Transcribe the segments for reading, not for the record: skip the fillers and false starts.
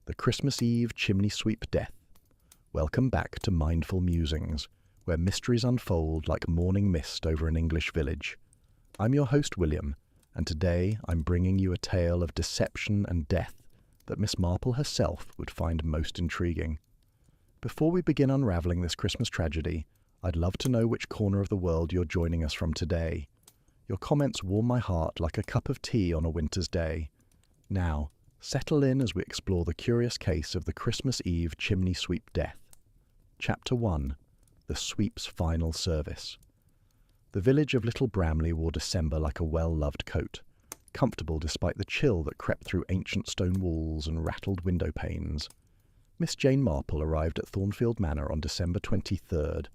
the Christmas Eve chimney sweep death. Welcome back to Mindful Musings, where mysteries unfold like morning mist over an English village. I'm your host, William, and today I'm bringing you a tale of deception and death that Miss Marple herself would find most intriguing. Before we begin unraveling this Christmas tragedy, I'd love to know which corner of the world you're joining us from today. Your comments warm my heart like a cup of tea on a winter's day. Now, settle in as we explore the curious case of the Christmas Eve chimney sweep death. Chapter 1. The Sweep's Final Service. The village of Little Bramley wore December like a well-loved coat, comfortable despite the chill that crept through ancient stone walls and rattled window panes. Miss Jane Marple arrived at Thornfield Manor on December 23rd,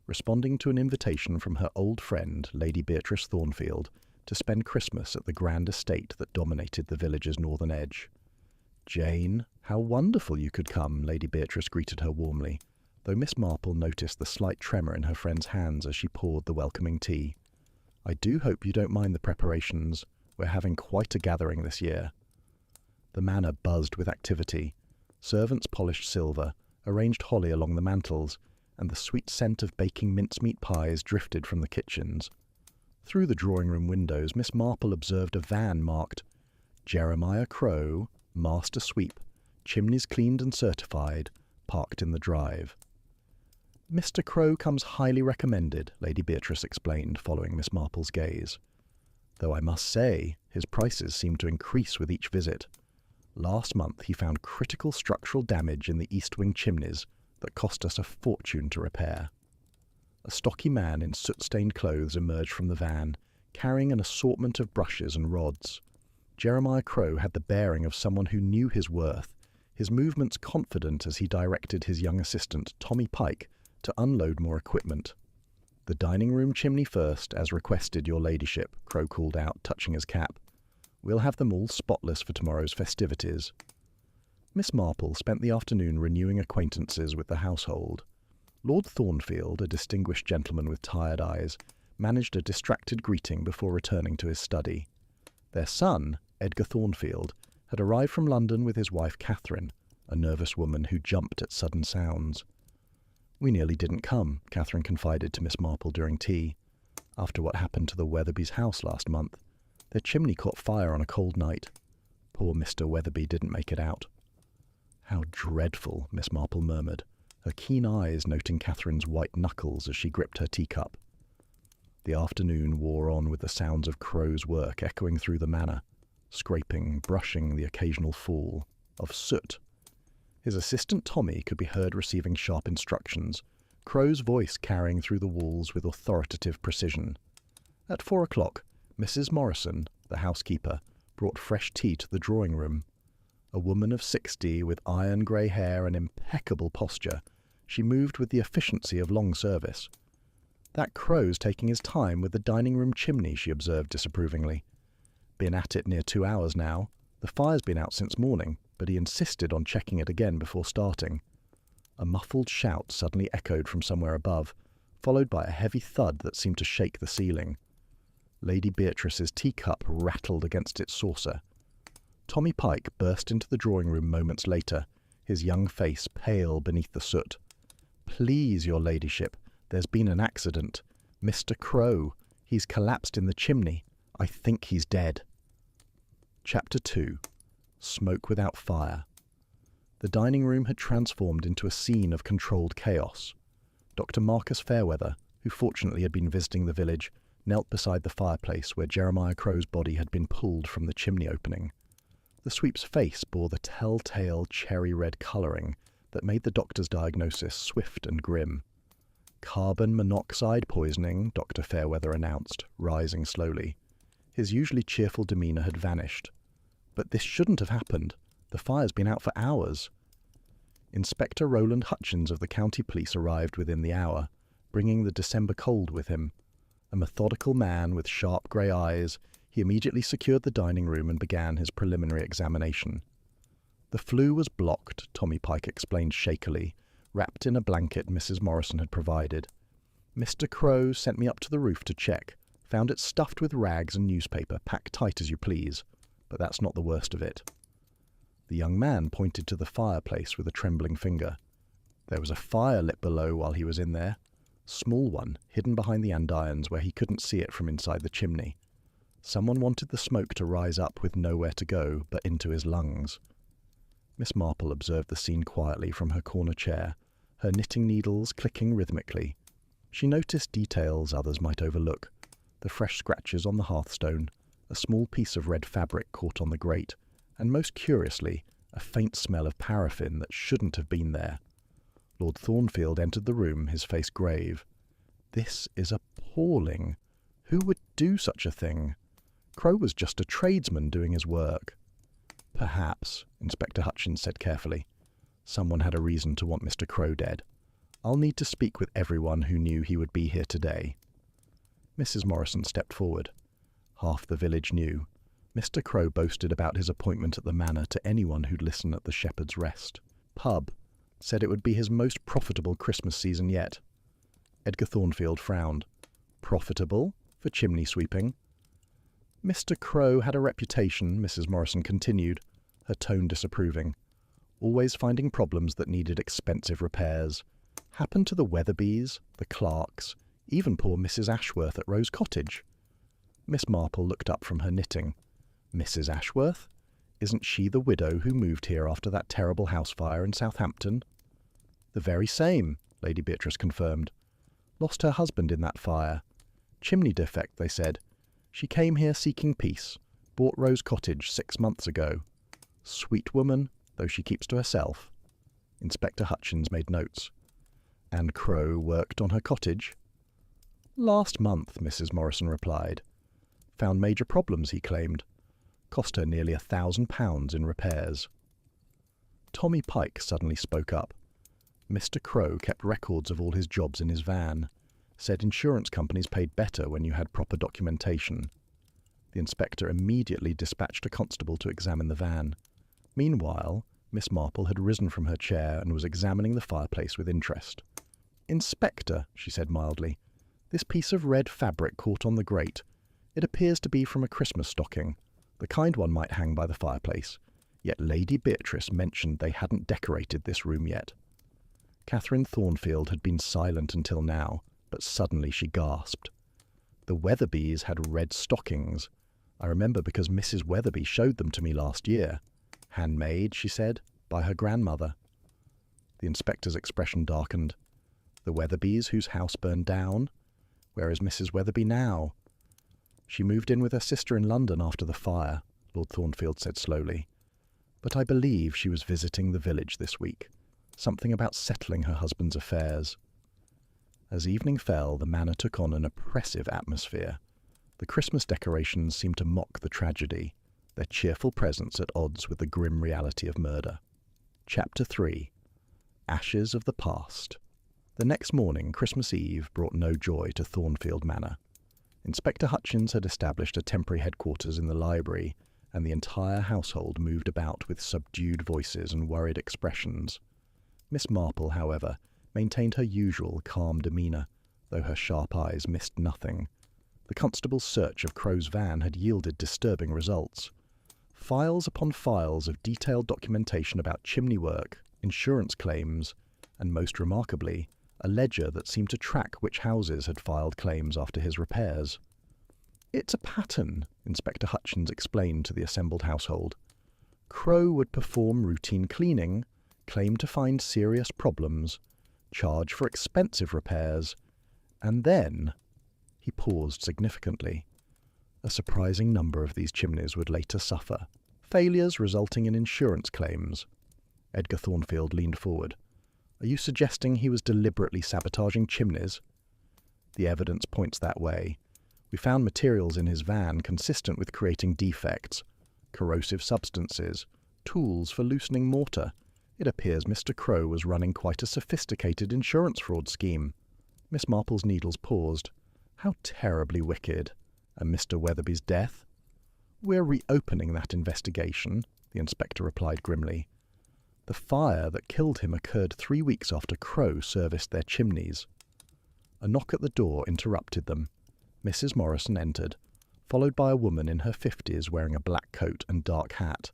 responding to an invitation from her old friend, Lady Beatrice Thornfield, to spend Christmas at the grand estate that dominated the village's northern edge. "Jane, how wonderful you could come," Lady Beatrice greeted her warmly, though Miss Marple noticed the slight tremor in her friend's hands as she poured the welcoming tea. "I do hope you don't mind the preparations. We're having quite a gathering this year." The manor buzzed with activity. Servants polished silver, arranged holly along the mantels, and the sweet scent of baking mincemeat pies drifted from the kitchens. Through the drawing-room windows, Miss Marple observed a van marked, "Jeremiah Crow, Master Sweep, Chimneys Cleaned and Certified, parked in the drive." "Mr. Crow comes highly recommended," Lady Beatrice explained, following Miss Marple's gaze. "Though I must say, his prices seem to increase with each visit. Last month he found critical structural damage in the east wing chimneys that cost us a fortune to repair." A stocky man in soot-stained clothes emerged from the van, carrying an assortment of brushes and rods. Jeremiah Crow had the bearing of someone who knew his worth, his movements confident as he directed his young assistant, Tommy Pike, to unload more equipment. "The dining-room chimney first, as requested, your ladyship," Crow called out, touching his cap. "We'll have them all spotless for tomorrow's festivities." Miss Marple spent the afternoon renewing acquaintances with the household. Lord Thornfield, a distinguished gentleman with tired eyes, managed a distracted greeting before returning to his study. Their son, Edgar Thornfield, had arrived from London with his wife Catherine, a nervous woman who jumped at sudden sounds. "We nearly didn't come," Catherine confided to Miss Marple during tea. "After what happened to the Weatherby's house last month, their chimney caught fire on a cold night. Poor Mr. Weatherby didn't make it out." "How dreadful," Miss Marple murmured, her keen eyes noting Catherine's white knuckles as she gripped her teacup. The afternoon wore on with the sounds of Crow's work echoing through the manor, scraping, brushing the occasional fall of soot. His assistant Tommy could be heard receiving sharp instructions, Crow's voice carrying through the walls with authoritative precision. At 4 o'clock, Mrs. Morrison, the housekeeper, brought fresh tea to the drawing-room. A woman of 60 with iron-grey hair and impeccable posture, she moved with the efficiency of long service. "That Crow's taking his time with the dining-room chimney," she observed disapprovingly. "Been at it near 2 hours now. The fire's been out since morning, but he insisted on checking it again before starting." A muffled shout suddenly echoed from somewhere above, followed by a heavy thud that seemed to shake the ceiling. Lady Beatrice's teacup rattled against its saucer. Tommy Pike burst into the drawing-room moments later, his young face pale beneath the soot. "Please, your ladyship, there's been an accident. Mr. Crow, he's collapsed in the chimney. I think he's dead." Chapter 2. Smoke Without Fire. The dining room had transformed into a scene of controlled chaos. Dr. Marcus Fairweather, who fortunately had been visiting the village, knelt beside the fireplace where Jeremiah Crow's body had been pulled from the chimney opening. The sweep's face bore the telltale cherry-red colouring that made the doctor's diagnosis swift and grim. "Carbon monoxide poisoning," Dr. Fairweather announced, rising slowly. His usually cheerful demeanour had vanished. "But this shouldn't have happened. The fire's been out for hours." Inspector Roland Hutchins of the county police arrived within the hour, bringing the December cold with him. A methodical man with sharp grey eyes, he immediately secured the dining room and began his preliminary examination. "The flue was blocked," Tommy Pike explained shakily, wrapped in a blanket Mrs. Morrison had provided. "Mr. Crow sent me up to the roof to check. Found it stuffed with rags and newspaper, packed tight as you please. But that's not the worst of it." The young man pointed to the fireplace with a trembling finger. There was a fire lit below while he was in there. Small one, hidden behind the andirons where he couldn't see it from inside the chimney. Someone wanted the smoke to rise up with nowhere to go but into his lungs. Miss Marple observed the scene quietly from her corner chair, her knitting needles clicking rhythmically. She noticed details others might overlook: the fresh scratches on the hearthstone, a small piece of red fabric caught on the grate, and most curiously, a faint smell of paraffin that shouldn't have been there. Lord Thornfield entered the room, his face grave. "This is appalling. Who would do such a thing? Crow was just a tradesman doing his work." "Perhaps," Inspector Hutchins said carefully. "Someone had a reason to want Mr. Crow dead. I'll need to speak with everyone who knew he would be here today." Mrs. Morrison stepped forward. Half the village knew. Mr. Crow boasted about his appointment at the manor to anyone who'd listen at the Shepherd's Rest pub. Said it would be his most profitable Christmas season yet. Edgar Thornfield frowned. "Profitable? For chimney sweeping?" "Mr. Crow had a reputation," Mrs. Morrison continued, her tone disapproving. "Always finding problems that needed expensive repairs. Happened to the Weatherbys, the Clarks, even poor Mrs. Ashworth at Rose Cottage." Miss Marple looked up from her knitting. "Mrs. Ashworth? Isn't she the widow who moved here after that terrible house fire in Southampton?" "The very same," Lady Beatrice confirmed. "Lost her husband in that fire. Chimney defect, they said. She came here seeking peace. Bought Rose Cottage 6 months ago. Sweet woman, though she keeps to herself." Inspector Hutchins made notes. "And Crow worked on her cottage?" "Last month," Mrs. Morrison replied. "Found major problems, he claimed. Cost her nearly £1,000 in repairs." Tommy Pike suddenly spoke up. Mr. Crow kept records of all his jobs in his van. Said insurance companies paid better when you had proper documentation. The inspector immediately dispatched a constable to examine the van. Meanwhile, Miss Marple had risen from her chair and was examining the fireplace with interest. "Inspector," she said mildly, "this piece of red fabric caught on the grate. It appears to be from a Christmas stocking, the kind one might hang by the fireplace. Yet Lady Beatrice mentioned they hadn't decorated this room yet." Catherine Thornfield had been silent until now, but suddenly she gasped. "The Weatherbys had red stockings. I remember because Mrs. Weatherby showed them to me last year. Handmade," she said, "by her grandmother." The inspector's expression darkened. "The Weatherbys whose house burned down? Where is Mrs. Weatherby now?" "She moved in with her sister in London after the fire," Lord Thornfield said slowly. "But I believe she was visiting the village this week. Something about settling her husband's affairs." As evening fell, the manor took on an oppressive atmosphere. The Christmas decorations seemed to mock the tragedy, their cheerful presence at odds with the grim reality of murder. Chapter 3. Ashes of the Past. The next morning, Christmas Eve, brought no joy to Thornfield Manor. Inspector Hutchins had established a temporary headquarters in the library, and the entire household moved about with subdued voices and worried expressions. Miss Marple, however, maintained her usual calm demeanour, though her sharp eyes missed nothing. The constable's search of Crow's van had yielded disturbing results. Files upon files of detailed documentation about chimney work, insurance claims, and most remarkably, a ledger that seemed to track which houses had filed claims after his repairs. "It's a pattern," Inspector Hutchins explained to the assembled household. "Crow would perform routine cleaning, claim to find serious problems, charge for expensive repairs, and then—" He paused significantly. A surprising number of these chimneys would later suffer, failures resulting in insurance claims. Edgar Thornfield leaned forward. "Are you suggesting he was deliberately sabotaging chimneys?" "The evidence points that way. We found materials in his van consistent with creating defects, corrosive substances, tools for loosening mortar. It appears Mr. Crow was running quite a sophisticated insurance fraud scheme." Miss Marple's needles paused. "How terribly wicked. And Mr. Weatherby's death?" "We're reopening that investigation," the inspector replied grimly. "The fire that killed him occurred 3 weeks after Crow serviced their chimneys." A knock at the door interrupted them. Mrs. Morrison entered, followed by a woman in her 50s wearing a black coat and dark hat.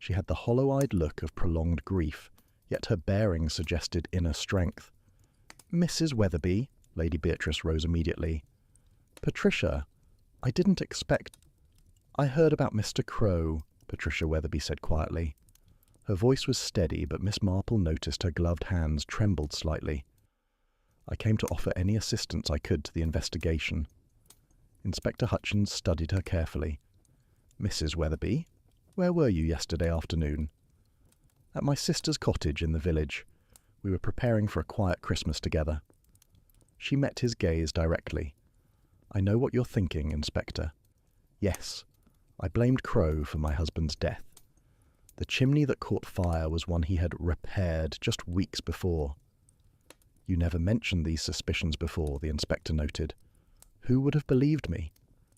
She had the hollow-eyed look of prolonged grief, yet her bearing suggested inner strength. "Mrs. Weatherby," Lady Beatrice rose immediately. "Patricia, I didn't expect—" "I heard about Mr. Crow," Patricia Weatherby said quietly. Her voice was steady, but Miss Marple noticed her gloved hands trembled slightly. "I came to offer any assistance I could to the investigation." Inspector Hutchins studied her carefully. "Mrs. Weatherby, where were you yesterday afternoon?" "At my sister's cottage in the village. We were preparing for a quiet Christmas together." She met his gaze directly. "I know what you're thinking, Inspector. Yes, I blamed Crow for my husband's death. The chimney that caught fire was one he had repaired just weeks before." "You never mentioned these suspicions before," the inspector noted. "Who would have believed me?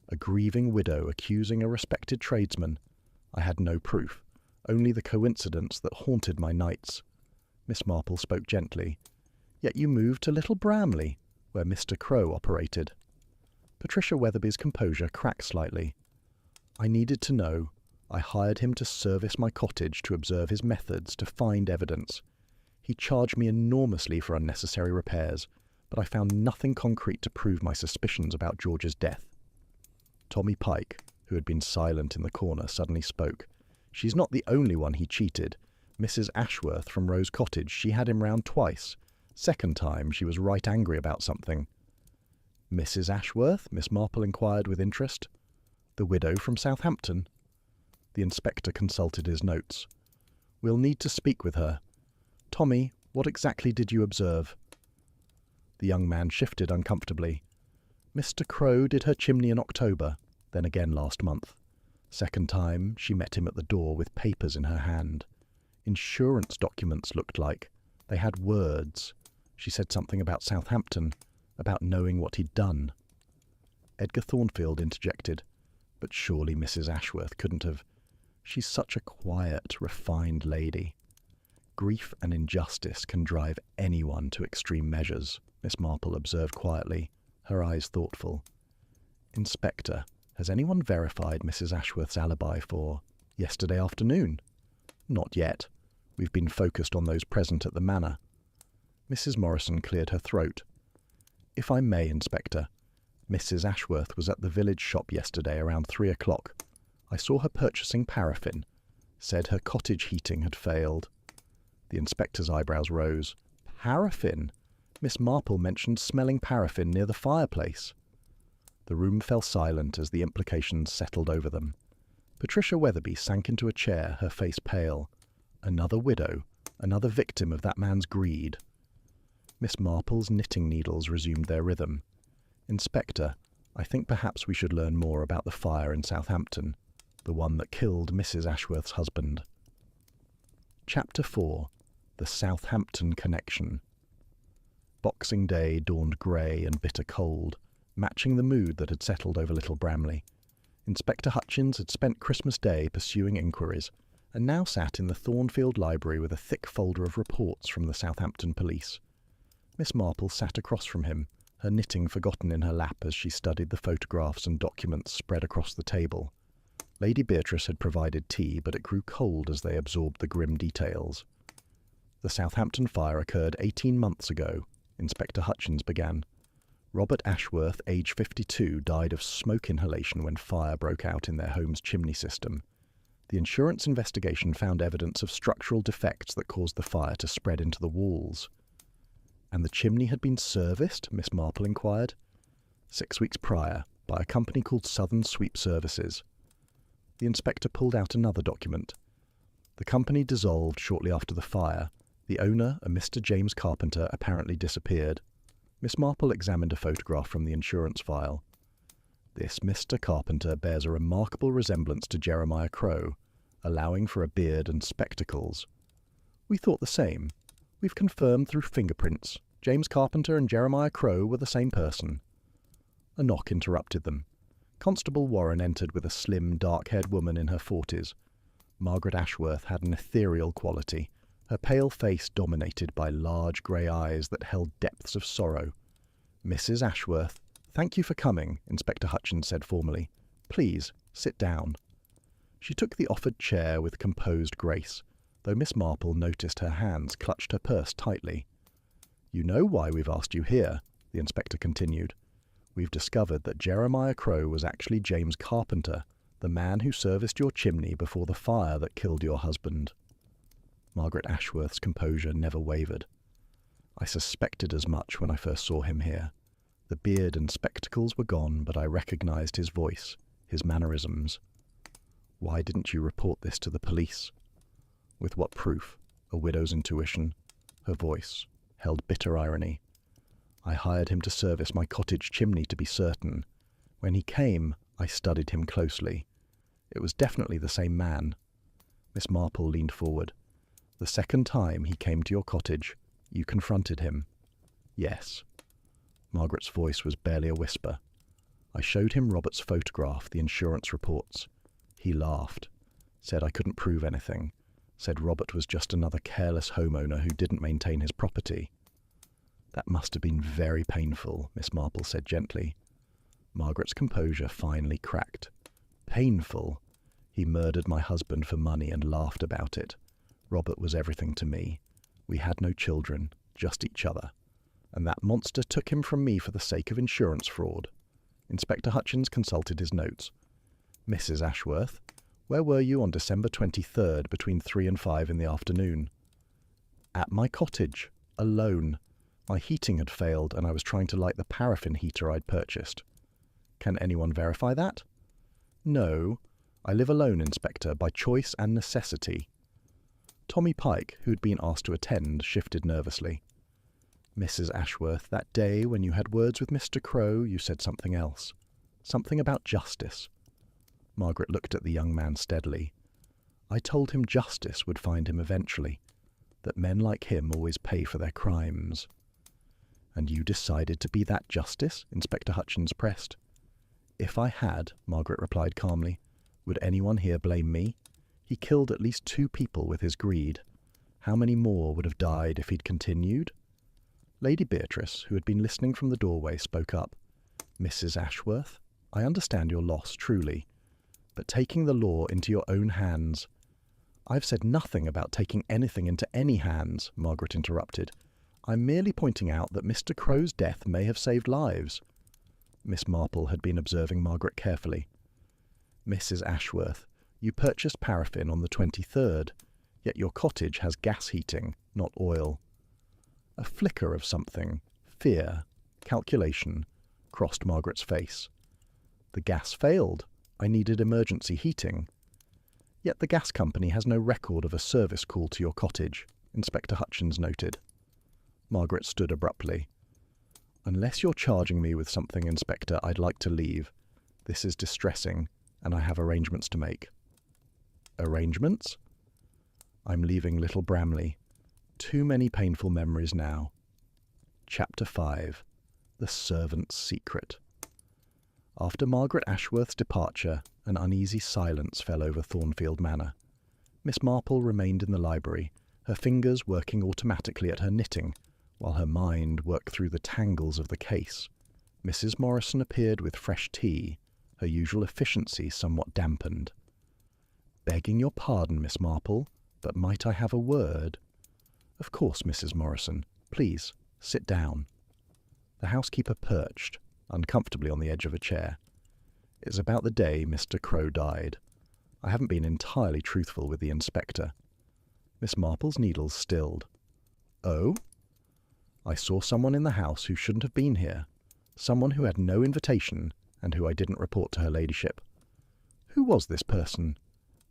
A grieving widow accusing a respected tradesman. I had no proof, only the coincidence that haunted my nights." Miss Marple spoke gently. "Yet you moved to Little Bramley, where Mr. Crow operated." Patricia Weatherby's composure cracked slightly. "I needed to know. I hired him to service my cottage, to observe his methods, to find evidence. He charged me enormously for unnecessary repairs, but I found nothing concrete to prove my suspicions about George's death." Tommy Pike, who had been silent in the corner, suddenly spoke. "She's not the only one he cheated. Mrs. Ashworth from Rose Cottage, she had him round twice. Second time, she was right angry about something." "Mrs. Ashworth?" Miss Marple inquired with interest. "The widow from Southampton?" The inspector consulted his notes. "We'll need to speak with her. Tommy, what exactly did you observe?" The young man shifted uncomfortably. "Mr. Crow did her chimney in October, then again last month. Second time, she met him at the door with papers in her hand. Insurance documents looked like. They had words. She said something about Southampton, about knowing what he'd done." Edgar Thornfield interjected. "But surely Mrs. Ashworth couldn't have. She's such a quiet, refined lady." "Grief and injustice can drive anyone to extreme measures," Miss Marple observed quietly, her eyes thoughtful. "Inspector, has anyone verified Mrs. Ashworth's alibi for yesterday afternoon?" "Not yet. We've been focused on those present at the manor." Mrs. Morrison cleared her throat. "If I may, Inspector, Mrs. Ashworth was at the village shop yesterday around 3 o'clock. I saw her purchasing paraffin. Said her cottage heating had failed." The inspector's eyebrows rose. "Paraffin? Miss Marple mentioned smelling paraffin near the fireplace." The room fell silent as the implications settled over them. Patricia Weatherby sank into a chair, her face pale. Another widow, another victim of that man's greed. Miss Marple's knitting needles resumed their rhythm. "Inspector, I think perhaps we should learn more about the fire in Southampton, the one that killed Mrs. Ashworth's husband." Chapter 4. The Southampton Connection. Boxing Day dawned grey and bitter cold, matching the mood that had settled over Little Bramley. Inspector Hutchins had spent Christmas Day pursuing inquiries, and now sat in the Thornfield Library with a thick folder of reports from the Southampton police. Miss Marple sat across from him, her knitting forgotten in her lap as she studied the photographs and documents spread across the table. Lady Beatrice had provided tea, but it grew cold as they absorbed the grim details. "The Southampton fire occurred 18 months ago," Inspector Hutchins began. "Robert Ashworth, age 52, died of smoke inhalation when fire broke out in their home's chimney system. The insurance investigation found evidence of structural defects that caused the fire to spread into the walls." "And the chimney had been serviced?" Miss Marple inquired. 6 weeks prior, by a company called Southern Sweep Services." The inspector pulled out another document. "The company dissolved shortly after the fire. The owner, a Mr. James Carpenter, apparently disappeared." Miss Marple examined a photograph from the insurance file. "This Mr. Carpenter bears a remarkable resemblance to Jeremiah Crow, allowing for a beard and spectacles." "We thought the same. We've confirmed through fingerprints. James Carpenter and Jeremiah Crow were the same person." A knock interrupted them. Constable Warren entered with a slim, dark-haired woman in her 40s. Margaret Ashworth had an ethereal quality, her pale face dominated by large grey eyes that held depths of sorrow. "Mrs. Ashworth, thank you for coming," Inspector Hutchins said formally. "Please, sit down." She took the offered chair with composed grace, though Miss Marple noticed her hands clutched her purse tightly. "You know why we've asked you here," the inspector continued. "We've discovered that Jeremiah Crow was actually James Carpenter, the man who serviced your chimney before the fire that killed your husband." Margaret Ashworth's composure never wavered. "I suspected as much when I first saw him here. The beard and spectacles were gone, but I recognized his voice, his mannerisms." "Why didn't you report this to the police?" "With what proof? A widow's intuition?" Her voice held bitter irony. "I hired him to service my cottage chimney to be certain. When he came, I studied him closely. It was definitely the same man." Miss Marple leaned forward. "The second time he came to your cottage, you confronted him?" "Yes." Margaret's voice was barely a whisper. "I showed him Robert's photograph, the insurance reports. He laughed, said I couldn't prove anything, said Robert was just another careless homeowner who didn't maintain his property." "That must have been very painful," Miss Marple said gently. Margaret's composure finally cracked. "Painful? He murdered my husband for money and laughed about it. Robert was everything to me. We had no children, just each other. And that monster took him from me for the sake of insurance fraud." Inspector Hutchins consulted his notes. "Mrs. Ashworth, where were you on December 23rd between 3 and 5 in the afternoon?" "At my cottage, alone. My heating had failed and I was trying to light the paraffin heater I'd purchased." "Can anyone verify that?" "No. I live alone, Inspector, by choice and necessity." Tommy Pike, who had been asked to attend, shifted nervously. "Mrs. Ashworth, that day when you had words with Mr. Crow, you said something else. Something about justice." Margaret looked at the young man steadily. "I told him justice would find him eventually, that men like him always pay for their crimes." "And you decided to be that justice?" Inspector Hutchins pressed. "If I had," Margaret replied calmly, "would anyone here blame me? He killed at least 2 people with his greed. How many more would have died if he'd continued?" Lady Beatrice, who had been listening from the doorway, spoke up. "Mrs. Ashworth, I understand your loss, truly. But taking the law into your own hands—" "I've said nothing about taking anything into any hands," Margaret interrupted. "I'm merely pointing out that Mr. Crow's death may have saved lives." Miss Marple had been observing Margaret carefully. "Mrs. Ashworth, you purchased paraffin on the 23rd, yet your cottage has gas heating, not oil." A flicker of something, fear, calculation, crossed Margaret's face. "The gas failed. I needed emergency heating." "Yet the gas company has no record of a service call to your cottage," Inspector Hutchins noted. Margaret stood abruptly. "Unless you're charging me with something, Inspector, I'd like to leave. This is distressing, and I have arrangements to make." "Arrangements?" "I'm leaving Little Bramley. Too many painful memories now." Chapter 5. The Servant's Secret. After Margaret Ashworth's departure, an uneasy silence fell over Thornfield Manor. Miss Marple remained in the library, her fingers working automatically at her knitting, while her mind worked through the tangles of the case. Mrs. Morrison appeared with fresh tea, her usual efficiency somewhat dampened. "Begging your pardon, Miss Marple, but might I have a word?" "Of course, Mrs. Morrison. Please, sit down." The housekeeper perched, uncomfortably on the edge of a chair. "It's about the day Mr. Crow died. I haven't been entirely truthful with the inspector." Miss Marple's needles stilled. "Oh?" "I saw someone in the house who shouldn't have been here. Someone who had no invitation, and who I didn't report to her ladyship." "Who was this person?"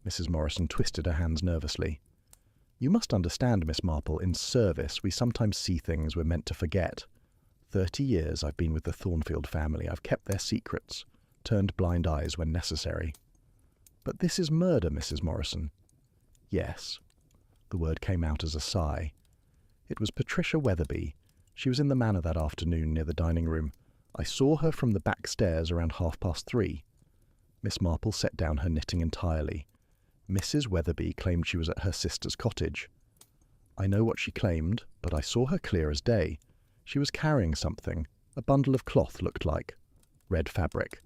Mrs. Morrison twisted her hands nervously. "You must understand, Miss Marple, in service we sometimes see things we're meant to forget. 30 years I've been with the Thornfield family. I've kept their secrets, turned blind eyes when necessary." "But this is murder, Mrs. Morrison." "Yes." The word came out as a sigh. "It was Patricia Weatherby. She was in the manor that afternoon near the dining room. I saw her from the back stairs around 3:30. Miss Marple set down her knitting entirely. "Mrs. Weatherby claimed she was at her sister's cottage." "I know what she claimed, but I saw her clear as day. She was carrying something. A bundle of cloth looked like. Red fabric."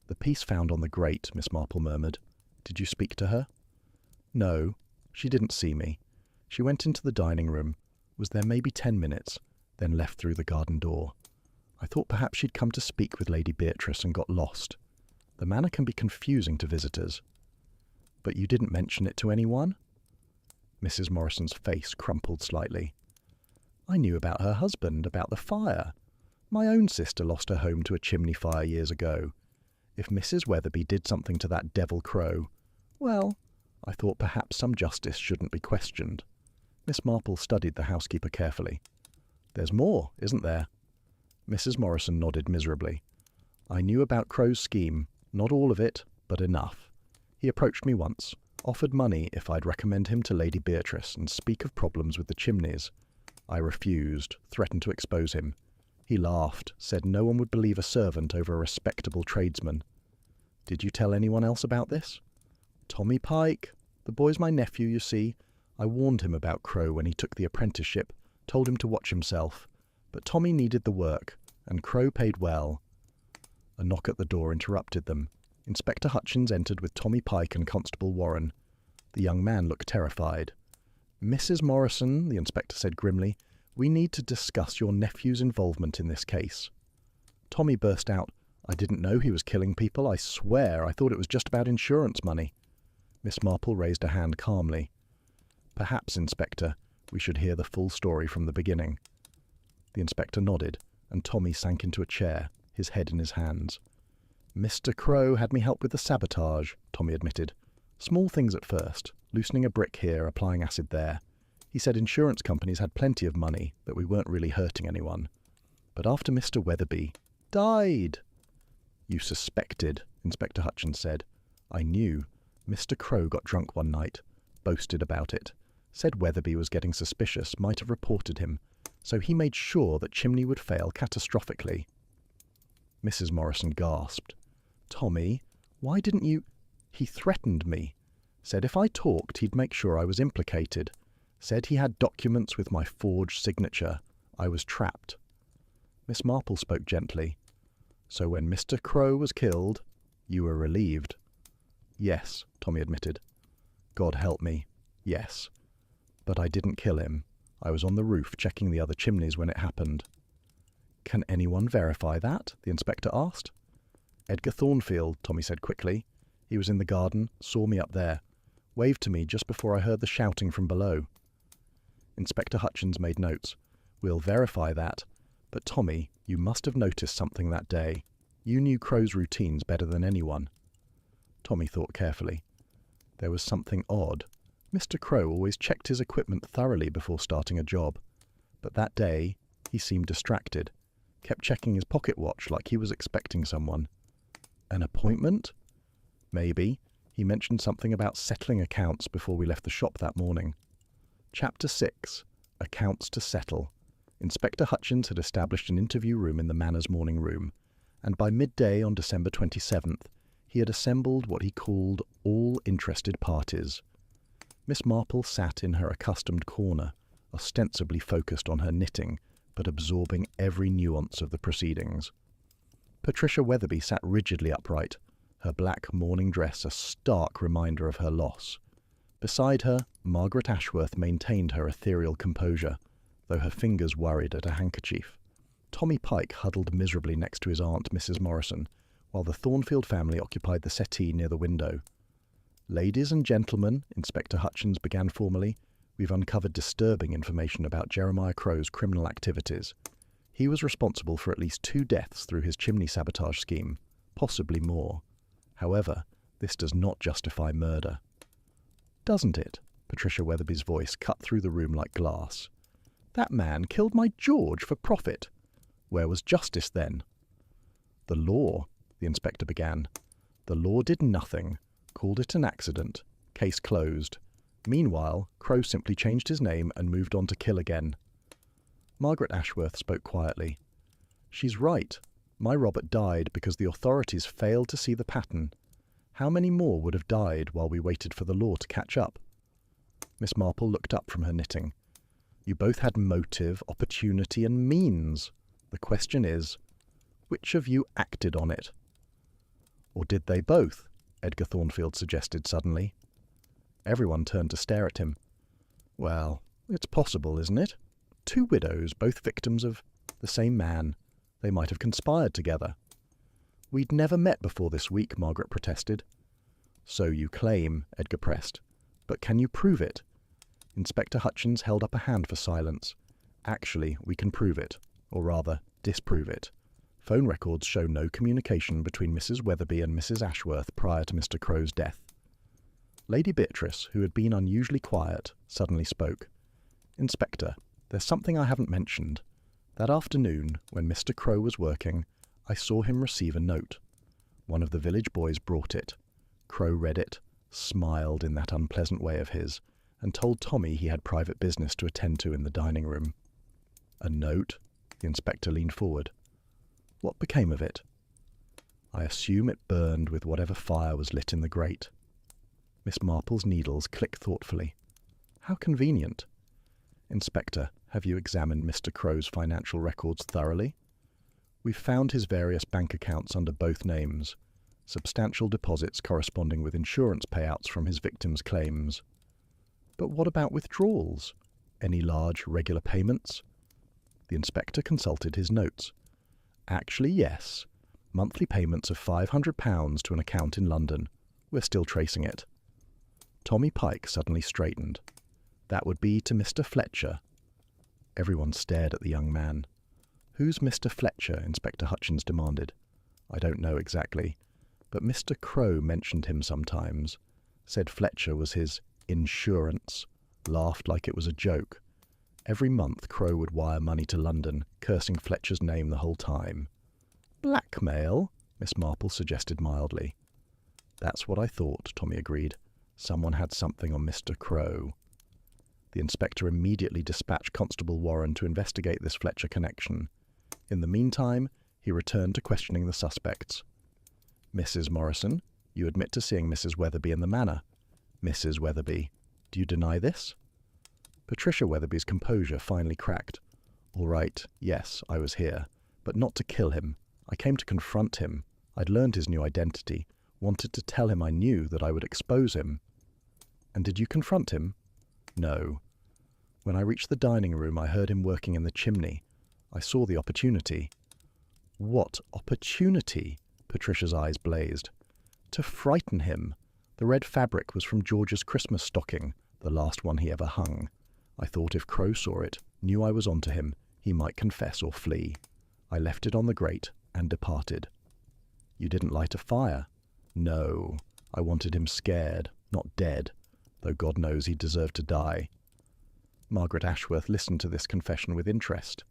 "The piece found on the grate," Miss Marple murmured. Did you speak to her? No, she didn't see me. She went into the dining room, was there maybe 10 minutes, then left through the garden door. I thought perhaps she'd come to speak with Lady Beatrice and got lost. The manor can be confusing to visitors. But you didn't mention it to anyone? Mrs. Morrison's face crumpled slightly. I knew about her husband, about the fire. My own sister lost her home to a chimney fire years ago. If Mrs. Weatherby did something to that devil Crow, well, I thought perhaps some justice shouldn't be questioned. Miss Marple studied the housekeeper carefully. There's more, isn't there? Mrs. Morrison nodded miserably. I knew about Crow's scheme, not all of it, but enough. He approached me once, offered money if I'd recommend him to Lady Beatrice and speak of problems with the chimneys. I refused, threatened to expose him. He laughed, said no one would believe a servant over a respectable tradesman. Did you tell anyone else about this? Tommy Pike. The boy's my nephew, you see. I warned him about Crow when he took the apprenticeship, told him to watch himself. But Tommy needed the work, and Crow paid well. A knock at the door interrupted them. Inspector Hutchins entered with Tommy Pike and Constable Warren. The young man looked terrified. Mrs. Morrison, the inspector said grimly, we need to discuss your nephew's involvement in this case. Tommy burst out, I didn't know he was killing people. I swear, I thought it was just about insurance money. Miss Marple raised a hand calmly. Perhaps, Inspector, we should hear the full story from the beginning. The inspector nodded, and Tommy sank into a chair, his head in his hands. Mr. Crow had me help with the sabotage, Tommy admitted. Small things at first, loosening a brick here, applying acid there. He said insurance companies had plenty of money, that we weren't really hurting anyone. But after Mr. Weatherby died... You suspected, Inspector Hutchins said. I knew. Mr. Crow got drunk one night, boasted about it, said Weatherby was getting suspicious, might have reported him, so he made sure that Chimney would fail catastrophically. Mrs. Morrison gasped. Tommy, why didn't you... He threatened me. Said if I talked, he'd make sure I was implicated. Said he had documents with my forged signature. I was trapped. Miss Marple spoke gently. So when Mr. Crow was killed, you were relieved? Yes, Tommy admitted. God help me, yes. But I didn't kill him. I was on the roof checking the other chimneys when it happened. Can anyone verify that? The inspector asked. Edgar Thornfield, Tommy said quickly. He was in the garden, saw me up there. Waved to me just before I heard the shouting from below. Inspector Hutchins made notes. We'll verify that. But Tommy, you must have noticed something that day. You knew Crow's routines better than anyone. Tommy thought carefully. There was something odd. Mr. Crow always checked his equipment thoroughly before starting a job. But that day, he seemed distracted. Kept checking his pocket watch like he was expecting someone. An appointment? Maybe. He mentioned something about settling accounts before we left the shop that morning. Chapter 6. Accounts to Settle. Inspector Hutchins had established an interview room in the Manor's morning room, and by midday on December 27th, he had assembled what he called all interested parties. Miss Marple sat in her accustomed corner, ostensibly focused on her knitting, but absorbing every nuance of the proceedings. Patricia Weatherby sat rigidly upright, her black morning dress a stark reminder of her loss. Beside her, Margaret Ashworth maintained her ethereal composure, though her fingers worried at a handkerchief. Tommy Pike huddled miserably next to his aunt, Mrs. Morrison, while the Thornfield family occupied the settee near the window. Ladies and gentlemen, Inspector Hutchins began formally, we've uncovered disturbing information about Jeremiah Crow's criminal activities. He was responsible for at least 2 deaths through his chimney sabotage scheme, possibly more. However, this does not justify murder. Doesn't it? Patricia Weatherby's voice cut through the room like glass. That man killed my George for profit. Where was justice then? The law, the inspector began. The law did nothing, called it an accident, case closed. Meanwhile, Crow simply changed his name and moved on to kill again. Margaret Ashworth spoke quietly. She's right. My Robert died because the authorities failed to see the pattern. How many more would have died while we waited for the law to catch up? Miss Marple looked up from her knitting. You both had motive, opportunity, and means. The question is, which of you acted on it? Or did they both? Edgar Thornfield suggested suddenly. Everyone turned to stare at him. Well, it's possible, isn't it? 2 widows, both victims of the same man. They might have conspired together. We'd never met before this week, Margaret protested. So you claim, Edgar pressed. But can you prove it? Inspector Hutchins held up a hand for silence. Actually, we can prove it. Or rather, disprove it. Phone records show no communication between Mrs. Weatherby and Mrs. Ashworth prior to Mr. Crow's death. Lady Beatrice, who had been unusually quiet, suddenly spoke. Inspector, there's something I haven't mentioned. That afternoon, when Mr. Crow was working, I saw him receive a note. One of the village boys brought it. Crow read it, smiled in that unpleasant way of his, and told Tommy he had private business to attend to in the dining room. A note? The inspector leaned forward. What became of it? I assume it burned with whatever fire was lit in the grate. Miss Marple's needles clicked thoughtfully. How convenient. Inspector, have you examined Mr. Crow's financial records thoroughly? We've found his various bank accounts under both names, substantial deposits corresponding with insurance payouts from his victims' claims. But what about withdrawals? Any large, regular payments? The inspector consulted his notes. Actually, yes. Monthly payments of £500 to an account in London. We're still tracing it. Tommy Pike suddenly straightened. That would be to Mr. Fletcher. Everyone stared at the young man. Who's Mr. Fletcher? Inspector Hutchins demanded. I don't know exactly, but Mr. Crow mentioned him sometimes. Said Fletcher was his insurance. Laughed like it was a joke. Every month Crow would wire money to London, cursing Fletcher's name the whole time. Blackmail? Miss Marple suggested mildly. That's what I thought, Tommy agreed. Someone had something on Mr. Crow. The inspector immediately dispatched Constable Warren to investigate this Fletcher connection. In the meantime, he returned to questioning the suspects. Mrs. Morrison, you admit to seeing Mrs. Weatherby in the manor. Mrs. Weatherby, do you deny this? Patricia Weatherby's composure finally cracked. All right, yes, I was here, but not to kill him. I came to confront him. I'd learned his new identity, wanted to tell him I knew that I would expose him. And did you confront him? No. When I reached the dining room, I heard him working in the chimney. I saw the opportunity. What opportunity? Patricia's eyes blazed. To frighten him. The red fabric was from George's Christmas stocking, the last one he ever hung. I thought if Crow saw it, knew I was onto him, he might confess or flee. I left it on the grate and departed. You didn't light a fire? No. I wanted him scared, not dead, though God knows he deserved to die. Margaret Ashworth listened to this confession with interest.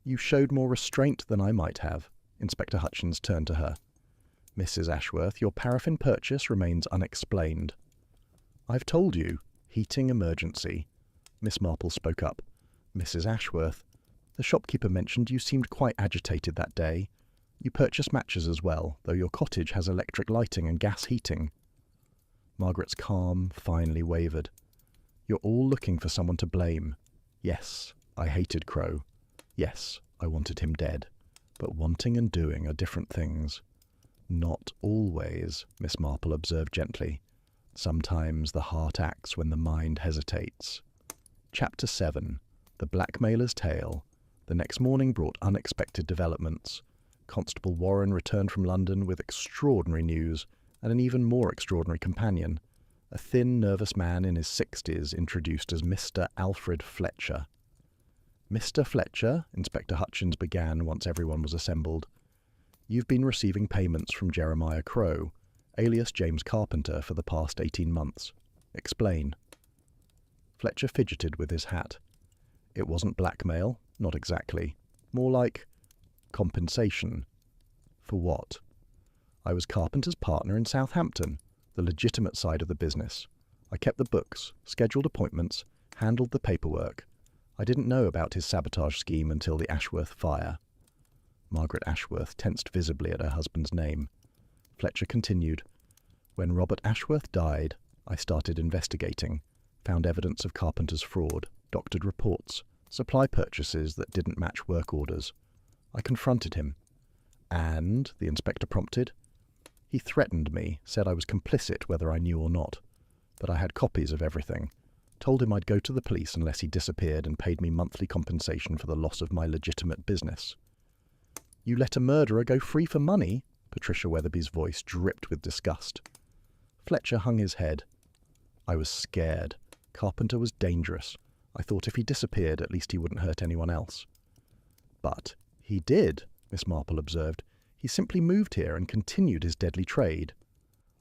You showed more restraint than I might have. Inspector Hutchins turned to her. Mrs. Ashworth, your paraffin purchase remains unexplained. I've told you. Heating emergency. Miss Marple spoke up. Mrs. Ashworth, the shopkeeper mentioned you seemed quite agitated that day. You purchased matches as well, though your cottage has electric lighting and gas heating. Margaret's calm finally wavered. You're all looking for someone to blame. Yes, I hated Crow. Yes, I wanted him dead. But wanting and doing are different things. Not always, Miss Marple observed gently. Sometimes the heart acts when the mind hesitates. Chapter 7. The Blackmailer's Tale. The next morning brought unexpected developments. Constable Warren returned from London with extraordinary news and an even more extraordinary companion, a thin, nervous man in his 60s introduced as Mr. Alfred Fletcher. Mr. Fletcher, Inspector Hutchins began once everyone was assembled, you've been receiving payments from Jeremiah Crow, alias James Carpenter, for the past 18 months. Explain. Fletcher fidgeted with his hat. It wasn't blackmail, not exactly. More like compensation. For what? I was Carpenter's partner in Southampton, the legitimate side of the business. I kept the books, scheduled appointments, handled the paperwork. I didn't know about his sabotage scheme until the Ashworth fire. Margaret Ashworth tensed visibly at her husband's name. Fletcher continued. When Robert Ashworth died, I started investigating, found evidence of Carpenter's fraud, doctored reports, supply purchases that didn't match work orders. I confronted him. And, the inspector prompted, He threatened me, said I was complicit whether I knew or not, but I had copies of everything. Told him I'd go to the police unless he disappeared and paid me monthly compensation for the loss of my legitimate business. You let a murderer go free for money? Patricia Weatherby's voice dripped with disgust. Fletcher hung his head. I was scared. Carpenter was dangerous. I thought if he disappeared, at least he wouldn't hurt anyone else. But he did, Miss Marple observed. He simply moved here and continued his deadly trade.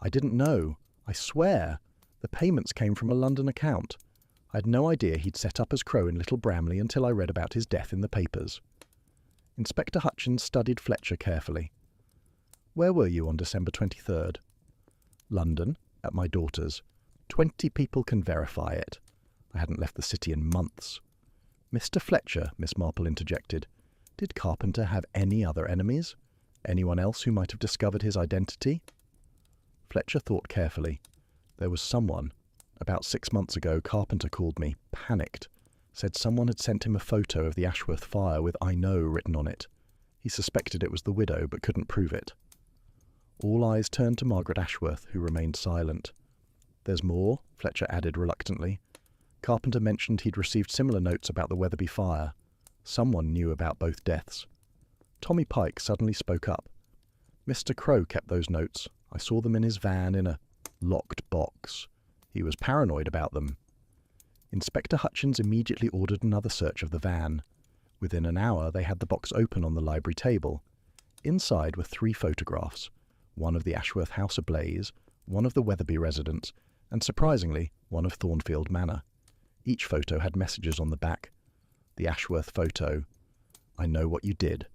I didn't know. I swear. The payments came from a London account. I had no idea he'd set up as Crow in Little Bramley until I read about his death in the papers. Inspector Hutchins studied Fletcher carefully. Where were you on December 23rd? London, at my daughter's. 20 people can verify it. I hadn't left the city in months. Mr. Fletcher, Miss Marple interjected. Did Carpenter have any other enemies? Anyone else who might have discovered his identity? Fletcher thought carefully. There was someone. About 6 months ago, Carpenter called me, panicked. Said someone had sent him a photo of the Ashworth fire with "I know" written on it. He suspected it was the widow, but couldn't prove it. All eyes turned to Margaret Ashworth, who remained silent. There's more, Fletcher added reluctantly. Carpenter mentioned he'd received similar notes about the Weatherby fire. Someone knew about both deaths. Tommy Pike suddenly spoke up. Mr. Crow kept those notes. I saw them in his van in a locked box. He was paranoid about them. Inspector Hutchins immediately ordered another search of the van. Within an hour they had the box open on the library table. Inside were 3 photographs, one of the Ashworth house ablaze, one of the Weatherby residence, and surprisingly, one of Thornfield Manor. Each photo had messages on the back. The Ashworth photo, I know what you did.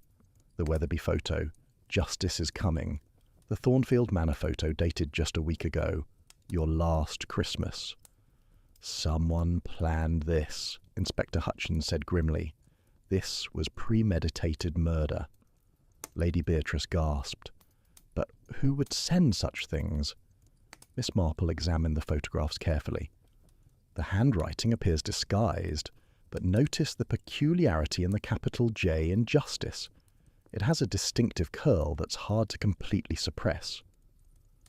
The Weatherby photo, justice is coming. The Thornfield Manor photo dated just a week ago, your last Christmas. Someone planned this, Inspector Hutchins said grimly. This was premeditated murder. Lady Beatrice gasped. But who would send such things? Miss Marple examined the photographs carefully. The handwriting appears disguised, but notice the peculiarity in the capital J in justice. It has a distinctive curl that's hard to completely suppress.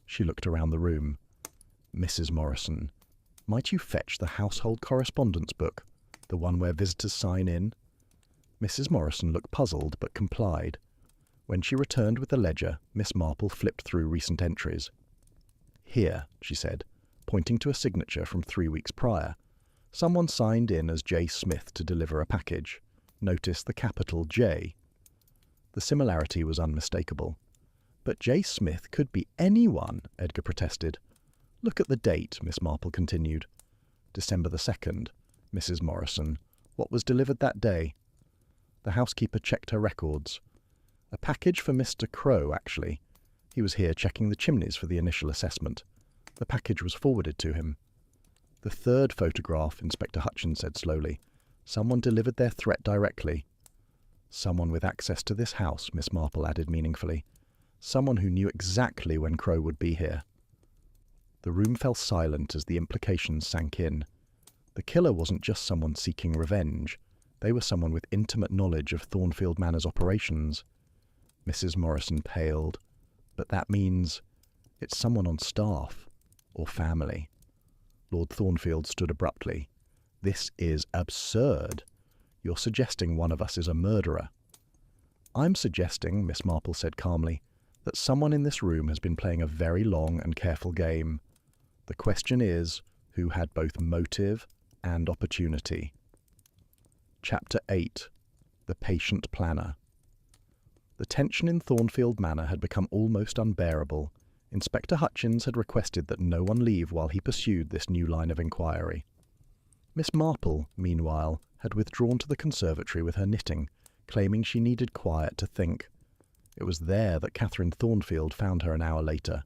She looked around the room. Mrs. Morrison, might you fetch the household correspondence book, the one where visitors sign in? Mrs. Morrison looked puzzled, but complied. When she returned with the ledger, Miss Marple flipped through recent entries. Here, she said, pointing to a signature from 3 weeks prior. Someone signed in as J. Smith to deliver a package. Notice the capital J. The similarity was unmistakable. But J. Smith could be anyone, Edgar protested. Look at the date, Miss Marple continued. December the 2nd. Mrs. Morrison. What was delivered that day? The housekeeper checked her records. A package for Mr. Crow, actually. He was here checking the chimneys for the initial assessment. The package was forwarded to him. The 3rd photograph, Inspector Hutchins said slowly. Someone delivered their threat directly. Someone with access to this house, Miss Marple added meaningfully. Someone who knew exactly when Crow would be here. The room fell silent as the implications sank in. The killer wasn't just someone seeking revenge. They were someone with intimate knowledge of Thornfield Manor's operations. Mrs. Morrison paled. But that means it's someone on staff or family. Lord Thornfield stood abruptly. This is absurd. You're suggesting one of us is a murderer. I'm suggesting, Miss Marple said calmly, that someone in this room has been playing a very long and careful game. The question is, who had both motive and opportunity? Chapter 8. The Patient Planner. The tension in Thornfield Manor had become almost unbearable. Inspector Hutchins had requested that no one leave while he pursued this new line of inquiry. Miss Marple, meanwhile, had withdrawn to the conservatory with her knitting, claiming she needed quiet to think. It was there that Catherine Thornfield found her an hour later.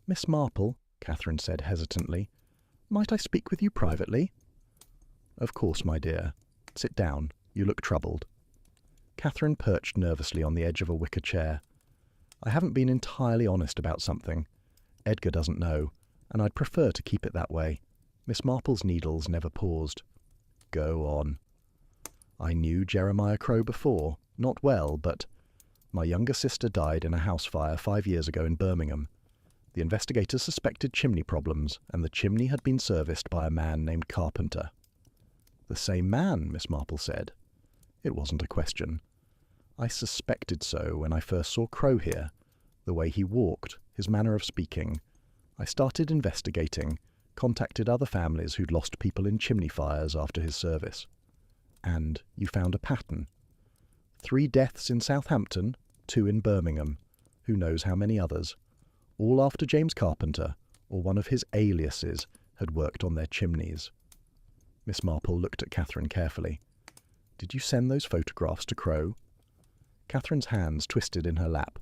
Miss Marple, Catherine said hesitantly, might I speak with you privately? Of course, my dear. Sit down. You look troubled. Catherine perched nervously on the edge of a wicker chair. I haven't been entirely honest about something. Edgar doesn't know, and I'd prefer to keep it that way. Miss Marple's needles never paused. Go on. I knew Jeremiah Crow before. Not well, but My younger sister died in a house fire 5 years ago in Birmingham. The investigators suspected chimney problems, and the chimney had been serviced by a man named Carpenter. The same man, Miss Marple said. It wasn't a question. I suspected so when I first saw Crow here. The way he walked, his manner of speaking. I started investigating, contacted other families who'd lost people in chimney fires after his service. And you found a pattern. 3 deaths in Southampton, 2 in Birmingham. Who knows how many others? All after James Carpenter, or one of his aliases, had worked on their chimneys. Miss Marple looked at Catherine carefully. Did you send those photographs to Crow? Catherine's hands twisted in her lap.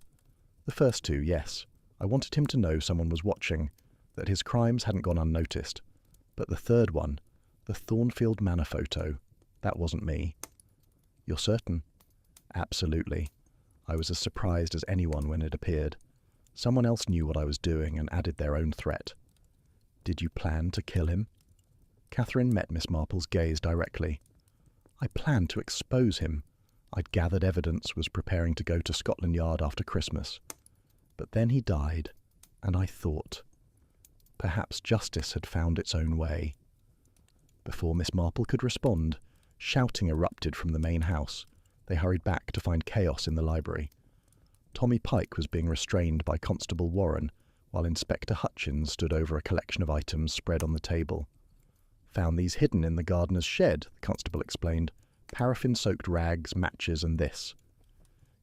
The first 2, yes. I wanted him to know someone was watching, that his crimes hadn't gone unnoticed. But the third one, the Thornfield Manor photo, that wasn't me. You're certain? Absolutely. I was as surprised as anyone when it appeared. Someone else knew what I was doing and added their own threat. Did you plan to kill him? Catherine met Miss Marple's gaze directly. I planned to expose him. I'd gathered evidence, was preparing to go to Scotland Yard after Christmas. But then he died, and I thought, perhaps justice had found its own way. Before Miss Marple could respond, shouting erupted from the main house. They hurried back to find chaos in the library. Tommy Pike was being restrained by Constable Warren, while Inspector Hutchins stood over a collection of items spread on the table. Found these hidden in the gardener's shed, the constable explained. Paraffin-soaked rags, matches, and this.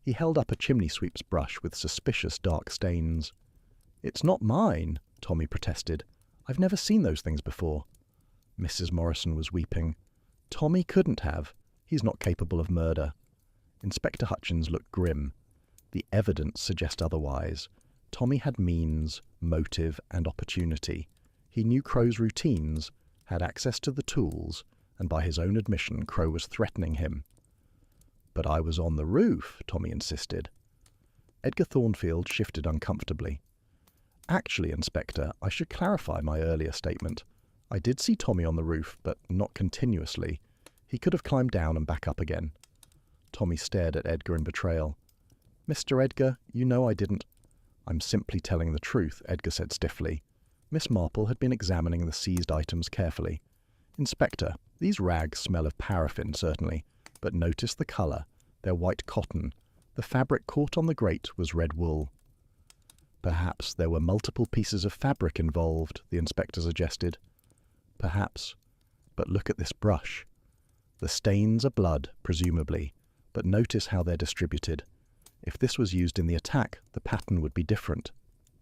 He held up a chimney sweep's brush with suspicious dark stains. It's not mine, Tommy protested. I've never seen those things before. Mrs. Morrison was weeping. Tommy couldn't have. He's not capable of murder. Inspector Hutchins looked grim. The evidence suggests otherwise. Tommy had means, motive, and opportunity. He knew Crow's routines, had access to the tools, and by his own admission, Crow was threatening him. But I was on the roof, Tommy insisted. Edgar Thornfield shifted uncomfortably. Actually, Inspector, I should clarify my earlier statement. I did see Tommy on the roof, but not continuously. He could have climbed down and back up again. Tommy stared at Edgar in betrayal. Mr. Edgar, you know I didn't. I'm simply telling the truth, Edgar said stiffly. Miss Marple had been examining the seized items carefully. Inspector, these rags smell of paraffin, certainly, but notice the colour. They're white cotton. The fabric caught on the grate was red wool. Perhaps there were multiple pieces of fabric involved, the inspector suggested. Perhaps. But look at this brush. The stains are blood, presumably, but notice how they're distributed. If this was used in the attack, the pattern would be different.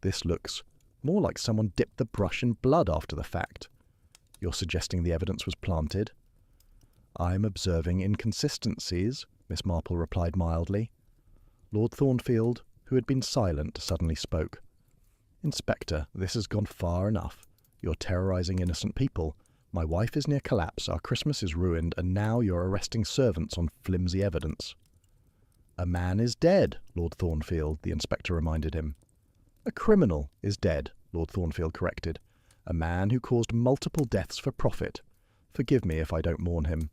This looks more like someone dipped the brush in blood after the fact. You're suggesting the evidence was planted? I'm observing inconsistencies, Miss Marple replied mildly. Lord Thornfield, who had been silent, suddenly spoke. Inspector, this has gone far enough. You're terrorizing innocent people. My wife is near collapse, our Christmas is ruined, and now you're arresting servants on flimsy evidence. A man is dead, Lord Thornfield, the inspector reminded him. A criminal is dead, Lord Thornfield corrected. A man who caused multiple deaths for profit. Forgive me if I don't mourn him.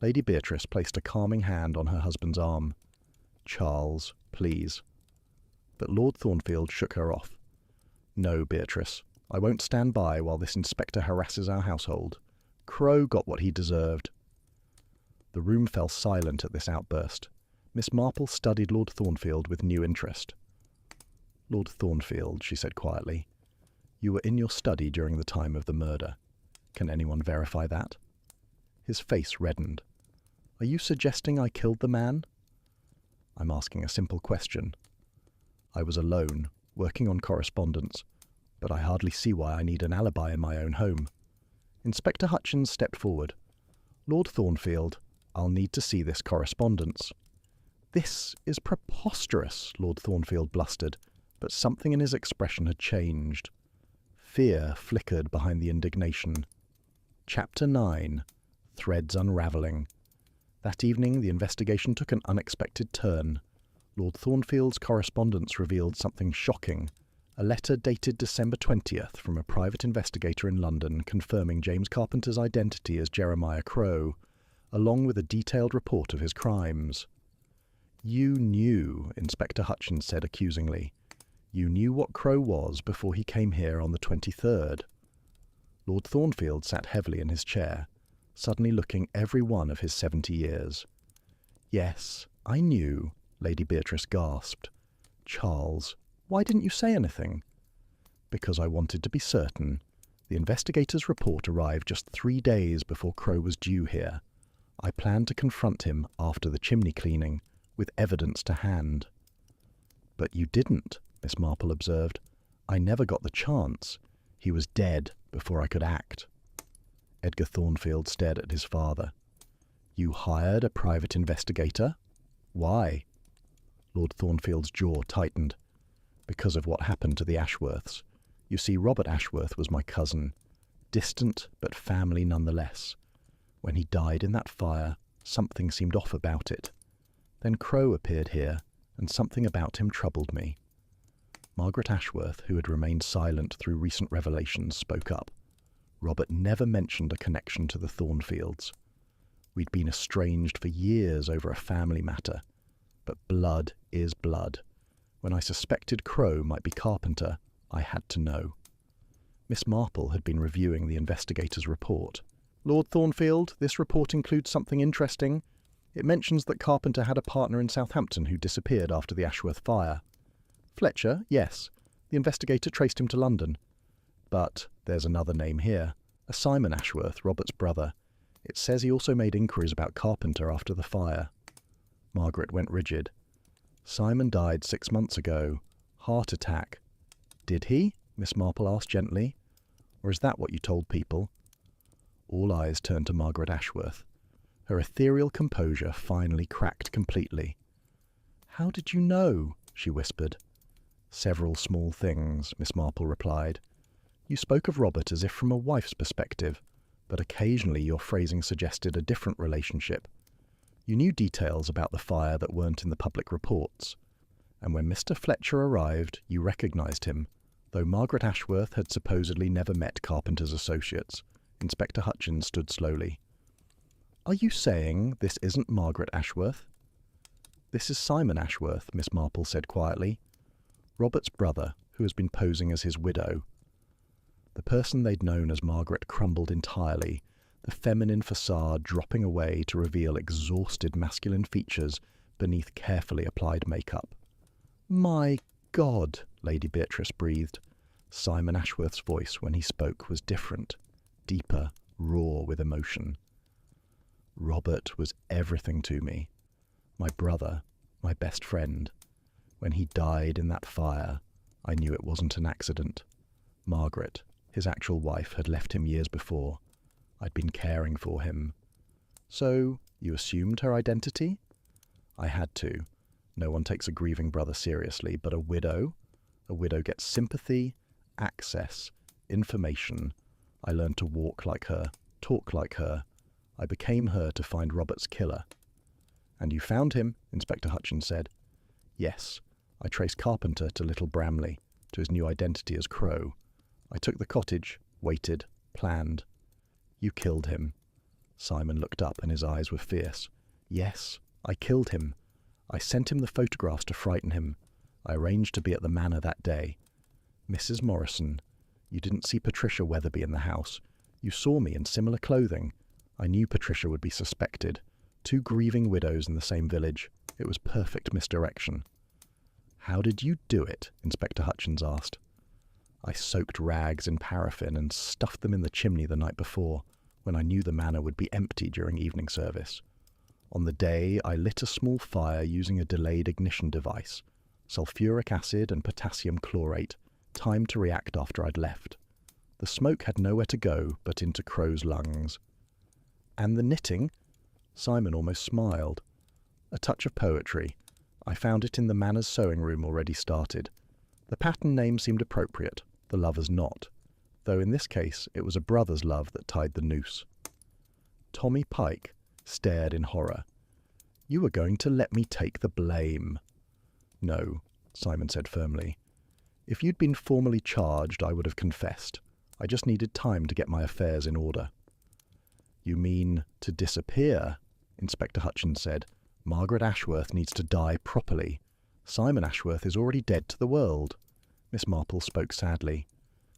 Lady Beatrice placed a calming hand on her husband's arm. Charles, please. But Lord Thornfield shook her off. No, Beatrice, I won't stand by while this inspector harasses our household. Crow got what he deserved. The room fell silent at this outburst. Miss Marple studied Lord Thornfield with new interest. Lord Thornfield, she said quietly, you were in your study during the time of the murder. Can anyone verify that? His face reddened. Are you suggesting I killed the man? I'm asking a simple question. I was alone, working on correspondence, but I hardly see why I need an alibi in my own home. Inspector Hutchins stepped forward. Lord Thornfield, I'll need to see this correspondence. This is preposterous, Lord Thornfield blustered, but something in his expression had changed. Fear flickered behind the indignation. Chapter 9. Threads Unravelling. That evening the investigation took an unexpected turn. Lord Thornfield's correspondence revealed something shocking. A letter dated December 20th from a private investigator in London confirming James Carpenter's identity as Jeremiah Crow, along with a detailed report of his crimes. You knew, Inspector Hutchins said accusingly. You knew what Crow was before he came here on the 23rd. Lord Thornfield sat heavily in his chair, suddenly looking every one of his 70 years. Yes, I knew, Lady Beatrice gasped. Charles, why didn't you say anything? Because I wanted to be certain. The investigator's report arrived just 3 days before Crow was due here. I planned to confront him after the chimney cleaning, with evidence to hand. But you didn't, Miss Marple observed. I never got the chance. He was dead before I could act. Edgar Thornfield stared at his father. You hired a private investigator? Why? Lord Thornfield's jaw tightened. Because of what happened to the Ashworths. You see, Robert Ashworth was my cousin, distant but family nonetheless. When he died in that fire, something seemed off about it. Then Crow appeared here, and something about him troubled me. Margaret Ashworth, who had remained silent through recent revelations, spoke up. Robert never mentioned a connection to the Thornfields. We'd been estranged for years over a family matter, but blood is blood. When I suspected Crow might be Carpenter, I had to know. Miss Marple had been reviewing the investigator's report. Lord Thornfield, this report includes something interesting. It mentions that Carpenter had a partner in Southampton who disappeared after the Ashworth fire. Fletcher, yes. The investigator traced him to London. But there's another name here. A Simon Ashworth, Robert's brother. It says he also made inquiries about Carpenter after the fire. Margaret went rigid. Simon died 6 months ago. Heart attack. Did he? Miss Marple asked gently. Or is that what you told people? All eyes turned to Margaret Ashworth. Her ethereal composure finally cracked completely. How did you know? She whispered. Several small things, Miss Marple replied. You spoke of Robert as if from a wife's perspective, but occasionally your phrasing suggested a different relationship. You knew details about the fire that weren't in the public reports. And when Mr. Fletcher arrived, you recognized him, though Margaret Ashworth had supposedly never met Carpenter's associates. Inspector Hutchins stood slowly. Are you saying this isn't Margaret Ashworth? This is Simon Ashworth, Miss Marple said quietly. Robert's brother, who has been posing as his widow. The person they'd known as Margaret crumbled entirely, the feminine facade dropping away to reveal exhausted masculine features beneath carefully applied makeup. My God, Lady Beatrice breathed. Simon Ashworth's voice when he spoke was different, deeper, raw with emotion. Robert was everything to me. My brother, my best friend. When he died in that fire, I knew it wasn't an accident. Margaret, his actual wife, had left him years before. I'd been caring for him. So, you assumed her identity? I had to. No one takes a grieving brother seriously, but a widow gets sympathy, access, information. I learned to walk like her, talk like her. I became her to find Robert's killer. And you found him, Inspector Hutchins said. Yes, I traced Carpenter to Little Bramley, to his new identity as Crow. I took the cottage, waited, planned. You killed him. Simon looked up and his eyes were fierce. Yes, I killed him. I sent him the photographs to frighten him. I arranged to be at the manor that day. Mrs. Morrison, you didn't see Patricia Weatherby in the house. You saw me in similar clothing. I knew Patricia would be suspected. 2 grieving widows in the same village. It was perfect misdirection. How did you do it? Inspector Hutchins asked. I soaked rags in paraffin and stuffed them in the chimney the night before, when I knew the manor would be empty during evening service. On the day, I lit a small fire using a delayed ignition device, sulfuric acid and potassium chlorate, timed to react after I'd left. The smoke had nowhere to go but into Crow's lungs. And the knitting? Simon almost smiled. A touch of poetry. I found it in the manor's sewing room already started. The pattern name seemed appropriate, the lover's knot, though in this case it was a brother's love that tied the noose. Tommy Pike stared in horror. You were going to let me take the blame. No, Simon said firmly. If you'd been formally charged, I would have confessed. I just needed time to get my affairs in order. You mean to disappear? Inspector Hutchins said, Margaret Ashworth needs to die properly. Simon Ashworth is already dead to the world. Miss Marple spoke sadly.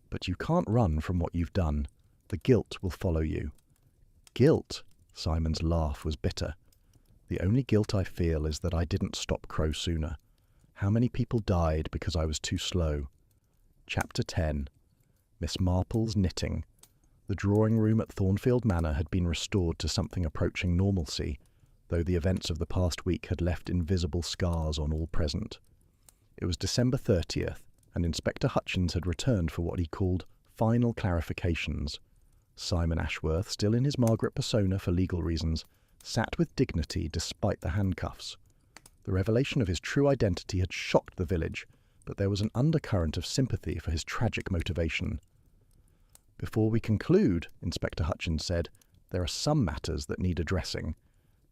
But you can't run from what you've done. The guilt will follow you. Guilt? Simon's laugh was bitter. The only guilt I feel is that I didn't stop Crow sooner. How many people died because I was too slow? Chapter 10. Miss Marple's knitting. The drawing room at Thornfield Manor had been restored to something approaching normalcy, though the events of the past week had left invisible scars on all present. It was December 30th, and Inspector Hutchins had returned for what he called final clarifications. Simon Ashworth, still in his Margaret persona for legal reasons, sat with dignity despite the handcuffs. The revelation of his true identity had shocked the village, but there was an undercurrent of sympathy for his tragic motivation. "Before we conclude," Inspector Hutchins said, "there are some matters that need addressing.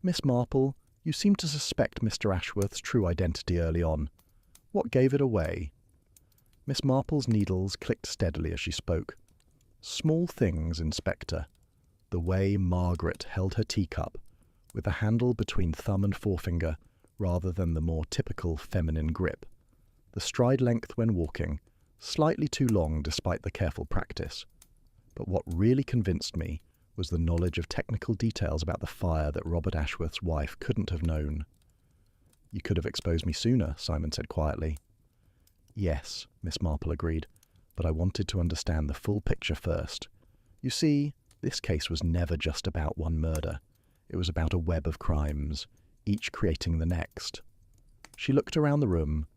Miss Marple, you seem to suspect Mr. Ashworth's true identity early on. What gave it away?" Miss Marple's needles clicked steadily as she spoke. "Small things, Inspector. The way Margaret held her teacup, with the handle between thumb and forefinger, rather than the more typical feminine grip. The stride length when walking, slightly too long despite the careful practice. But what really convinced me was the knowledge of technical details about the fire that Robert Ashworth's wife couldn't have known." "You could have exposed me sooner," Simon said quietly. "Yes," Miss Marple agreed, "but I wanted to understand the full picture first. You see, this case was never just about one murder. It was about a web of crimes, each creating the next." She looked around the room.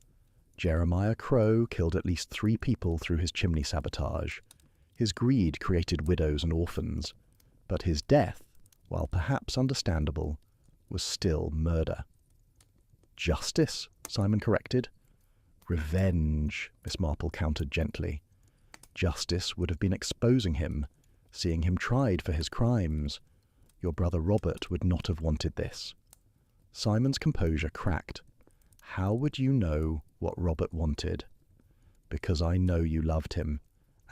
Jeremiah Crow killed at least 3 people through his chimney sabotage. His greed created widows and orphans. But his death, while perhaps understandable, was still murder. "Justice," Simon corrected. "Revenge," Miss Marple countered gently. "Justice would have been exposing him, seeing him tried for his crimes. Your brother Robert would not have wanted this." Simon's composure cracked. "How would you know what Robert wanted?" "Because I know you loved him,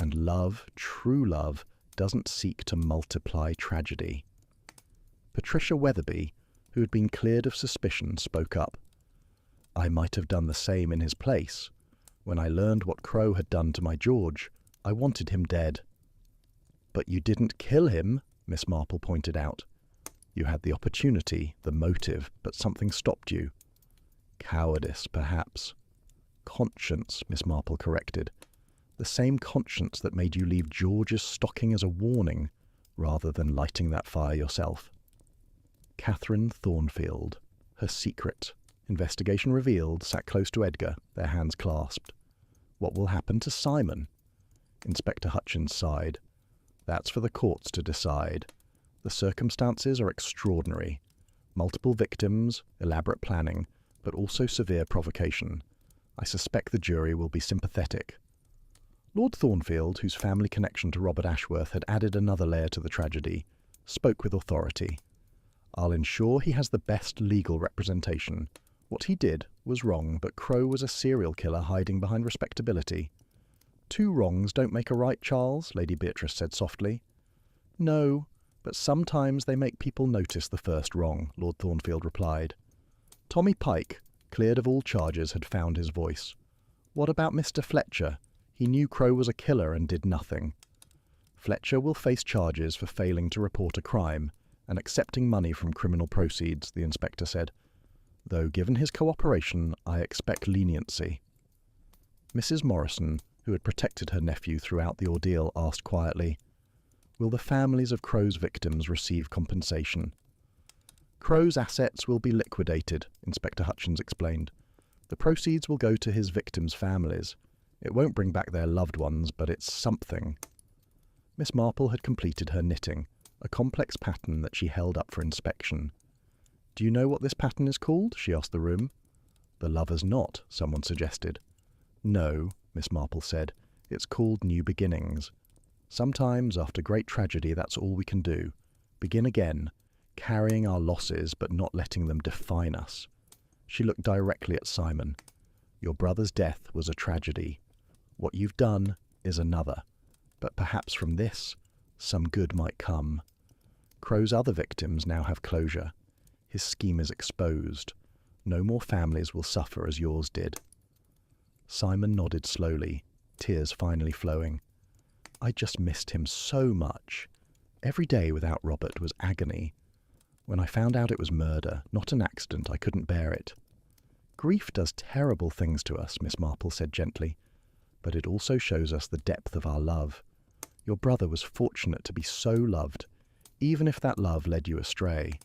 and love, true love, doesn't seek to multiply tragedy." Patricia Weatherby, who had been cleared of suspicion, spoke up. "I might have done the same in his place. When I learned what Crow had done to my George, I wanted him dead." "But you didn't kill him," Miss Marple pointed out. "You had the opportunity, the motive, but something stopped you." "Cowardice, perhaps." "Conscience," Miss Marple corrected. "The same conscience that made you leave George's stocking as a warning, rather than lighting that fire yourself." Catherine Thornfield, her secret, investigation revealed, sat close to Edgar, their hands clasped. "What will happen to Simon?" Inspector Hutchins sighed. "That's for the courts to decide. The circumstances are extraordinary. Multiple victims, elaborate planning, but also severe provocation. I suspect the jury will be sympathetic." Lord Thornfield, whose family connection to Robert Ashworth had added another layer to the tragedy, spoke with authority. "I'll ensure he has the best legal representation. What he did was wrong, but Crow was a serial killer hiding behind respectability." "Two wrongs don't make a right, Charles," Lady Beatrice said softly. "No, but sometimes they make people notice the first wrong," Lord Thornfield replied. Tommy Pike, cleared of all charges, had found his voice. "What about Mr. Fletcher? He knew Crow was a killer and did nothing." "Fletcher will face charges for failing to report a crime and accepting money from criminal proceeds," the inspector said. "Though given his cooperation, I expect leniency." Mrs. Morrison, who had protected her nephew throughout the ordeal, asked quietly, "Will the families of Crow's victims receive compensation?" "Crow's assets will be liquidated," Inspector Hutchins explained. "The proceeds will go to his victims' families. It won't bring back their loved ones, but it's something." Miss Marple had completed her knitting, a complex pattern that she held up for inspection. "Do you know what this pattern is called?" she asked the room. "The Lover's Knot," someone suggested. "No," Miss Marple said. "It's called New Beginnings. Sometimes, after great tragedy, that's all we can do. Begin again, carrying our losses but not letting them define us." She looked directly at Simon. "Your brother's death was a tragedy. What you've done is another. But perhaps from this, some good might come. Crow's other victims now have closure. His scheme is exposed. No more families will suffer as yours did." Simon nodded slowly, tears finally flowing. "I just missed him so much. Every day without Robert was agony. When I found out it was murder, not an accident, I couldn't bear it." "Grief does terrible things to us," Miss Marple said gently, "but it also shows us the depth of our love. Your brother was fortunate to be so loved, even if that love led you astray."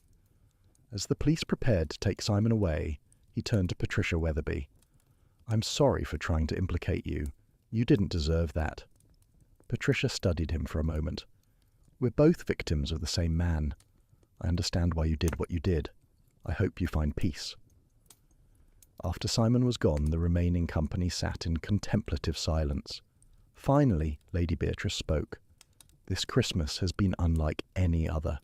As the police prepared to take Simon away, he turned to Patricia Weatherby. "I'm sorry for trying to implicate you. You didn't deserve that." Patricia studied him for a moment. "We're both victims of the same man. I understand why you did what you did. I hope you find peace." After Simon was gone, the remaining company sat in contemplative silence. Finally, Lady Beatrice spoke. "This Christmas has been unlike any other."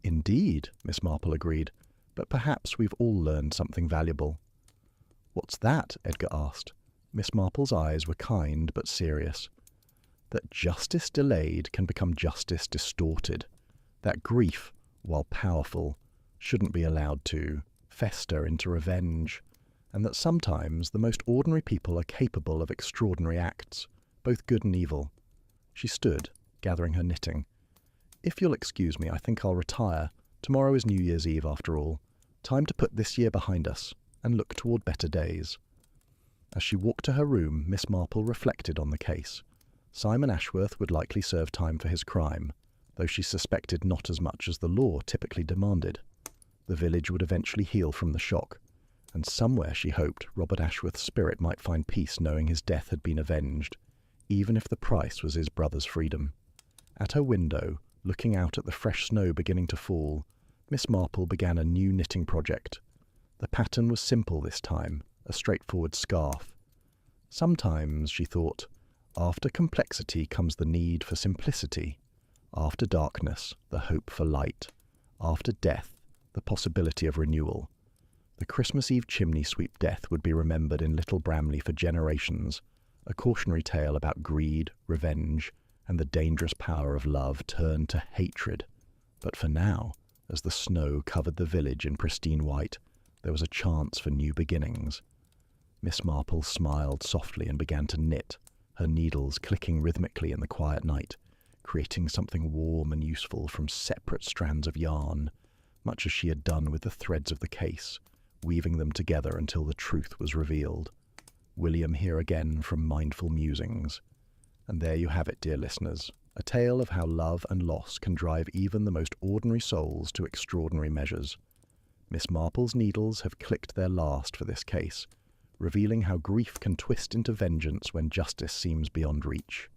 "Indeed," Miss Marple agreed, "but perhaps we've all learned something valuable." "What's that?" Edgar asked. Miss Marple's eyes were kind but serious. "That justice delayed can become justice distorted. That grief, while powerful, shouldn't be allowed to fester into revenge. And that sometimes the most ordinary people are capable of extraordinary acts, both good and evil." She stood, gathering her knitting. "If you'll excuse me, I think I'll retire. Tomorrow is New Year's Eve, after all. Time to put this year behind us and look toward better days." As she walked to her room, Miss Marple reflected on the case. Simon Ashworth would likely serve time for his crime, though she suspected not as much as the law typically demanded. The village would eventually heal from the shock, and somewhere she hoped Robert Ashworth's spirit might find peace knowing his death had been avenged, even if the price was his brother's freedom. At her window, looking out at the fresh snow beginning to fall, Miss Marple began a new knitting project. The pattern was simple this time, a straightforward scarf. Sometimes, she thought, after complexity comes the need for simplicity. After darkness, the hope for light. After death, the possibility of renewal. The Christmas Eve chimney sweep death would be remembered in Little Bramley for generations, a cautionary tale about greed, revenge, and the dangerous power of love turned to hatred. But for now, as the snow covered the village in pristine white, there was a chance for new beginnings. Miss Marple smiled softly and began to knit, her needles clicking rhythmically in the quiet night, creating something warm and useful from separate strands of yarn, much as she had done with the threads of the case, weaving them together until the truth was revealed. William here again from Mindful Musings. And there you have it, dear listeners, a tale of how love and loss can drive even the most ordinary souls to extraordinary measures. Miss Marple's needles have clicked their last for this case, revealing how grief can twist into vengeance when justice seems beyond reach.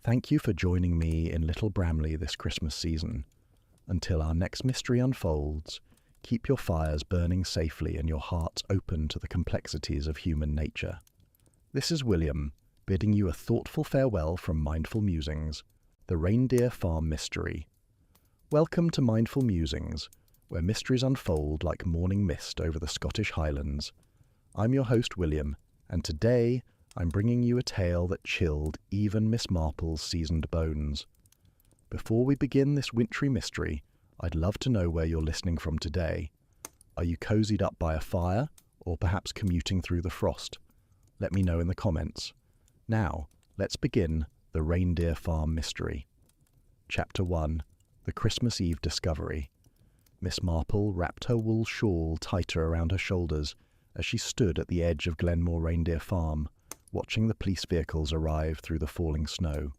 Thank you for joining me in Little Bramley this Christmas season. Until our next mystery unfolds, keep your fires burning safely and your hearts open to the complexities of human nature. This is William, bidding you a thoughtful farewell from Mindful Musings, the Reindeer Farm Mystery. Welcome to Mindful Musings, where mysteries unfold like morning mist over the Scottish Highlands. I'm your host, William, and today I'm bringing you a tale that chilled even Miss Marple's seasoned bones. Before we begin this wintry mystery, I'd love to know where you're listening from today. Are you cozied up by a fire, or perhaps commuting through the frost? Let me know in the comments. Now, let's begin the Reindeer Farm Mystery. Chapter 1. The Christmas Eve Discovery. Miss Marple wrapped her wool shawl tighter around her shoulders as she stood at the edge of Glenmore Reindeer Farm, watching the police vehicles arrive through the falling snow.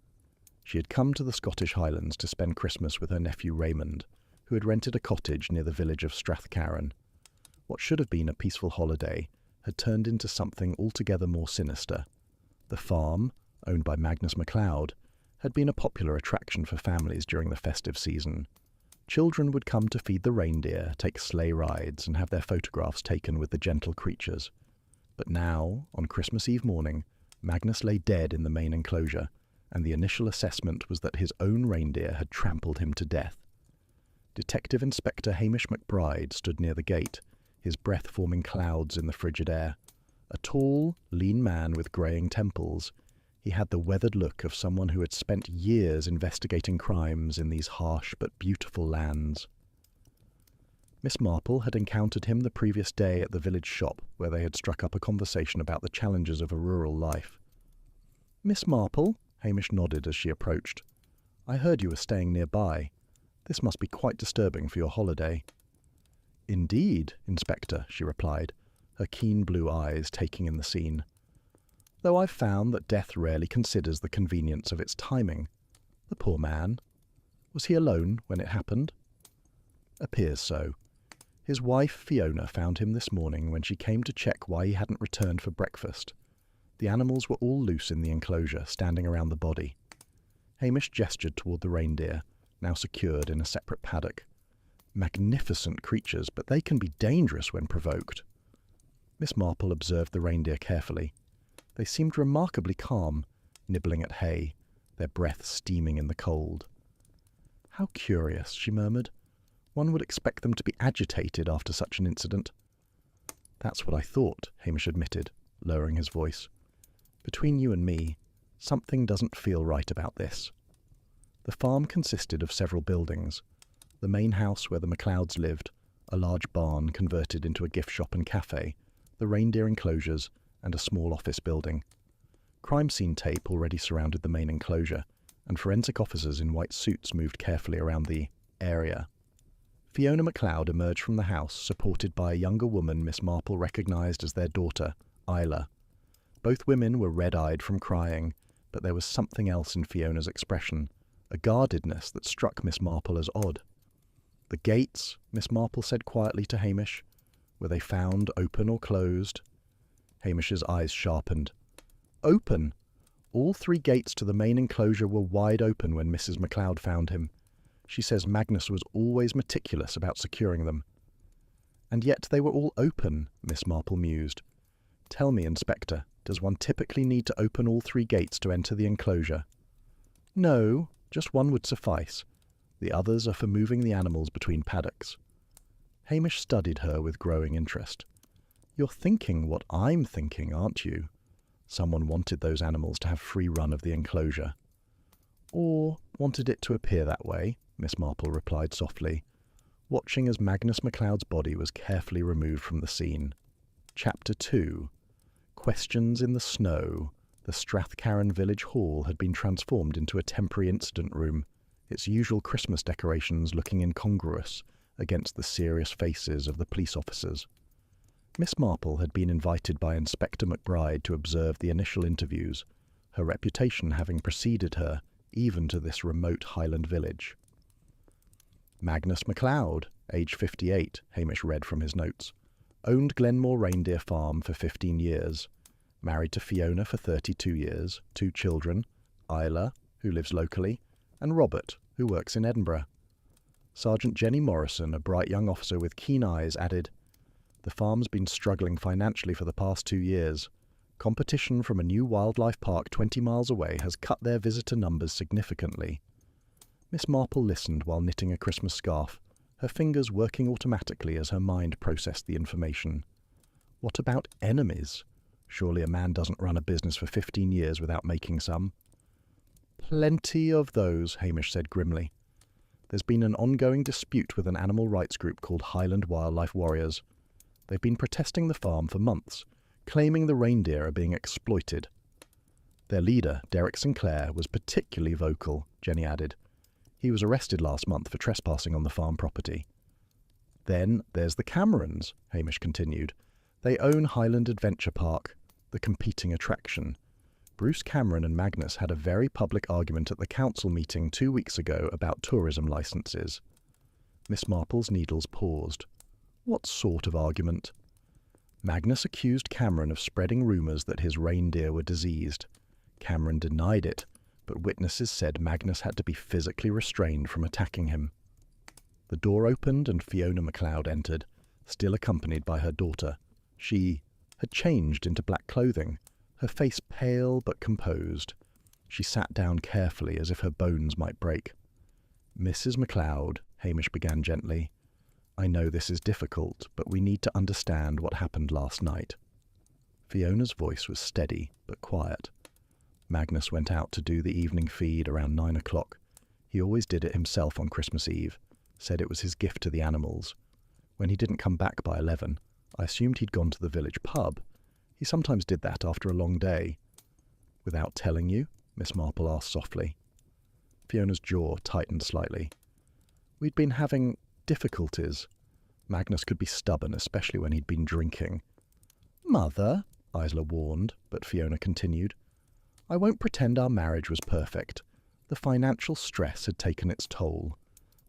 She had come to the Scottish Highlands to spend Christmas with her nephew Raymond, who had rented a cottage near the village of Strathcarron. What should have been a peaceful holiday had turned into something altogether more sinister. The farm, owned by Magnus MacLeod, had been a popular attraction for families during the festive season. Children would come to feed the reindeer, take sleigh rides, and have their photographs taken with the gentle creatures. But now, on Christmas Eve morning, Magnus lay dead in the main enclosure, and the initial assessment was that his own reindeer had trampled him to death. Detective Inspector Hamish McBride stood near the gate, his breath forming clouds in the frigid air. A tall, lean man with greying temples, he had the weathered look of someone who had spent years investigating crimes in these harsh but beautiful lands. Miss Marple had encountered him the previous day at the village shop, where they had struck up a conversation about the challenges of a rural life. "Miss Marple?" Hamish nodded as she approached. "I heard you were staying nearby. This must be quite disturbing for your holiday." "Indeed, Inspector," she replied, her keen blue eyes taking in the scene. "Though I've found that death rarely considers the convenience of its timing. The poor man. Was he alone when it happened?" "Appears so. His wife, Fiona, found him this morning when she came to check why he hadn't returned for breakfast. The animals were all loose in the enclosure, standing around the body." Hamish gestured toward the reindeer, now secured in a separate paddock. "Magnificent creatures, but they can be dangerous when provoked." Miss Marple observed the reindeer carefully. They seemed remarkably calm, nibbling at hay, their breath steaming in the cold. "How curious," she murmured. "One would expect them to be agitated after such an incident." "That's what I thought," Hamish admitted, lowering his voice. "Between you and me, something doesn't feel right about this." The farm consisted of several buildings. The main house where the MacLeods lived, a large barn converted into a gift shop and cafe, the reindeer enclosures, and a small office building. Crime scene tape already surrounded the main enclosure, and forensic officers in white suits moved carefully around the area. Fiona MacLeod emerged from the house, supported by a younger woman Miss Marple recognised as their daughter, Isla. Both women were red-eyed from crying, but there was something else in Fiona's expression, a guardedness that struck Miss Marple as odd. "The gates," Miss Marple said quietly to Hamish. "Were they found open or closed?" Hamish's eyes sharpened. "Open! All 3 gates to the main enclosure were wide open when Mrs. MacLeod found him. She says Magnus was always meticulous about securing them." "And yet they were all open," Miss Marple mused. "Tell me, Inspector, does one typically need to open all 3 gates to enter the enclosure?" "No, just one would suffice. The others are for moving the animals between paddocks." Hamish studied her with growing interest. "You're thinking what I'm thinking, aren't you? Someone wanted those animals to have free run of the enclosure." "Or wanted it to appear that way," Miss Marple replied softly, watching as Magnus MacLeod's body was carefully removed from the scene. Chapter 2. Questions in the Snow. The Strathcarron village hall had been transformed into a temporary incident room, its usual Christmas decorations looking incongruous against the serious faces of the police officers. Miss Marple had been invited by Inspector McBride to observe the initial interviews, her reputation having preceded her even to this remote Highland village. Magnus MacLeod, age 58, Hamish read from his notes, owned Glenmore Reindeer Farm for 15 years, married to Fiona for 32 years, 2 children, Isla, who lives locally, and Robert, who works in Edinburgh. Sergeant Jenny Morrison, a bright young officer with keen eyes, added, "The farm's been struggling financially for the past 2 years. Competition from a new wildlife park 20 miles away has cut their visitor numbers significantly." Miss Marple listened while knitting a Christmas scarf, her fingers working automatically as her mind processed the information. What about enemies? Surely a man doesn't run a business for 15 years without making some. "Plenty of those," Hamish said grimly. "There's been an ongoing dispute with an animal rights group called Highland Wildlife Warriors. They've been protesting the farm for months, claiming the reindeer are being exploited. Their leader, Derek Sinclair, was particularly vocal," Jenny added. "He was arrested last month for trespassing on the farm property." "Then there's the Camerons," Hamish continued. "They own Highland Adventure Park, the competing attraction. Bruce Cameron and Magnus had a very public argument at the council meeting 2 weeks ago about tourism licenses." Miss Marple's needles paused. "What sort of argument?" "Magnus accused Cameron of spreading rumours that his reindeer were diseased. Cameron denied it, but witnesses said Magnus had to be physically restrained from attacking him." The door opened and Fiona MacLeod entered, still accompanied by her daughter. She had changed into black clothing, her face pale but composed. She sat down carefully as if her bones might break. "Mrs. MacLeod," Hamish began gently, "I know this is difficult, but we need to understand what happened last night." Fiona's voice was steady but quiet. "Magnus went out to do the evening feed around 9 o'clock. He always did it himself on Christmas Eve, said it was his gift to the animals. When he didn't come back by 11, I assumed he'd gone to the village pub. He sometimes did that after a long day. Without telling you? Miss Marple asked softly. Fiona's jaw tightened slightly. We'd been having difficulties. Magnus could be stubborn, especially when he'd been drinking. Mother, Isla warned, but Fiona continued. I won't pretend our marriage was perfect. The financial stress had taken its toll.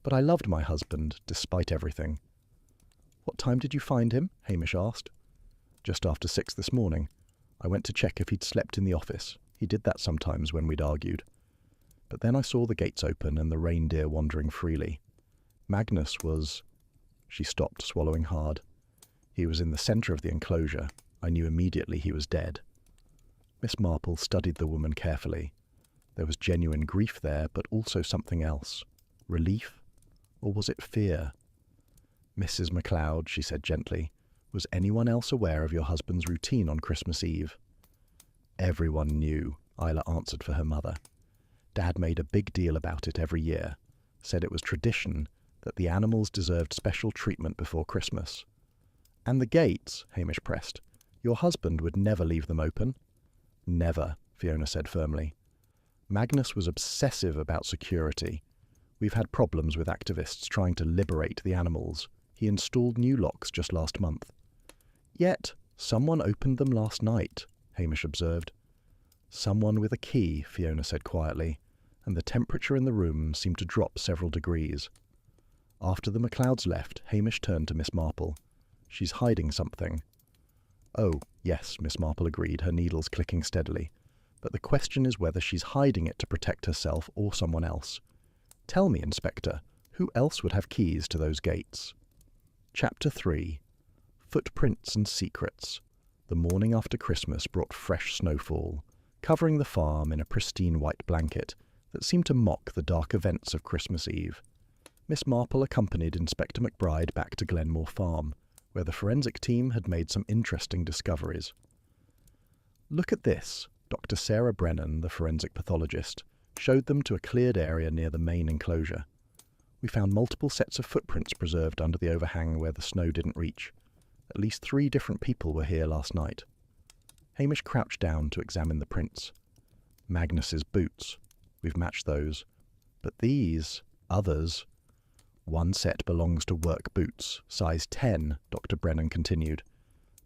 But I loved my husband, despite everything. What time did you find him? Hamish asked. Just after 6 this morning. I went to check if he'd slept in the office. He did that sometimes when we'd argued. But then I saw the gates open and the reindeer wandering freely. Magnus was... She stopped, swallowing hard. He was in the centre of the enclosure. I knew immediately he was dead. Miss Marple studied the woman carefully. There was genuine grief there, but also something else. Relief? Or was it fear? Mrs. MacLeod, she said gently, was anyone else aware of your husband's routine on Christmas Eve? Everyone knew, Isla answered for her mother. Dad made a big deal about it every year, said it was tradition that the animals deserved special treatment before Christmas. And the gates, Hamish pressed. Your husband would never leave them open. Never, Fiona said firmly. Magnus was obsessive about security. We've had problems with activists trying to liberate the animals. He installed new locks just last month. Yet, someone opened them last night, Hamish observed. Someone with a key, Fiona said quietly, and the temperature in the room seemed to drop several degrees. After the MacLeods left, Hamish turned to Miss Marple. She's hiding something. Oh, yes, Miss Marple agreed, her needles clicking steadily. But the question is whether she's hiding it to protect herself or someone else. Tell me, Inspector, who else would have keys to those gates? Chapter 3. Footprints and Secrets. The morning after Christmas brought fresh snowfall, covering the farm in a pristine white blanket that seemed to mock the dark events of Christmas Eve. Miss Marple accompanied Inspector McBride back to Glenmore Farm, where the forensic team had made some interesting discoveries. Look at this, Dr. Sarah Brennan, the forensic pathologist, showed them to a cleared area near the main enclosure. We found multiple sets of footprints preserved under the overhang where the snow didn't reach. At least 3 different people were here last night. Hamish crouched down to examine the prints. Magnus's boots. We've matched those. But these, others... One set belongs to work boots, size 10, Dr. Brennan continued.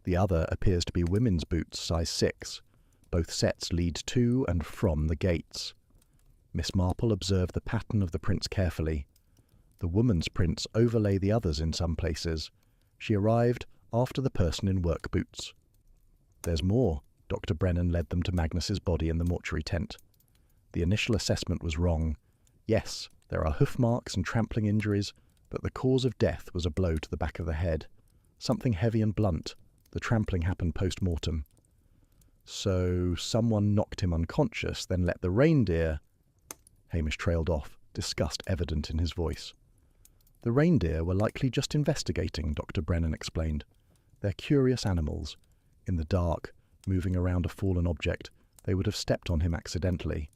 The other appears to be women's boots, size 6. Both sets lead to and from the gates. Miss Marple observed the pattern of the prints carefully. The woman's prints overlay the others in some places. She arrived after the person in work boots. There's more. Dr. Brennan led them to Magnus's body in the mortuary tent. The initial assessment was wrong. Yes, there are hoof marks and trampling injuries, but the cause of death was a blow to the back of the head. Something heavy and blunt. The trampling happened post-mortem. So someone knocked him unconscious, then let the reindeer... Hamish trailed off, disgust evident in his voice. The reindeer were likely just investigating, Dr. Brennan explained. They're curious animals. In the dark, moving around a fallen object, they would have stepped on him accidentally.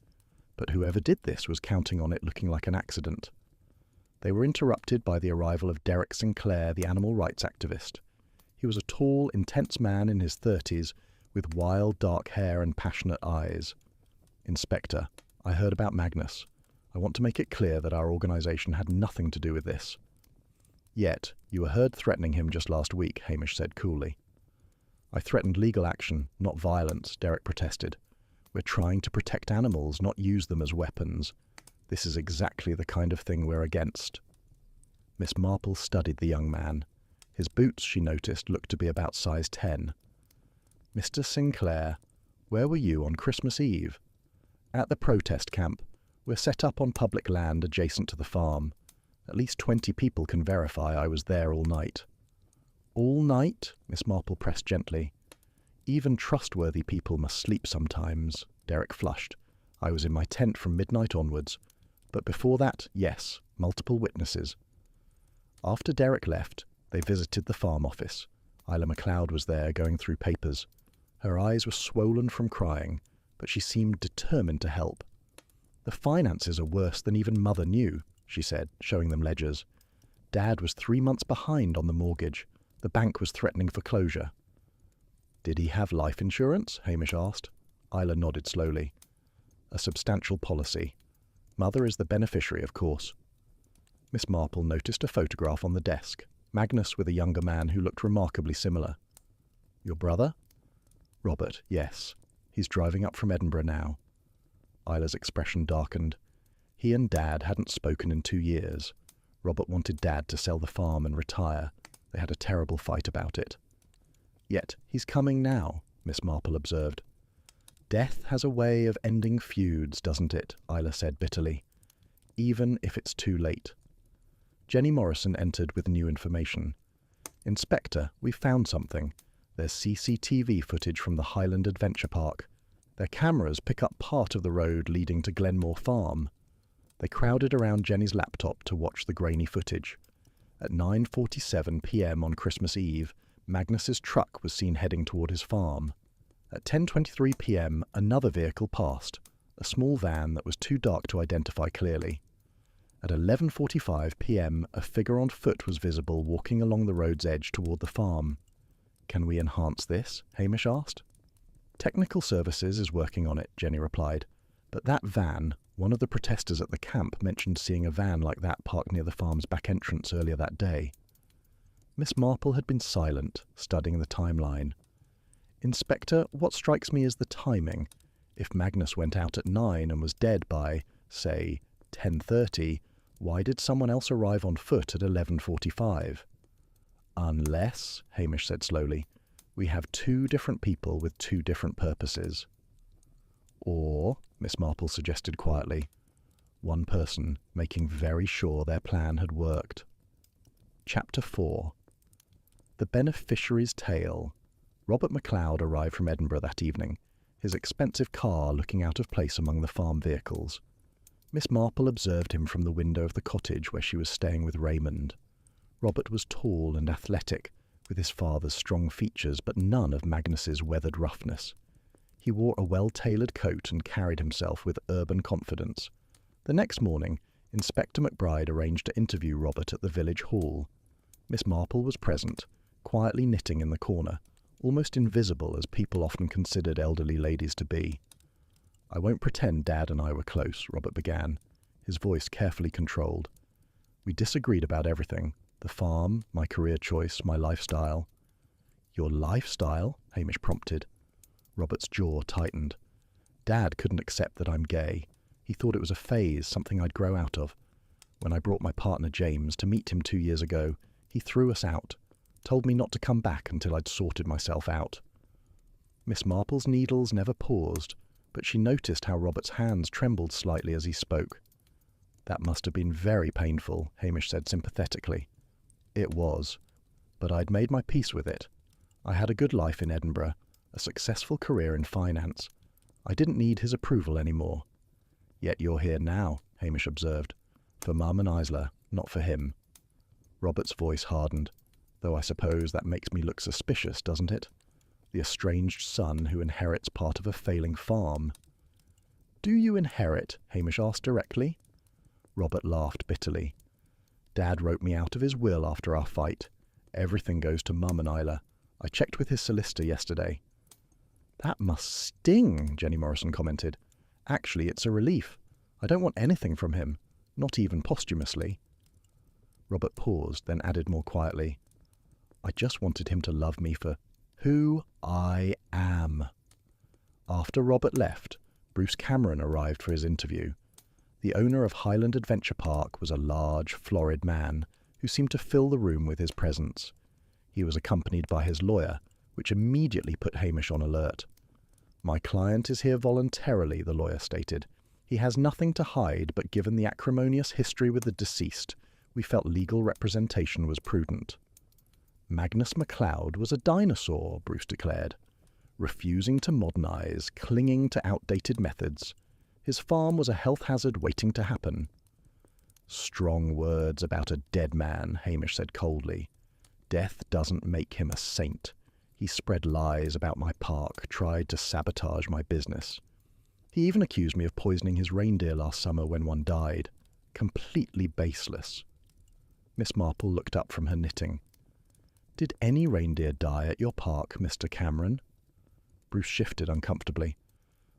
But whoever did this was counting on it looking like an accident. They were interrupted by the arrival of Derek Sinclair, the animal rights activist. He was a tall, intense man in his 30s, with wild, dark hair and passionate eyes. Inspector, I heard about Magnus. I want to make it clear that our organisation had nothing to do with this. Yet, you were heard threatening him just last week, Hamish said coolly. I threatened legal action, not violence, Derek protested. We're trying to protect animals, not use them as weapons. This is exactly the kind of thing we're against. Miss Marple studied the young man. His boots, she noticed, looked to be about size 10. Mr. Sinclair, where were you on Christmas Eve? At the protest camp. We're set up on public land adjacent to the farm. At least 20 people can verify I was there all night. All night? Miss Marple pressed gently. Even trustworthy people must sleep sometimes. Derek flushed. I was in my tent from midnight onwards. But before that, yes, multiple witnesses. After Derek left, they visited the farm office. Isla MacLeod was there, going through papers. Her eyes were swollen from crying, but she seemed determined to help. The finances are worse than even Mother knew, she said, showing them ledgers. Dad was 3 months behind on the mortgage. The bank was threatening foreclosure. Did he have life insurance? Hamish asked. Isla nodded slowly. A substantial policy. Mother is the beneficiary, of course. Miss Marple noticed a photograph on the desk. Magnus with a younger man who looked remarkably similar. Your brother? Robert, yes. He's driving up from Edinburgh now. Isla's expression darkened. He and Dad hadn't spoken in 2 years. Robert wanted Dad to sell the farm and retire. They had a terrible fight about it. Yet he's coming now, Miss Marple observed. Death has a way of ending feuds, doesn't it? Isla said bitterly. Even if it's too late. Jenny Morrison entered with new information. Inspector, we've found something. There's CCTV footage from the Highland Adventure Park. Their cameras pick up part of the road leading to Glenmore Farm. They crowded around Jenny's laptop to watch the grainy footage. At 9:47 p.m. on Christmas Eve, Magnus's truck was seen heading toward his farm. At 10:23 p.m, another vehicle passed, a small van that was too dark to identify clearly. At 11:45 p.m, a figure on foot was visible walking along the road's edge toward the farm. Can we enhance this? Hamish asked. Technical Services is working on it, Jenny replied. But that van, one of the protesters at the camp mentioned seeing a van like that parked near the farm's back entrance earlier that day. Miss Marple had been silent, studying the timeline. Inspector, what strikes me is the timing. If Magnus went out at 9 and was dead by, say, 10:30, why did someone else arrive on foot at 11:45? Unless, Hamish said slowly, we have 2 different people with 2 different purposes. Or, Miss Marple suggested quietly, one person making very sure their plan had worked. Chapter 4. The Beneficiary's Tale. Robert MacLeod arrived from Edinburgh that evening, his expensive car looking out of place among the farm vehicles. Miss Marple observed him from the window of the cottage where she was staying with Raymond. Robert was tall and athletic, with his father's strong features but none of Magnus's weathered roughness. He wore a well-tailored coat and carried himself with urban confidence. The next morning, Inspector McBride arranged to interview Robert at the village hall. Miss Marple was present, quietly knitting in the corner, almost invisible as people often considered elderly ladies to be. I won't pretend Dad and I were close, Robert began, his voice carefully controlled. We disagreed about everything. The farm, my career choice, my lifestyle. Your lifestyle? Hamish prompted. Robert's jaw tightened. Dad couldn't accept that I'm gay. He thought it was a phase, something I'd grow out of. When I brought my partner James to meet him 2 years ago, he threw us out, told me not to come back until I'd sorted myself out. Miss Marple's needles never paused, but she noticed how Robert's hands trembled slightly as he spoke. That must have been very painful, Hamish said sympathetically. It was, but I'd made my peace with it. I had a good life in Edinburgh, a successful career in finance. I didn't need his approval anymore. Yet you're here now, Hamish observed. For Mum and Isla, not for him. Robert's voice hardened, though I suppose that makes me look suspicious, doesn't it? The estranged son who inherits part of a failing farm. Do you inherit? Hamish asked directly. Robert laughed bitterly. Dad wrote me out of his will after our fight. Everything goes to Mum and Isla. I checked with his solicitor yesterday. That must sting, Jenny Morrison commented. Actually, it's a relief. I don't want anything from him, not even posthumously. Robert paused, then added more quietly. I just wanted him to love me for who I am. After Robert left, Bruce Cameron arrived for his interview. The owner of Highland Adventure Park was a large, florid man who seemed to fill the room with his presence. He was accompanied by his lawyer, which immediately put Hamish on alert. My client is here voluntarily, the lawyer stated. He has nothing to hide, but given the acrimonious history with the deceased, we felt legal representation was prudent. Magnus MacLeod was a dinosaur, Bruce declared, refusing to modernize, clinging to outdated methods. His farm was a health hazard waiting to happen. Strong words about a dead man, Hamish said coldly. Death doesn't make him a saint. He spread lies about my park, tried to sabotage my business. He even accused me of poisoning his reindeer last summer when one died. Completely baseless. Miss Marple looked up from her knitting. "Did any reindeer die at your park, Mr. Cameron?" Bruce shifted uncomfortably.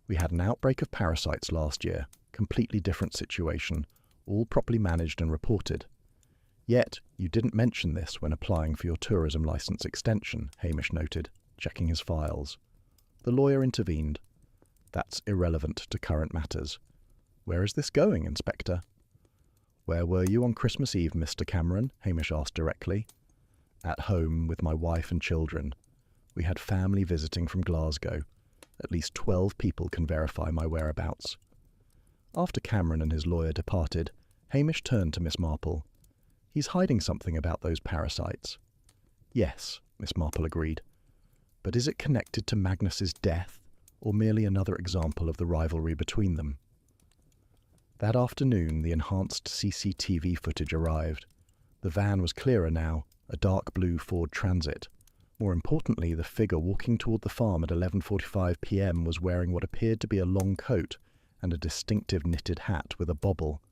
"We had an outbreak of parasites last year. Completely different situation. All properly managed and reported. Yet, you didn't mention this when applying for your tourism license extension," Hamish noted, checking his files. The lawyer intervened. "That's irrelevant to current matters. Where is this going, Inspector?" "Where were you on Christmas Eve, Mr. Cameron?" Hamish asked directly. "At home with my wife and children. We had family visiting from Glasgow. At least 12 people can verify my whereabouts." After Cameron and his lawyer departed, Hamish turned to Miss Marple. "He's hiding something about those parasites." "Yes," Miss Marple agreed. "But is it connected to Magnus's death, or merely another example of the rivalry between them?" That afternoon, the enhanced CCTV footage arrived. The van was clearer now, a dark blue Ford Transit. More importantly, the figure walking toward the farm at 11:45 p.m. was wearing what appeared to be a long coat and a distinctive knitted hat with a bobble.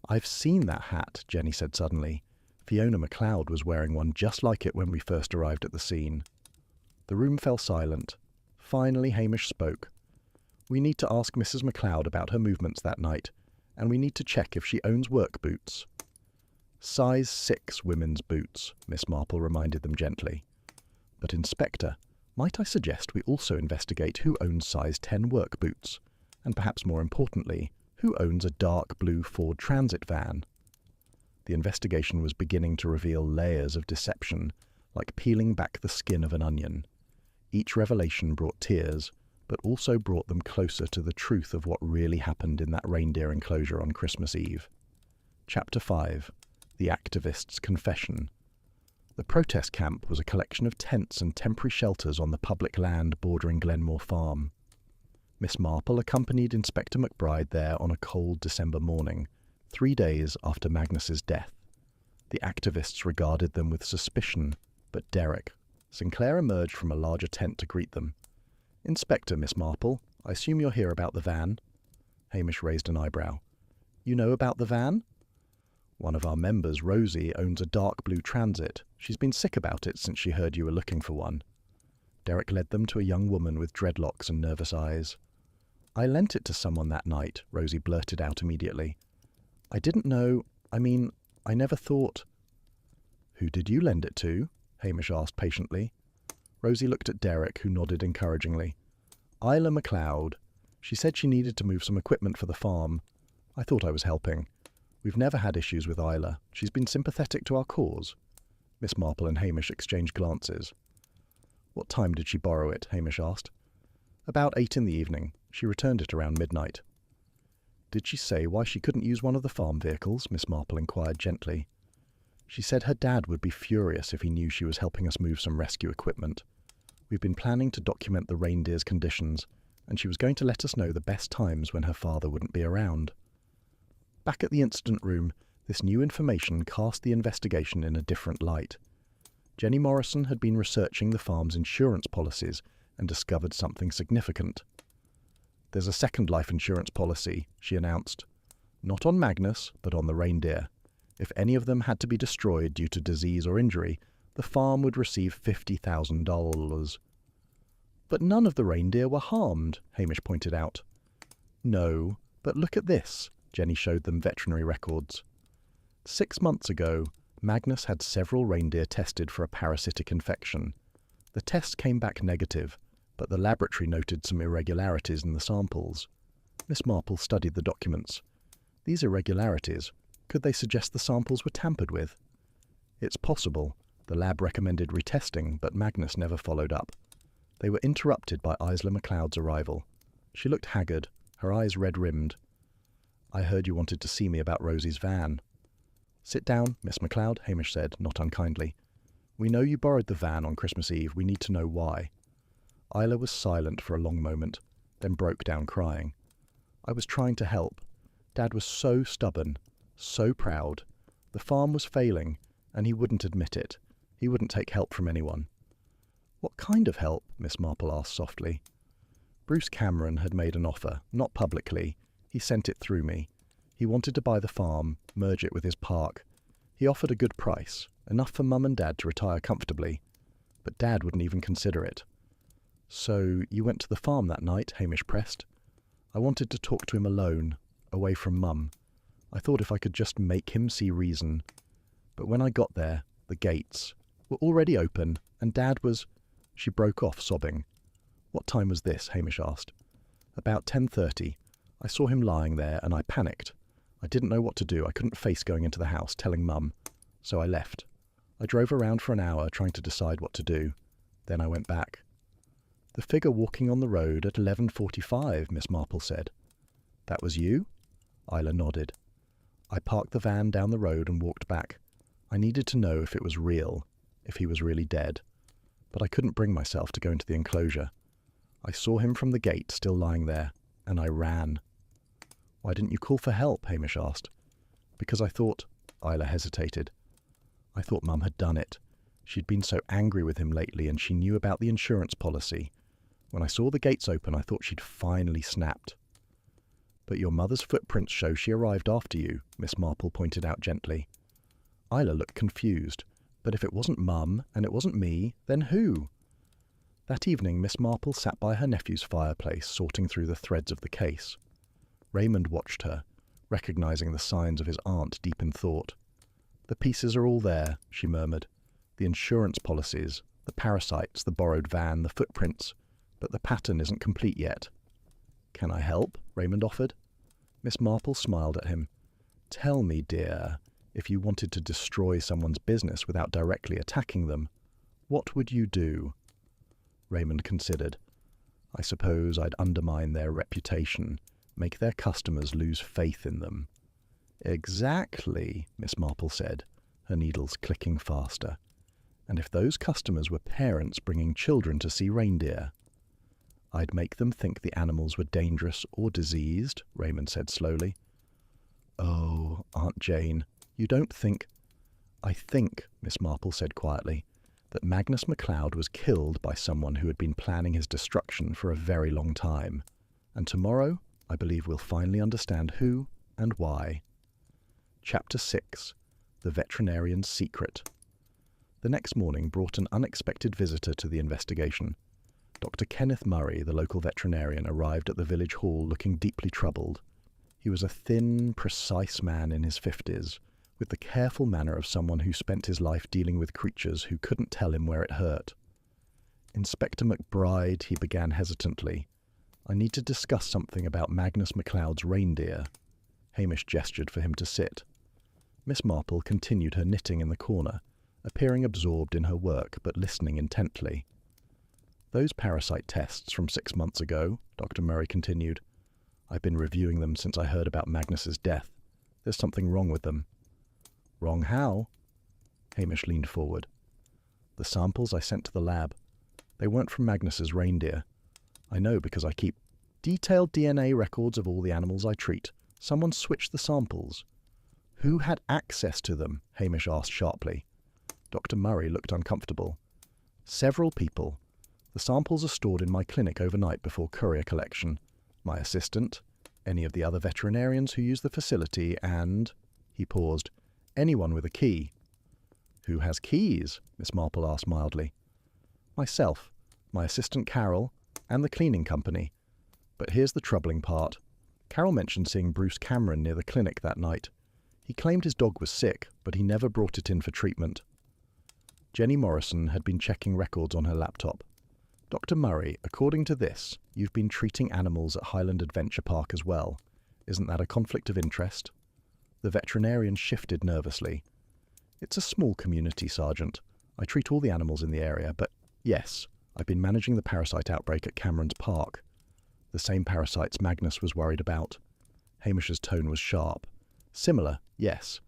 "I've seen that hat," Jenny said suddenly. "Fiona MacLeod was wearing one just like it when we first arrived at the scene." The room fell silent. Finally, Hamish spoke. "We need to ask Mrs. MacLeod about her movements that night, and we need to check if she owns work boots." "Size 6 women's boots," Miss Marple reminded them gently. "But, Inspector, might I suggest we also investigate who owns size 10 work boots, and perhaps more importantly, who owns a dark blue Ford Transit van?" The investigation was beginning to reveal layers of deception, like peeling back the skin of an onion. Each revelation brought tears, but also brought them closer to the truth of what really happened in that reindeer enclosure on Christmas Eve. Chapter 5. The Activist's Confession. The protest camp was a collection of tents and temporary shelters on the public land bordering Glenmore Farm. Miss Marple accompanied Inspector McBride there on a cold December morning, 3 days after Magnus's death. The activists regarded them with suspicion, but Derek, Sinclair emerged from a larger tent to greet them. "Inspector, Miss Marple, I assume you're here about the van?" Hamish raised an eyebrow. "You know about the van?" "One of our members, Rosie, owns a dark blue Transit. She's been sick about it since she heard you were looking for one." Derek led them to a young woman with dreadlocks and nervous eyes. "I lent it to someone that night," Rosie blurted out immediately. "I didn't know, I never thought—" "Who did you lend it to?" Hamish asked patiently. Rosie looked at Derek, who nodded encouragingly. "Isla MacLeod. She said she needed to move some equipment for the farm. I thought I was helping. We've never had issues with Isla. She's been sympathetic to our cause." Miss Marple and Hamish exchanged glances. "What time did she borrow it?" Hamish asked. "About 8 in the evening. She returned it around midnight." "Did she say why she couldn't use one of the farm vehicles?" Miss Marple inquired gently. "She said her dad would be furious if he knew she was helping us move some rescue equipment. We've been planning to document the reindeer's conditions, and she was going to let us know the best times when her father wouldn't be around." Back at the incident room, this new information cast the investigation in a different light. Jenny Morrison had been researching the farm's insurance policies and discovered something significant. "There's a second life insurance policy," she announced. "Not on Magnus, but on the reindeer. If any of them had to be destroyed due to disease or injury, the farm would receive $50,000. "But none of the reindeer were harmed," Hamish pointed out. "No, but look at this," Jenny showed them veterinary records. 6 months ago, Magnus had several reindeer tested for a parasitic infection. The tests came back negative, but the laboratory noted some irregularities in the samples. Miss Marple studied the documents. These irregularities, could they suggest the samples were tampered with? It's possible. The lab recommended retesting, but Magnus never followed up. They were interrupted by Isla MacLeod's arrival. She looked haggard, her eyes red-rimmed. "I heard you wanted to see me about Rosie's van." "Sit down, Miss MacLeod," Hamish said, not unkindly. "We know you borrowed the van on Christmas Eve. We need to know why." Isla was silent for a long moment, then broke down crying. "I was trying to help. Dad was so stubborn, so proud. The farm was failing, and he wouldn't admit it. He wouldn't take help from anyone." "What kind of help?" Miss Marple asked softly. "Bruce Cameron had made an offer, not publicly. He sent it through me. He wanted to buy the farm, merge it with his park. He offered a good price, enough for Mum and Dad to retire comfortably, but Dad wouldn't even consider it. "So you went to the farm that night?" Hamish pressed. "I wanted to talk to him alone, away from Mum. I thought if I could just make him see reason. But when I got there, the gates were already open, and Dad was—" She broke off, sobbing. "What time was this?" Hamish asked. "About 10:30. I saw him lying there, and I panicked. I didn't know what to do. I couldn't face going into the house, telling Mum. So I left. I drove around for an hour, trying to decide what to do. Then I went back." "The figure walking on the road at 11:45, Miss Marple said." "That was you?" Isla nodded. "I parked the van down the road and walked back. I needed to know if it was real, if he was really dead. But I couldn't bring myself to go into the enclosure. I saw him from the gate, still lying there, and I ran." "Why didn't you call for help?" Hamish asked. "Because I thought—" Isla hesitated. "I thought Mum had done it. She'd been so angry with him lately, and she knew about the insurance policy. When I saw the gates open, I thought she'd finally snapped." "But your mother's footprints show she arrived after you," Miss Marple pointed out gently. Isla looked confused. But if it wasn't Mum, and it wasn't me, then who? That evening Miss Marple sat by her nephew's fireplace, sorting through the threads of the case. Raymond watched her, recognising the signs of his aunt deep in thought. "The pieces are all there," she murmured. "The insurance policies, the parasites, the borrowed van, the footprints, but the pattern isn't complete yet." "Can I help?" Raymond offered. Miss Marple smiled at him. "Tell me, dear, if you wanted to destroy someone's business without directly attacking them, what would you do?" Raymond considered. "I suppose I'd undermine their reputation, make their customers lose faith in them." "Exactly," Miss Marple said, her needles clicking faster. "And if those customers were parents bringing children to see reindeer?" "I'd make them think the animals were dangerous or diseased," Raymond said slowly. "Oh, Aunt Jane, you don't think—" "I think," Miss Marple said quietly, "that Magnus MacLeod was killed by someone who had been planning his destruction for a very long time. And tomorrow, I believe we'll finally understand who and why." Chapter 6. The Veterinarian's Secret. The next morning brought an unexpected visitor to the investigation. Dr. Kenneth Murray, the local veterinarian, arrived at the village hall looking deeply troubled. He was a thin, precise man in his 50s, with the careful manner of someone who spent his life dealing with creatures who couldn't tell him where it hurt. "Inspector McBride," he began hesitantly, "I need to discuss something about Magnus MacLeod's reindeer." Hamish gestured for him to sit. Miss Marple continued her knitting in the corner, appearing absorbed in her work, but listening intently. "Those parasite tests from 6 months ago," Dr. Murray continued. "I've been reviewing them since I heard about Magnus's death. There's something wrong with them." "Wrong how?" Hamish leaned forward. "The samples I sent to the lab, they weren't from Magnus's reindeer. I know because I keep detailed DNA records of all the animals I treat. Someone switched the samples." "Who had access to them?" Hamish asked sharply. Dr. Murray looked uncomfortable. "Several people. The samples are stored in my clinic overnight before courier collection. My assistant, any of the other veterinarians who use the facility, and—" He paused. "Anyone with a key." "Who has keys?" Miss Marple asked mildly. "Myself, my assistant Carol, and the cleaning company. But here's the troubling part. Carol mentioned seeing Bruce Cameron near the clinic that night. He claimed his dog was sick, but he never brought it in for treatment." Jenny Morrison had been checking records on her laptop. "Dr. Murray, according to this, you've been treating animals at Highland Adventure Park as well. Isn't that a conflict of interest?" The veterinarian shifted nervously. "It's a small community, Sergeant. I treat all the animals in the area, but yes, I've been managing the parasite outbreak at Cameron's Park. The same parasites Magnus was worried about." Hamish's tone was sharp. "Similar, yes,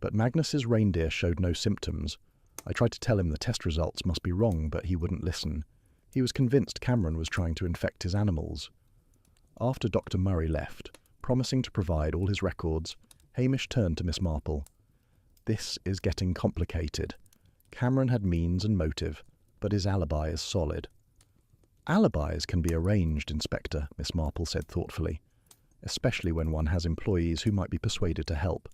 but Magnus's reindeer showed no symptoms. I tried to tell him the test results must be wrong, but he wouldn't listen. He was convinced Cameron was trying to infect his animals." After Dr. Murray left, promising to provide all his records, Hamish turned to Miss Marple. "This is getting complicated. Cameron had means and motive, but his alibi is solid." "Alibis can be arranged, Inspector," Miss Marple said thoughtfully, "especially when one has employees who might be persuaded to help."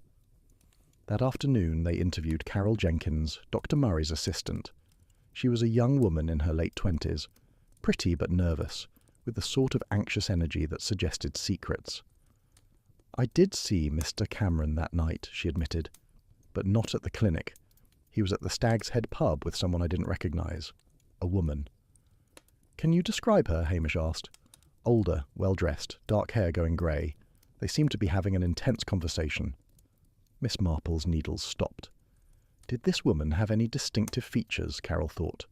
That afternoon they interviewed Carol Jenkins, Dr. Murray's assistant. She was a young woman in her late 20s, pretty but nervous, with the sort of anxious energy that suggested secrets. "I did see Mr. Cameron that night," she admitted, "but not at the clinic. He was at the Stag's Head pub with someone I didn't recognise. A woman." "Can you describe her?" Hamish asked. "Older, well-dressed, dark hair going grey. They seemed to be having an intense conversation." Miss Marple's needles stopped. Did this woman have any distinctive features, Carol thought.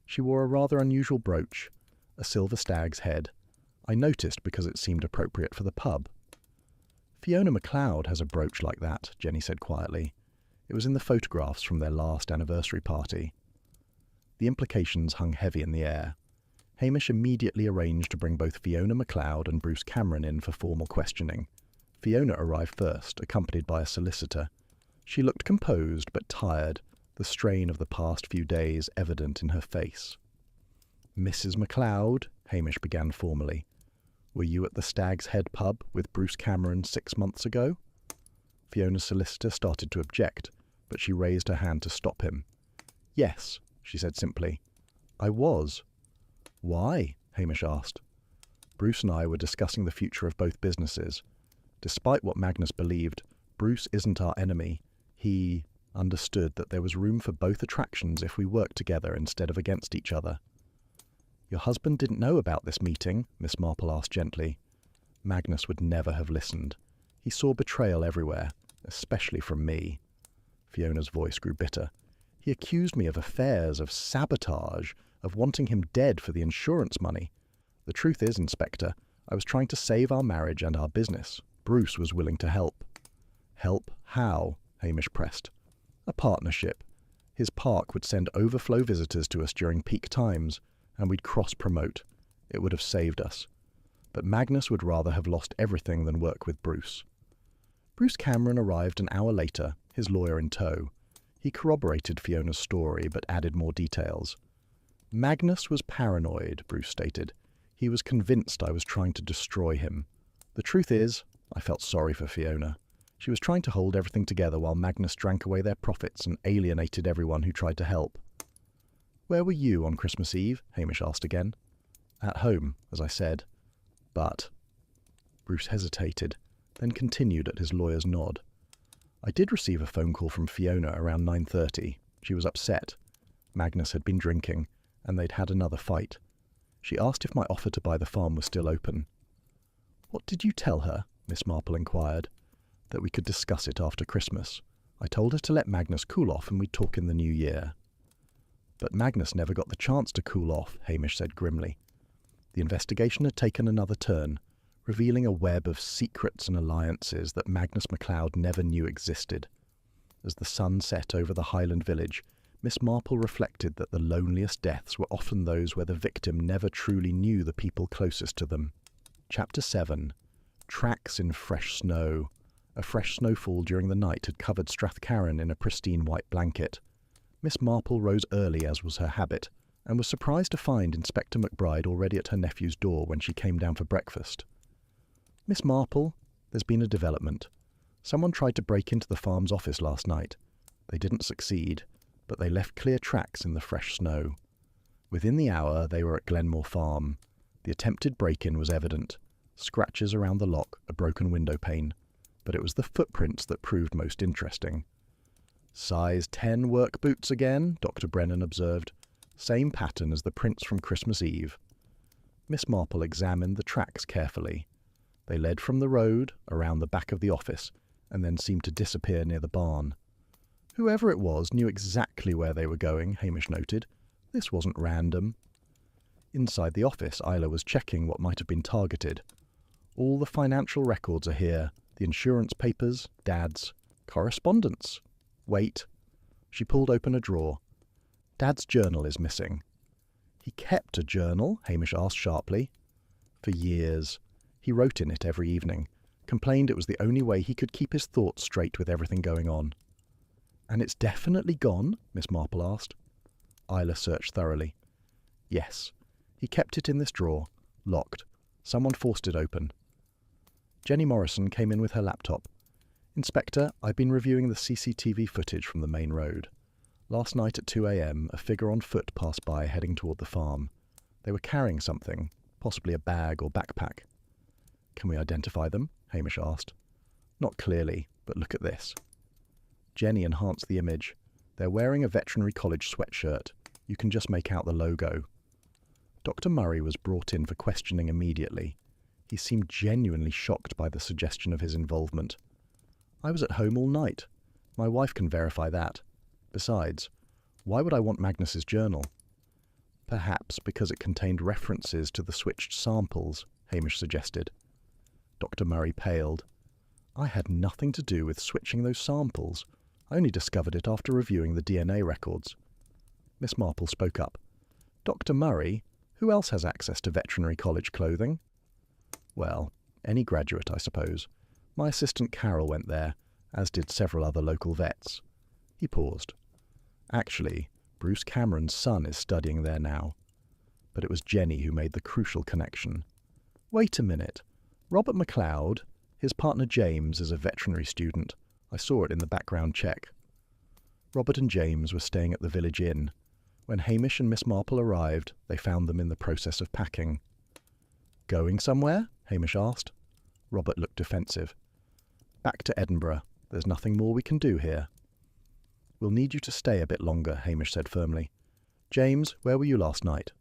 She wore a rather unusual brooch, a silver stag's head. I noticed because it seemed appropriate for the pub. "Fiona MacLeod has a brooch like that," Jenny said quietly. "It was in the photographs from their last anniversary party." The implications hung heavy in the air. Hamish immediately arranged to bring both Fiona MacLeod and Bruce Cameron in for formal questioning. Fiona arrived first, accompanied by a solicitor. She looked composed but tired, the strain of the past few days evident in her face. "Mrs. MacLeod," Hamish began formally, "were you at the Stag's Head pub with Bruce Cameron 6 months ago?" Fiona's solicitor started to object, but she raised her hand to stop him. "Yes," she said simply. "I was." "Why?" Hamish asked. "Bruce and I were discussing the future of both businesses. Despite what Magnus believed, Bruce isn't our enemy. He understood that there was room for both attractions if we worked together instead of against each other." "Your husband didn't know about this meeting?" Miss Marple asked gently. Magnus would never have listened. He saw betrayal everywhere, especially from me. Fiona's voice grew bitter. "He accused me of affairs, of sabotage, of wanting him dead for the insurance money. The truth is, Inspector, I was trying to save our marriage and our business. Bruce was willing to help." "Help? How?" Hamish pressed. "A partnership. His park would send overflow visitors to us during peak times, and we'd cross-promote. It would have saved us. But Magnus would rather have lost everything than work with Bruce." Bruce Cameron arrived an hour later, his lawyer in tow. He corroborated Fiona's story, but added more details. "Magnus was paranoid," Bruce stated. "He was convinced I was trying to destroy him. The truth is, I felt sorry for Fiona. She was trying to hold everything together while Magnus drank away their profits and alienated everyone who tried to help." "Where were you on Christmas Eve?" Hamish asked again. "At home, as I said. But—" Bruce hesitated, then continued at his lawyer's nod. "I did receive a phone call from Fiona around 9:30. She was upset. Magnus had been drinking, and they'd had another fight. She asked if my offer to buy the farm was still open." "What did you tell her?" Miss Marple inquired. "That we could discuss it after Christmas. I told her to let Magnus cool off and we'd talk in the new year." "But Magnus never got the chance to cool off," Hamish said grimly. The investigation had taken another turn, revealing a web of secrets and alliances that Magnus MacLeod never knew existed. As the sun set over the Highland village, Miss Marple reflected that the loneliest deaths were often those where the victim never truly knew the people closest to them. Chapter 7. Tracks in fresh snow. A fresh snowfall during the night had covered Strathcarron in a pristine white blanket. Miss Marple rose early, as was her habit, and was surprised to find Inspector McBride already at her nephew's door when she came down for breakfast. "Miss Marple, there's been a development. Someone tried to break into the farm's office last night. They didn't succeed, but they left clear tracks in the fresh snow. Within the hour, they were at Glenmore Farm. The attempted break-in was evident. Scratches around the lock, a broken window pane. But it was the footprints that proved most interesting." "Size 10 work boots again," Dr. Brennan observed. "Same pattern as the prints from Christmas Eve." Miss Marple examined the tracks carefully. They led from the road, around the back of the office, and then seemed to disappear near the barn. "Whoever it was knew exactly where they were going," Hamish noted. "This wasn't random." Inside the office, Isla was checking what might have been targeted. "All the financial records are here. The insurance papers, Dad's, correspondence. Wait." She pulled open a drawer. "Dad's journal is missing." "He kept a journal?" Hamish asked sharply. "For years. He wrote in it every evening. Complained it was the only way he could keep his thoughts straight with everything going on." "And it's definitely gone?" Miss Marple asked. Isla searched thoroughly. "Yes. He kept it in this drawer. Locked. Someone forced it open." Jenny Morrison came in with her laptop. Inspector, I've been reviewing the CCTV footage from the main road. Last night at 2 a.m, a figure on foot passed by heading toward the farm. They were carrying something, possibly a bag or backpack. Can we identify them? Hamish asked. Not clearly, but look at this. Jenny enhanced the image. They're wearing a veterinary college sweatshirt. You can just make out the logo. Dr. Murray was brought in for questioning immediately. He seemed genuinely shocked by the suggestion of his involvement. I was at home all night. My wife can verify that. Besides, why would I want Magnus's journal? Perhaps because it contained references to the switched samples, Hamish suggested. Dr. Murray paled. I had nothing to do with switching those samples. I only discovered it after reviewing the DNA records. Miss Marple spoke up. Dr. Murray, who else has access to veterinary college clothing? Well, any graduate, I suppose. My assistant Carol went there, as did several other local vets. He paused. Actually, Bruce Cameron's son is studying there now. But it was Jenny who made the crucial connection. Wait a minute. Robert MacLeod, his partner James, is a veterinary student. I saw it in the background check. Robert and James were staying at the village inn. When Hamish and Miss Marple arrived, they found them in the process of packing. Going somewhere? Hamish asked. Robert looked defensive. Back to Edinburgh. There's nothing more we can do here. We'll need you to stay a bit longer, Hamish said firmly. James, where were you last night?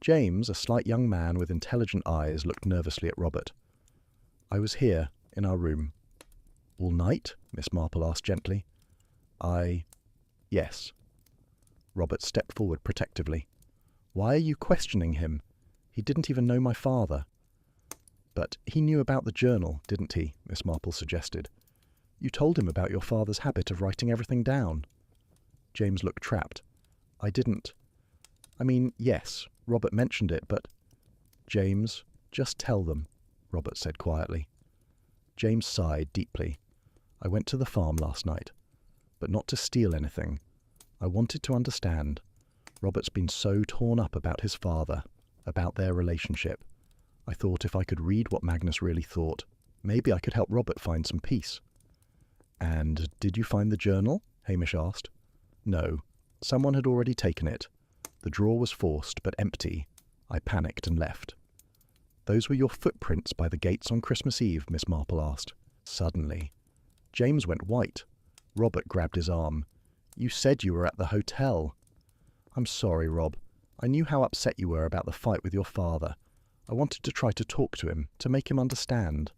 James, a slight young man with intelligent eyes, looked nervously at Robert. I was here, in our room. All night? Miss Marple asked gently. Yes. Robert stepped forward protectively. Why are you questioning him? He didn't even know my father. But he knew about the journal, didn't he? Miss Marple suggested. You told him about your father's habit of writing everything down. James looked trapped. I didn't. I mean, yes, Robert mentioned it, but... James, just tell them, Robert said quietly. James sighed deeply. I went to the farm last night, but not to steal anything. I wanted to understand. Robert's been so torn up about his father, about their relationship. I thought if I could read what Magnus really thought, maybe I could help Robert find some peace. And did you find the journal? Hamish asked. No, someone had already taken it. The drawer was forced, but empty. I panicked and left. Those were your footprints by the gates on Christmas Eve? Miss Marple asked. Suddenly. James went white. Robert grabbed his arm. You said you were at the hotel. I'm sorry, Rob. I knew how upset you were about the fight with your father. I wanted to try to talk to him, to make him understand.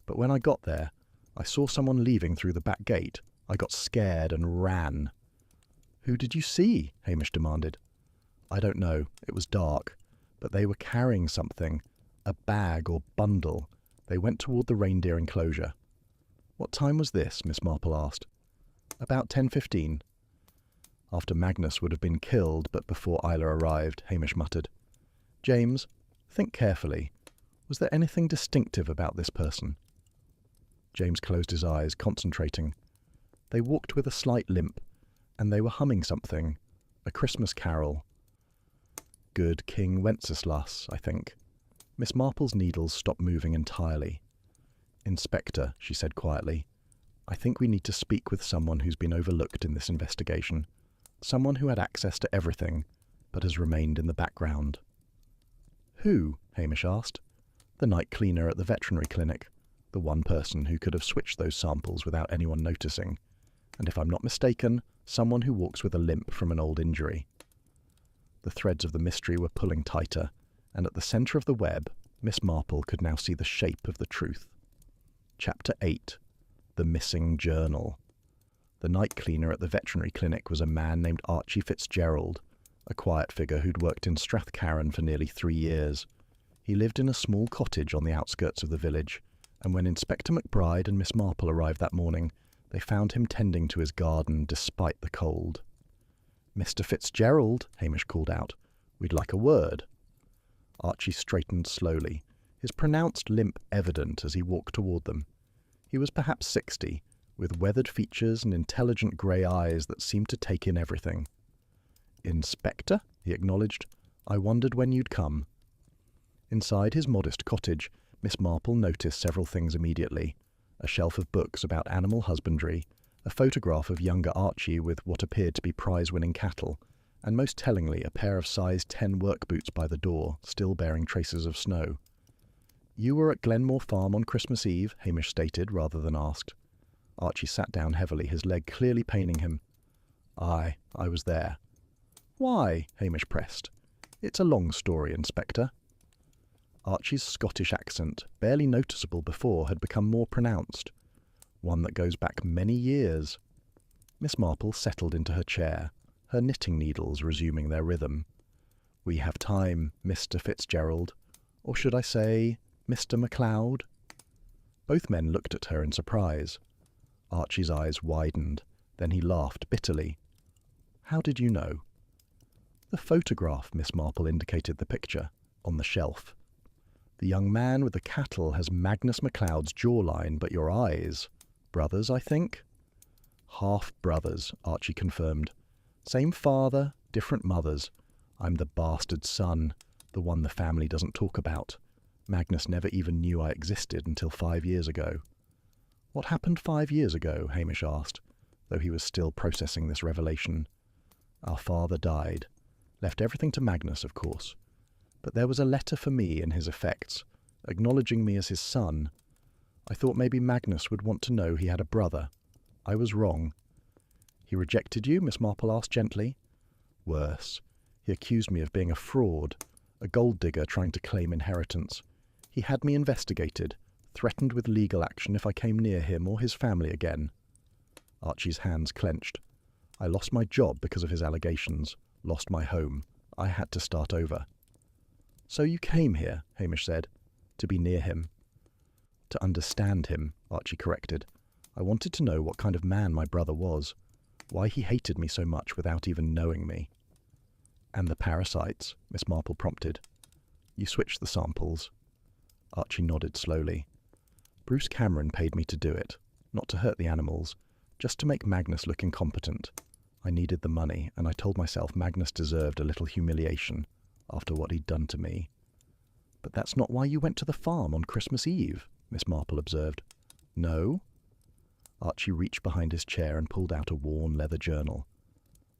But when I got there, I saw someone leaving through the back gate. I got scared and ran. Who did you see? Hamish demanded. I don't know. It was dark. But they were carrying something. A bag or bundle. They went toward the reindeer enclosure. What time was this? Miss Marple asked. About 10:15. After Magnus would have been killed, but before Isla arrived, Hamish muttered. James, think carefully. Was there anything distinctive about this person? James closed his eyes, concentrating. They walked with a slight limp, and they were humming something. A Christmas carol. Good King Wenceslas, I think. Miss Marple's needles stopped moving entirely. Inspector, she said quietly, I think we need to speak with someone who's been overlooked in this investigation. Someone who had access to everything, but has remained in the background. Who? Hamish asked. The night cleaner at the veterinary clinic. The one person who could have switched those samples without anyone noticing. And if I'm not mistaken, someone who walks with a limp from an old injury. The threads of the mystery were pulling tighter, and at the centre of the web, Miss Marple could now see the shape of the truth. Chapter 8. The Missing Journal. The night cleaner at the veterinary clinic was a man named Archie Fitzgerald, a quiet figure who'd worked in Strathcarron for nearly 3 years. He lived in a small cottage on the outskirts of the village, and when Inspector McBride and Miss Marple arrived that morning, they found him tending to his garden despite the cold. Mr. Fitzgerald, Hamish called out, we'd like a word. Archie straightened slowly, his pronounced limp evident as he walked toward them. He was perhaps 60, with weathered features and intelligent grey eyes that seemed to take in everything. Inspector, he acknowledged, I wondered when you'd come. Inside his modest cottage, Miss Marple noticed several things immediately. a shelf of books about animal husbandry, a photograph of younger Archie with what appeared to be prize-winning cattle, and most tellingly a pair of size 10 work boots by the door, still bearing traces of snow. "You were at Glenmore Farm on Christmas Eve," Hamish stated, rather than asked. Archie sat down heavily, his leg clearly paining him. "Aye, I was there." "Why?" Hamish pressed. "It's a long story, Inspector." Archie's Scottish accent, barely noticeable before, had become more pronounced, one that goes back many years. Miss Marple settled into her chair, her knitting needles resuming their rhythm. "We have time, Mr. Fitzgerald, or should I say, Mr. MacLeod?" Both men looked at her in surprise. Archie's eyes widened, then he laughed bitterly. "How did you know?" "The photograph," Miss Marple indicated the picture, on the shelf. "The young man with the cattle has Magnus MacLeod's jawline, but your eyes. Brothers, I think?" "Half-brothers," Archie confirmed. "Same father, different mothers. I'm the bastard son, the one the family doesn't talk about. Magnus never even knew I existed until 5 years ago." "What happened 5 years ago?" Hamish asked, though he was still processing this revelation. "Our father died. Left everything to Magnus, of course. But there was a letter for me in his effects, acknowledging me as his son. I thought maybe Magnus would want to know he had a brother. I was wrong." "He rejected you?" Miss Marple asked gently. "Worse. He accused me of being a fraud, a gold digger trying to claim inheritance. He had me investigated, threatened with legal action if I came near him or his family again." Archie's hands clenched. "I lost my job because of his allegations, lost my home. I had to start over." "So you came here," Hamish said, "to be near him." "To understand him," Archie corrected. "I wanted to know what kind of man my brother was, why he hated me so much without even knowing me." "And the parasites," Miss Marple prompted. "You switched the samples." Archie nodded slowly. "Bruce Cameron paid me to do it, not to hurt the animals, just to make Magnus look incompetent. I needed the money, and I told myself Magnus deserved a little humiliation after what he'd done to me." "But that's not why you went to the farm on Christmas Eve," Miss Marple observed. "No?" Archie reached behind his chair and pulled out a worn leather journal.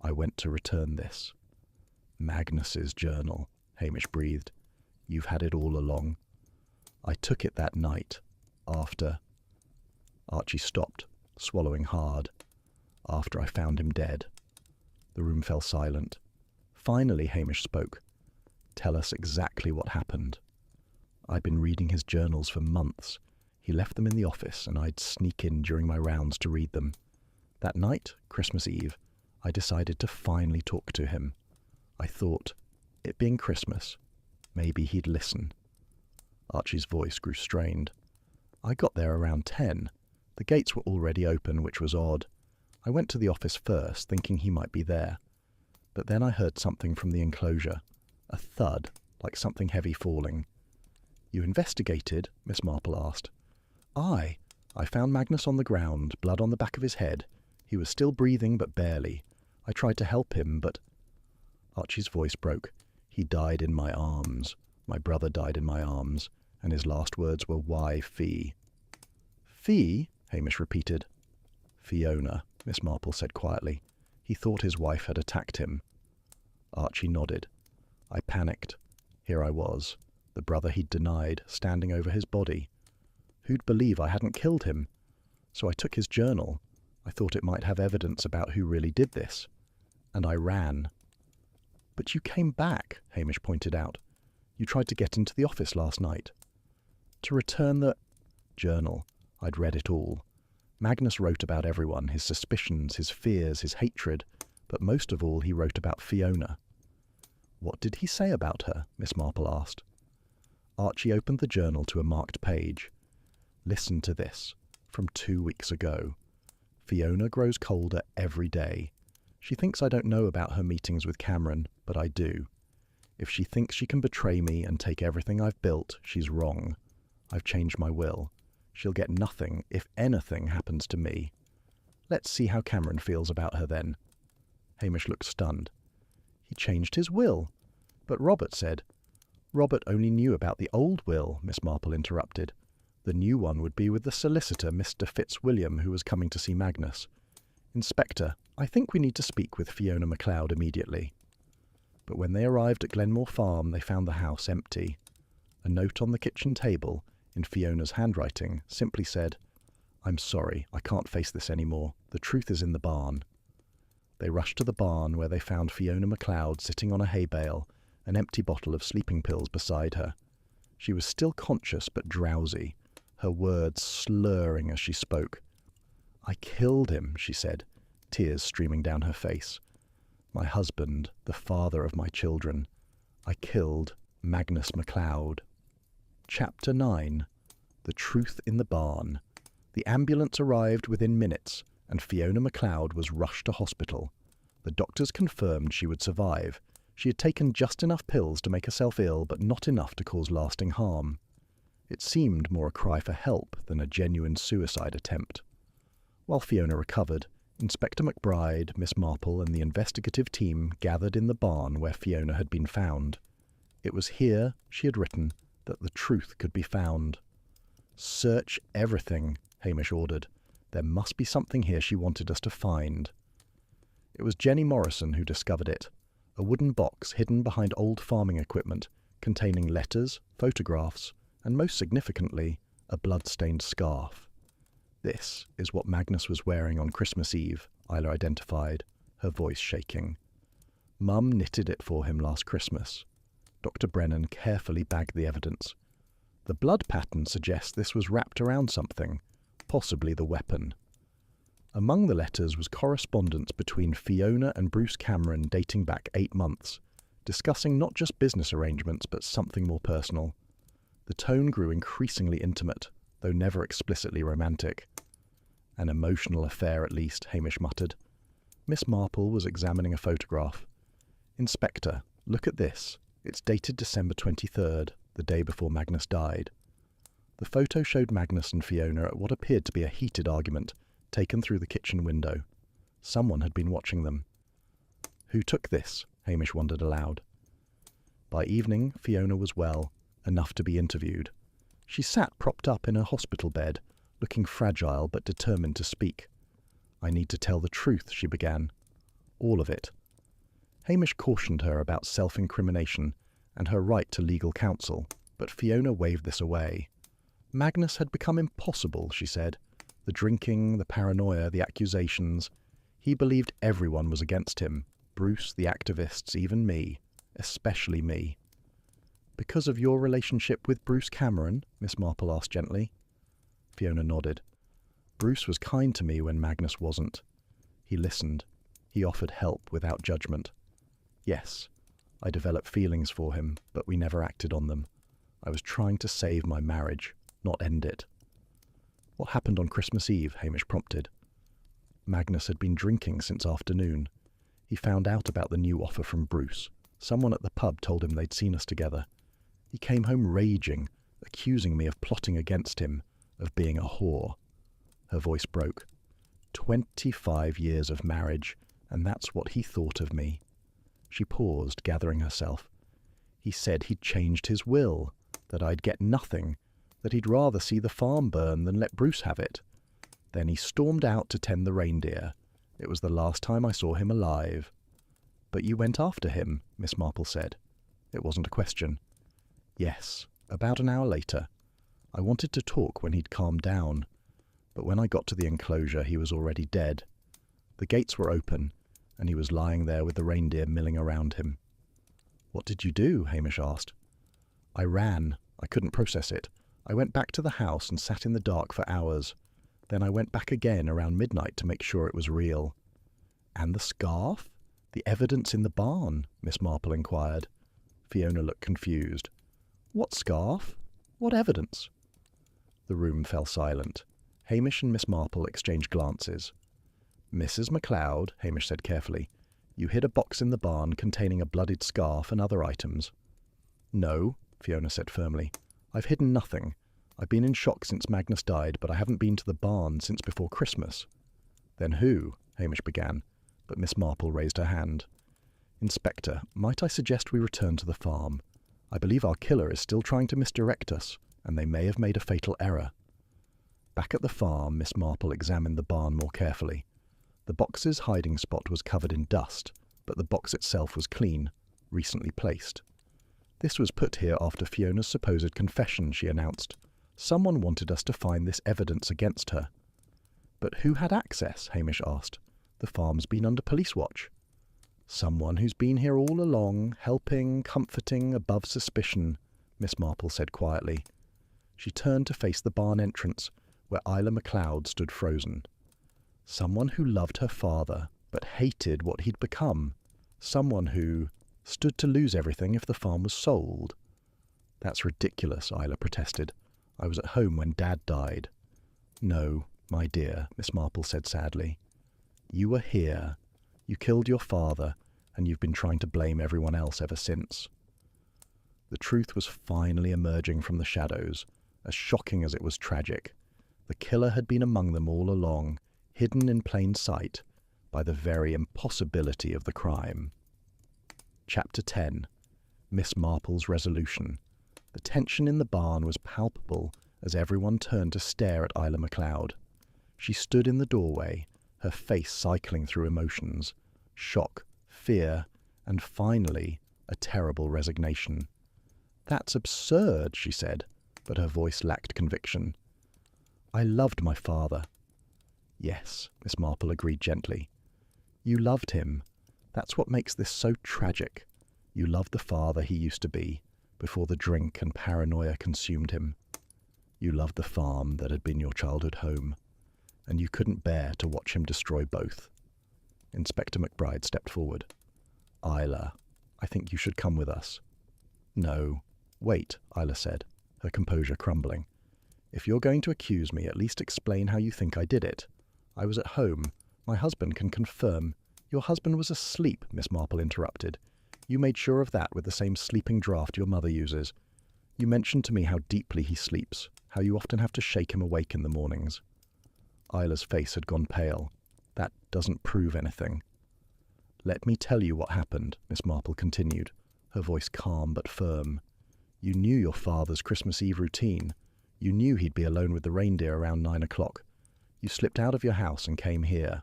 "I went to return this." "Magnus's journal," Hamish breathed. "You've had it all along." "I took it that night, after—" Archie stopped, swallowing hard. "After I found him dead." The room fell silent. Finally Hamish spoke. "Tell us exactly what happened." "I'd been reading his journals for months. He left them in the office, and I'd sneak in during my rounds to read them. That night, Christmas Eve, I decided to finally talk to him. I thought, it being Christmas, maybe he'd listen." Archie's voice grew strained. "I got there around 10. The gates were already open, which was odd. I went to the office first, thinking he might be there. But then I heard something from the enclosure. A thud, like something heavy falling." "You investigated?" Miss Marple asked. "Aye. I found Magnus on the ground, blood on the back of his head. He was still breathing, but barely. I tried to help him, but—" Archie's voice broke. "He died in my arms. My brother died in my arms, and his last words were, 'Why, Fee?'" "Fee?" Hamish repeated. "Fiona," Miss Marple said quietly. "He thought his wife had attacked him." Archie nodded. "I panicked. Here I was, the brother he'd denied, standing over his body. Who'd believe I hadn't killed him? So I took his journal. I thought it might have evidence about who really did this. And I ran." "But you came back," Hamish pointed out. "You tried to get into the office last night." "To return the—" "Journal. I'd read it all. Magnus wrote about everyone, his suspicions, his fears, his hatred, but most of all he wrote about Fiona." "What did he say about her?" Miss Marple asked. Archie opened the journal to a marked page. "Listen to this, from 2 weeks ago. Fiona grows colder every day. She thinks I don't know about her meetings with Cameron, but I do. If she thinks she can betray me and take everything I've built, she's wrong. I've changed my will. She'll get nothing if anything happens to me. Let's see how Cameron feels about her then." Hamish looked stunned. "He changed his will. But Robert said—" "Robert only knew about the old will," Miss Marple interrupted. The new one would be with the solicitor, Mr. Fitzwilliam, who was coming to see Magnus. "Inspector, I think we need to speak with Fiona MacLeod immediately." But when they arrived at Glenmore Farm, they found the house empty. A note on the kitchen table, in Fiona's handwriting, simply said, "I'm sorry, I can't face this anymore. The truth is in the barn." They rushed to the barn, where they found Fiona MacLeod sitting on a hay bale, an empty bottle of sleeping pills beside her. She was still conscious but drowsy, her words slurring as she spoke. "I killed him," she said, tears streaming down her face. "My husband, the father of my children. I killed Magnus MacLeod." Chapter 9. The Truth in the Barn. The ambulance arrived within minutes, and Fiona MacLeod was rushed to hospital. The doctors confirmed she would survive. She had taken just enough pills to make herself ill, but not enough to cause lasting harm. It seemed more a cry for help than a genuine suicide attempt. While Fiona recovered, Inspector McBride, Miss Marple, and the investigative team gathered in the barn where Fiona had been found. It was here, she had written, that the truth could be found. "Search everything," Hamish ordered. "There must be something here she wanted us to find." It was Jenny Morrison who discovered it, a wooden box hidden behind old farming equipment, containing letters, photographs, and most significantly, a blood-stained scarf. "This is what Magnus was wearing on Christmas Eve," Isla identified, her voice shaking. "Mum knitted it for him last Christmas." Dr. Brennan carefully bagged the evidence. "The blood pattern suggests this was wrapped around something, possibly the weapon." Among the letters was correspondence between Fiona and Bruce Cameron dating back 8 months, discussing not just business arrangements but something more personal. The tone grew increasingly intimate, though never explicitly romantic. "An emotional affair, at least," Hamish muttered. Miss Marple was examining a photograph. "Inspector, look at this. It's dated December 23rd, the day before Magnus died." The photo showed Magnus and Fiona at what appeared to be a heated argument, taken through the kitchen window. Someone had been watching them. "Who took this?" Hamish wondered aloud. By evening, Fiona was well, enough to be interviewed. She sat propped up in her hospital bed, looking fragile but determined to speak. "I need to tell the truth," she began. "All of it." Hamish cautioned her about self-incrimination and her right to legal counsel, but Fiona waved this away. Magnus had become impossible, she said. The drinking, the paranoia, the accusations. He believed everyone was against him. Bruce, the activists, even me. Especially me. "Because of your relationship with Bruce Cameron?" Miss Marple asked gently. Fiona nodded. "Bruce was kind to me when Magnus wasn't. He listened. He offered help without judgment. Yes, I developed feelings for him, but we never acted on them. I was trying to save my marriage, not end it." "What happened on Christmas Eve?" Hamish prompted. Magnus had been drinking since afternoon. He found out about the new offer from Bruce. Someone at the pub told him they'd seen us together. He came home raging, accusing me of plotting against him, of being a whore. Her voice broke. 25 years of marriage, and that's what he thought of me. She paused, gathering herself. He said he'd changed his will, that I'd get nothing, that he'd rather see the farm burn than let Bruce have it. Then he stormed out to tend the reindeer. It was the last time I saw him alive. "But you went after him," Miss Marple said. It wasn't a question. "Yes, about an hour later. I wanted to talk when he'd calmed down, but when I got to the enclosure he was already dead. The gates were open, and he was lying there with the reindeer milling around him." "What did you do?" Hamish asked. "I ran. I couldn't process it. I went back to the house and sat in the dark for hours. Then I went back again around midnight to make sure it was real." "And the scarf? The evidence in the barn?" Miss Marple inquired. Fiona looked confused. "What scarf? What evidence?" The room fell silent. Hamish and Miss Marple exchanged glances. "Mrs. MacLeod," Hamish said carefully, "you hid a box in the barn containing a blooded scarf and other items." "No," Fiona said firmly. "I've hidden nothing. I've been in shock since Magnus died, but I haven't been to the barn since before Christmas." "Then who?" Hamish began, but Miss Marple raised her hand. "Inspector, might I suggest we return to the farm? I believe our killer is still trying to misdirect us. and they may have made a fatal error. Back at the farm, Miss Marple examined the barn more carefully. The box's hiding spot was covered in dust, but the box itself was clean, recently placed. This was put here after Fiona's supposed confession, she announced. Someone wanted us to find this evidence against her. But who had access? Hamish asked. The farm's been under police watch. Someone who's been here all along, helping, comforting, above suspicion, Miss Marple said quietly. She turned to face the barn entrance, where Isla MacLeod stood frozen. Someone who loved her father, but hated what he'd become. Someone who stood to lose everything if the farm was sold. That's ridiculous, Isla protested. I was at home when Dad died. No, my dear, Miss Marple said sadly. You were here. You killed your father, and you've been trying to blame everyone else ever since. The truth was finally emerging from the shadows, as shocking as it was tragic. The killer had been among them all along, hidden in plain sight by the very impossibility of the crime. Chapter 10. Miss Marple's Resolution. The tension in the barn was palpable as everyone turned to stare at Isla MacLeod. She stood in the doorway, her face cycling through emotions, shock, fear, and finally, a terrible resignation. That's absurd, she said, but her voice lacked conviction. I loved my father. Yes, Miss Marple agreed gently. You loved him. That's what makes this so tragic. You loved the father he used to be, before the drink and paranoia consumed him. You loved the farm that had been your childhood home, and you couldn't bear to watch him destroy both. Inspector McBride stepped forward. Isla, I think you should come with us. No. Wait, Isla said, her composure crumbling. If you're going to accuse me, at least explain how you think I did it. I was at home. My husband can confirm. Your husband was asleep, Miss Marple interrupted. You made sure of that with the same sleeping draught your mother uses. You mentioned to me how deeply he sleeps, how you often have to shake him awake in the mornings. Isla's face had gone pale. That doesn't prove anything. Let me tell you what happened, Miss Marple continued, her voice calm but firm. You knew your father's Christmas Eve routine. You knew he'd be alone with the reindeer around 9 o'clock. You slipped out of your house and came here.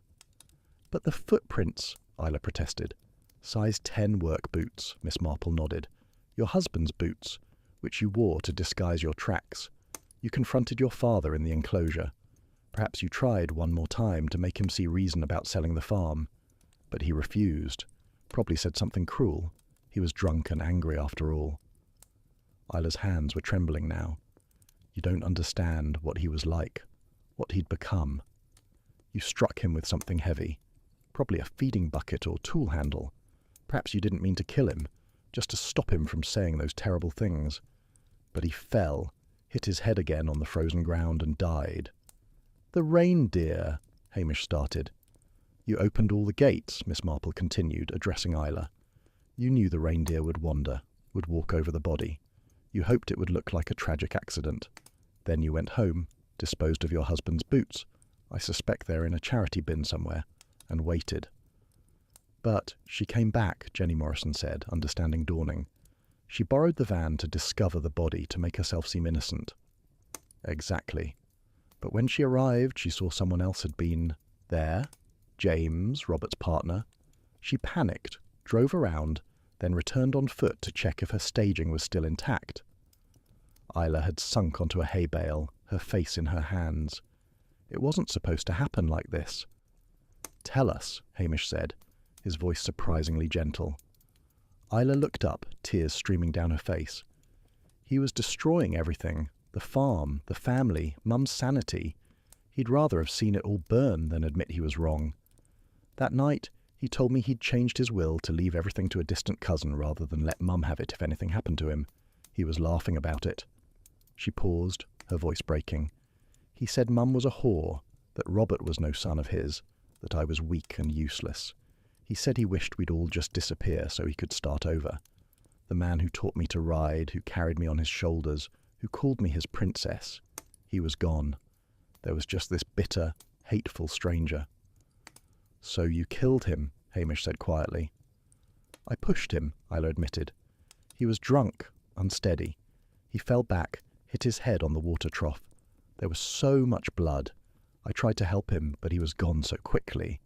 But the footprints, Isla protested. Size 10 work boots, Miss Marple nodded. Your husband's boots, which you wore to disguise your tracks. You confronted your father in the enclosure. Perhaps you tried one more time to make him see reason about selling the farm. But he refused. Probably said something cruel. He was drunk and angry after all. Isla's hands were trembling now. You don't understand what he was like, what he'd become. You struck him with something heavy, probably a feeding bucket or tool handle. Perhaps you didn't mean to kill him, just to stop him from saying those terrible things. But he fell, hit his head again on the frozen ground and died. The reindeer, Hamish started. You opened all the gates, Miss Marple continued, addressing Isla. You knew the reindeer would wander, would walk over the body. You hoped it would look like a tragic accident. Then you went home, disposed of your husband's boots. I suspect they're in a charity bin somewhere, and waited. But she came back, Jenny Morrison said, understanding dawning. She borrowed the van to discover the body to make herself seem innocent. Exactly. But when she arrived, she saw someone else had been there, James, Robert's partner. She panicked, drove around, then returned on foot to check if her staging was still intact. Isla had sunk onto a hay bale, her face in her hands. It wasn't supposed to happen like this. Tell us, Hamish said, his voice surprisingly gentle. Isla looked up, tears streaming down her face. He was destroying everything, the farm, the family, Mum's sanity. He'd rather have seen it all burn than admit he was wrong. That night, he told me he'd changed his will to leave everything to a distant cousin rather than let Mum have it if anything happened to him. He was laughing about it. She paused, her voice breaking. He said Mum was a whore, that Robert was no son of his, that I was weak and useless. He said he wished we'd all just disappear so he could start over. The man who taught me to ride, who carried me on his shoulders, who called me his princess. He was gone. There was just this bitter, hateful stranger. So you killed him, Hamish said quietly. I pushed him, Isla admitted. He was drunk, unsteady. He fell back, hit his head on the water trough. There was so much blood. I tried to help him, but he was gone so quickly,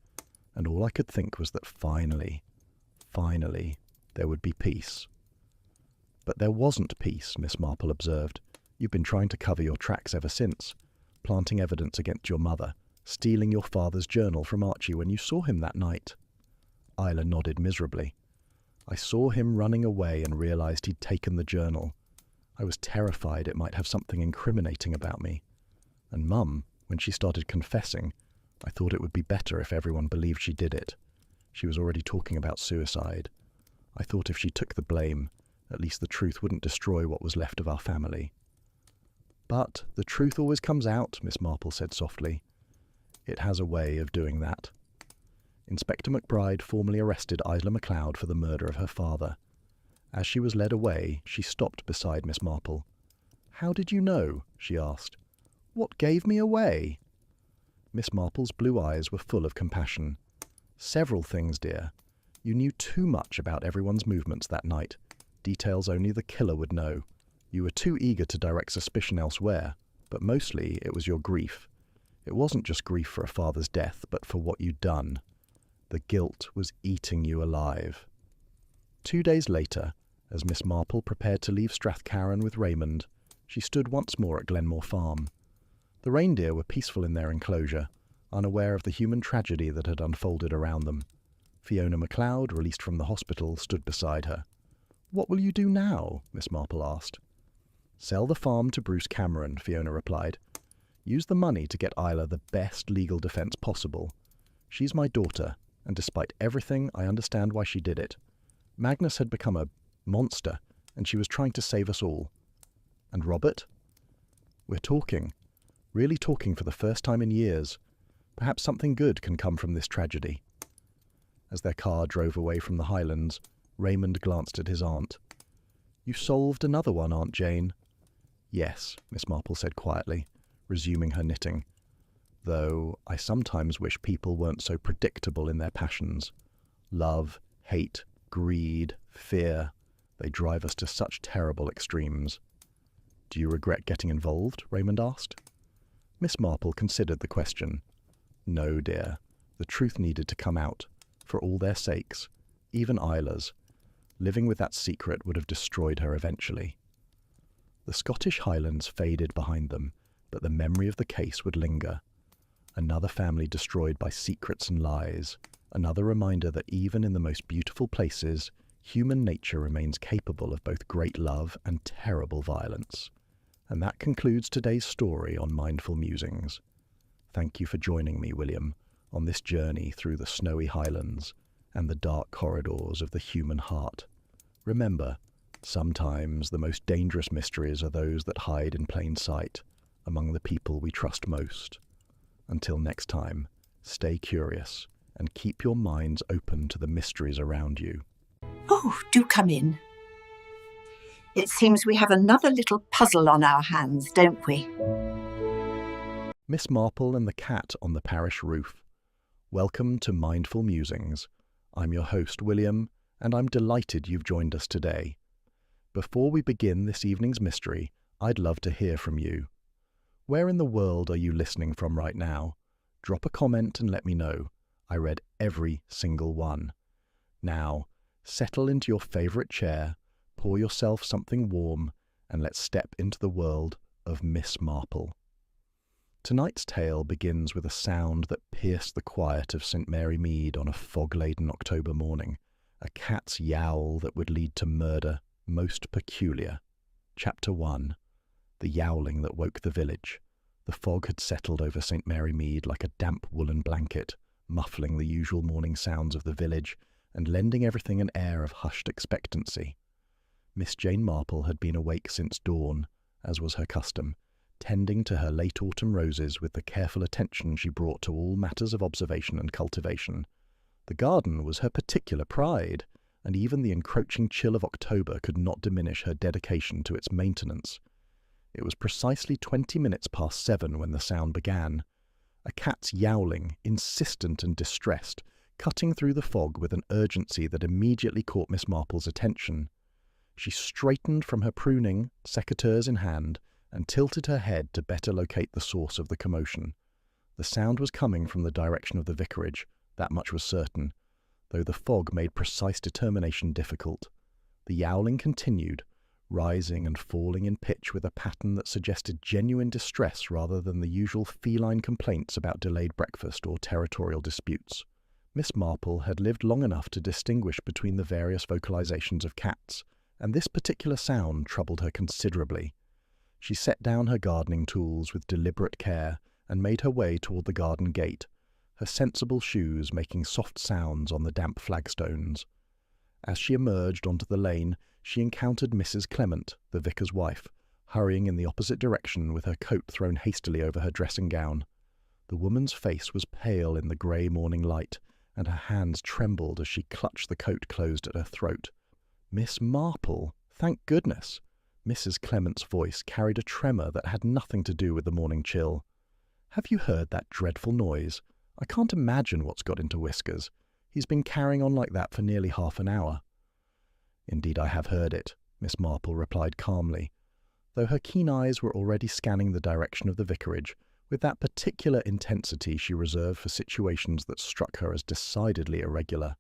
and all I could think was that finally, there would be peace. But there wasn't peace, Miss Marple observed. You've been trying to cover your tracks ever since, planting evidence against your mother, stealing your father's journal from Archie when you saw him that night. Isla nodded miserably. I saw him running away and realized he'd taken the journal. I was terrified it might have something incriminating about me. And Mum, when she started confessing, I thought it would be better if everyone believed she did it. She was already talking about suicide. I thought if she took the blame, at least the truth wouldn't destroy what was left of our family. But the truth always comes out, Miss Marple said softly. It has a way of doing that. Inspector McBride formally arrested Isla MacLeod for the murder of her father. As she was led away, she stopped beside Miss Marple. "How did you know?" she asked. "What gave me away?" Miss Marple's blue eyes were full of compassion. "Several things, dear. You knew too much about everyone's movements that night. Details only the killer would know. You were too eager to direct suspicion elsewhere, but mostly it was your grief. It wasn't just grief for a father's death, but for what you'd done. The guilt was eating you alive." 2 days later, as Miss Marple prepared to leave Strathcarron with Raymond, she stood once more at Glenmore Farm. The reindeer were peaceful in their enclosure, unaware of the human tragedy that had unfolded around them. Fiona MacLeod, released from the hospital, stood beside her. "What will you do now?" Miss Marple asked. "Sell the farm to Bruce Cameron," Fiona replied. "Use the money to get Isla the best legal defence possible. She's my daughter, and despite everything, I understand why she did it. Magnus had become a monster, and she was trying to save us all. And Robert? We're talking. Really talking for the first time in years. Perhaps something good can come from this tragedy." As their car drove away from the Highlands, Raymond glanced at his aunt. "You solved another one, Aunt Jane." "Yes," Miss Marple said quietly, resuming her knitting. "Though I sometimes wish people weren't so predictable in their passions. Love, hate, greed, fear, they drive us to such terrible extremes." "Do you regret getting involved?" Raymond asked. Miss Marple considered the question. "No, dear. The truth needed to come out, for all their sakes, even Isla's. Living with that secret would have destroyed her eventually." The Scottish Highlands faded behind them, but the memory of the case would linger. Another family destroyed by secrets and lies, another reminder that even in the most beautiful places, human nature remains capable of both great love and terrible violence. And that concludes today's story on Mindful Musings. Thank you for joining me, William, on this journey through the snowy highlands and the dark corridors of the human heart. Remember, sometimes the most dangerous mysteries are those that hide in plain sight, among the people we trust most. Until next time, stay curious and keep your minds open to the mysteries around you. Oh, do come in. It seems we have another little puzzle on our hands, don't we? Miss Marple and the cat on the parish roof. Welcome to Mindful Musings. I'm your host, William, and I'm delighted you've joined us today. Before we begin this evening's mystery, I'd love to hear from you. Where in the world are you listening from right now? Drop a comment and let me know. I read every single one. Now, settle into your favourite chair, pour yourself something warm, and let's step into the world of Miss Marple. Tonight's tale begins with a sound that pierced the quiet of St. Mary Mead on a fog-laden October morning, a cat's yowl that would lead to murder, most peculiar. Chapter 1. The yowling that woke the village. The fog had settled over St. Mary Mead like a damp woolen blanket, muffling the usual morning sounds of the village and lending everything an air of hushed expectancy. Miss Jane Marple had been awake since dawn, as was her custom, tending to her late autumn roses with the careful attention she brought to all matters of observation and cultivation. The garden was her particular pride, and even the encroaching chill of October could not diminish her dedication to its maintenance. It was precisely 20 minutes past 7 when the sound began. A cat's yowling, insistent and distressed, cutting through the fog with an urgency that immediately caught Miss Marple's attention. She straightened from her pruning, secateurs in hand, and tilted her head to better locate the source of the commotion. The sound was coming from the direction of the vicarage, that much was certain, though the fog made precise determination difficult. The yowling continued, rising and falling in pitch with a pattern that suggested genuine distress rather than the usual feline complaints about delayed breakfast or territorial disputes. Miss Marple had lived long enough to distinguish between the various vocalizations of cats, and this particular sound troubled her considerably. She set down her gardening tools with deliberate care and made her way toward the garden gate, her sensible shoes making soft sounds on the damp flagstones. As she emerged onto the lane, she encountered Mrs. Clement, the vicar's wife, hurrying in the opposite direction with her coat thrown hastily over her dressing gown. The woman's face was pale in the grey morning light, and her hands trembled as she clutched the coat closed at her throat. "Miss Marple, thank goodness!" Mrs. Clement's voice carried a tremor that had nothing to do with the morning chill. "Have you heard that dreadful noise? I can't imagine what's got into Whiskers. He's been carrying on like that for nearly half an hour." "Indeed I have heard it," Miss Marple replied calmly, though her keen eyes were already scanning the direction of the vicarage with that particular intensity she reserved for situations that struck her as decidedly irregular.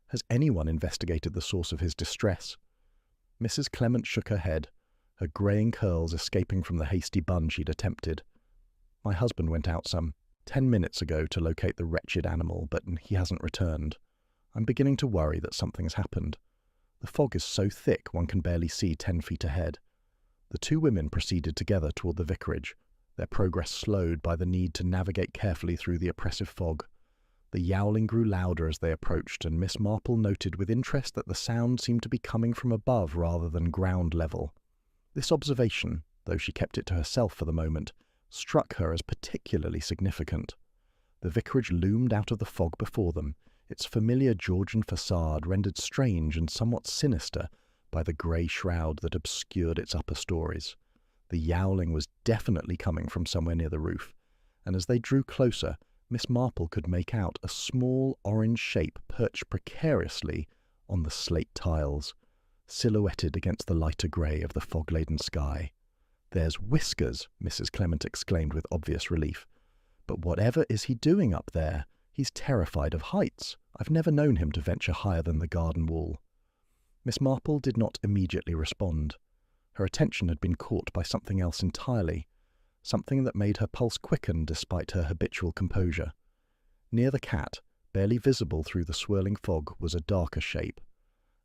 "Has anyone investigated the source of his distress?" Mrs. Clement shook her head, her greying curls escaping from the hasty bun she'd attempted. "My husband went out some 10 minutes ago to locate the wretched animal, but he hasn't returned. I'm beginning to worry that something's happened. The fog is so thick one can barely see 10 feet ahead." The two women proceeded together toward the vicarage, their progress slowed by the need to navigate carefully through the oppressive fog. The yowling grew louder as they approached, and Miss Marple noted with interest that the sound seemed to be coming from above rather than ground level. This observation, though she kept it to herself for the moment, struck her as particularly significant. The vicarage loomed out of the fog before them, its familiar Georgian facade rendered strange and somewhat sinister by the grey shroud that obscured its upper stories. The yowling was definitely coming from somewhere near the roof, and as they drew closer, Miss Marple could make out a small orange shape perched precariously on the slate tiles, silhouetted against the lighter grey of the fog-laden sky. "There's Whiskers," Mrs. Clement exclaimed with obvious relief. "But whatever is he doing up there? He's terrified of heights. I've never known him to venture higher than the garden wall." Miss Marple did not immediately respond. Her attention had been caught by something else entirely, something that made her pulse quicken despite her habitual composure. Near the cat, barely visible through the swirling fog, was a darker shape,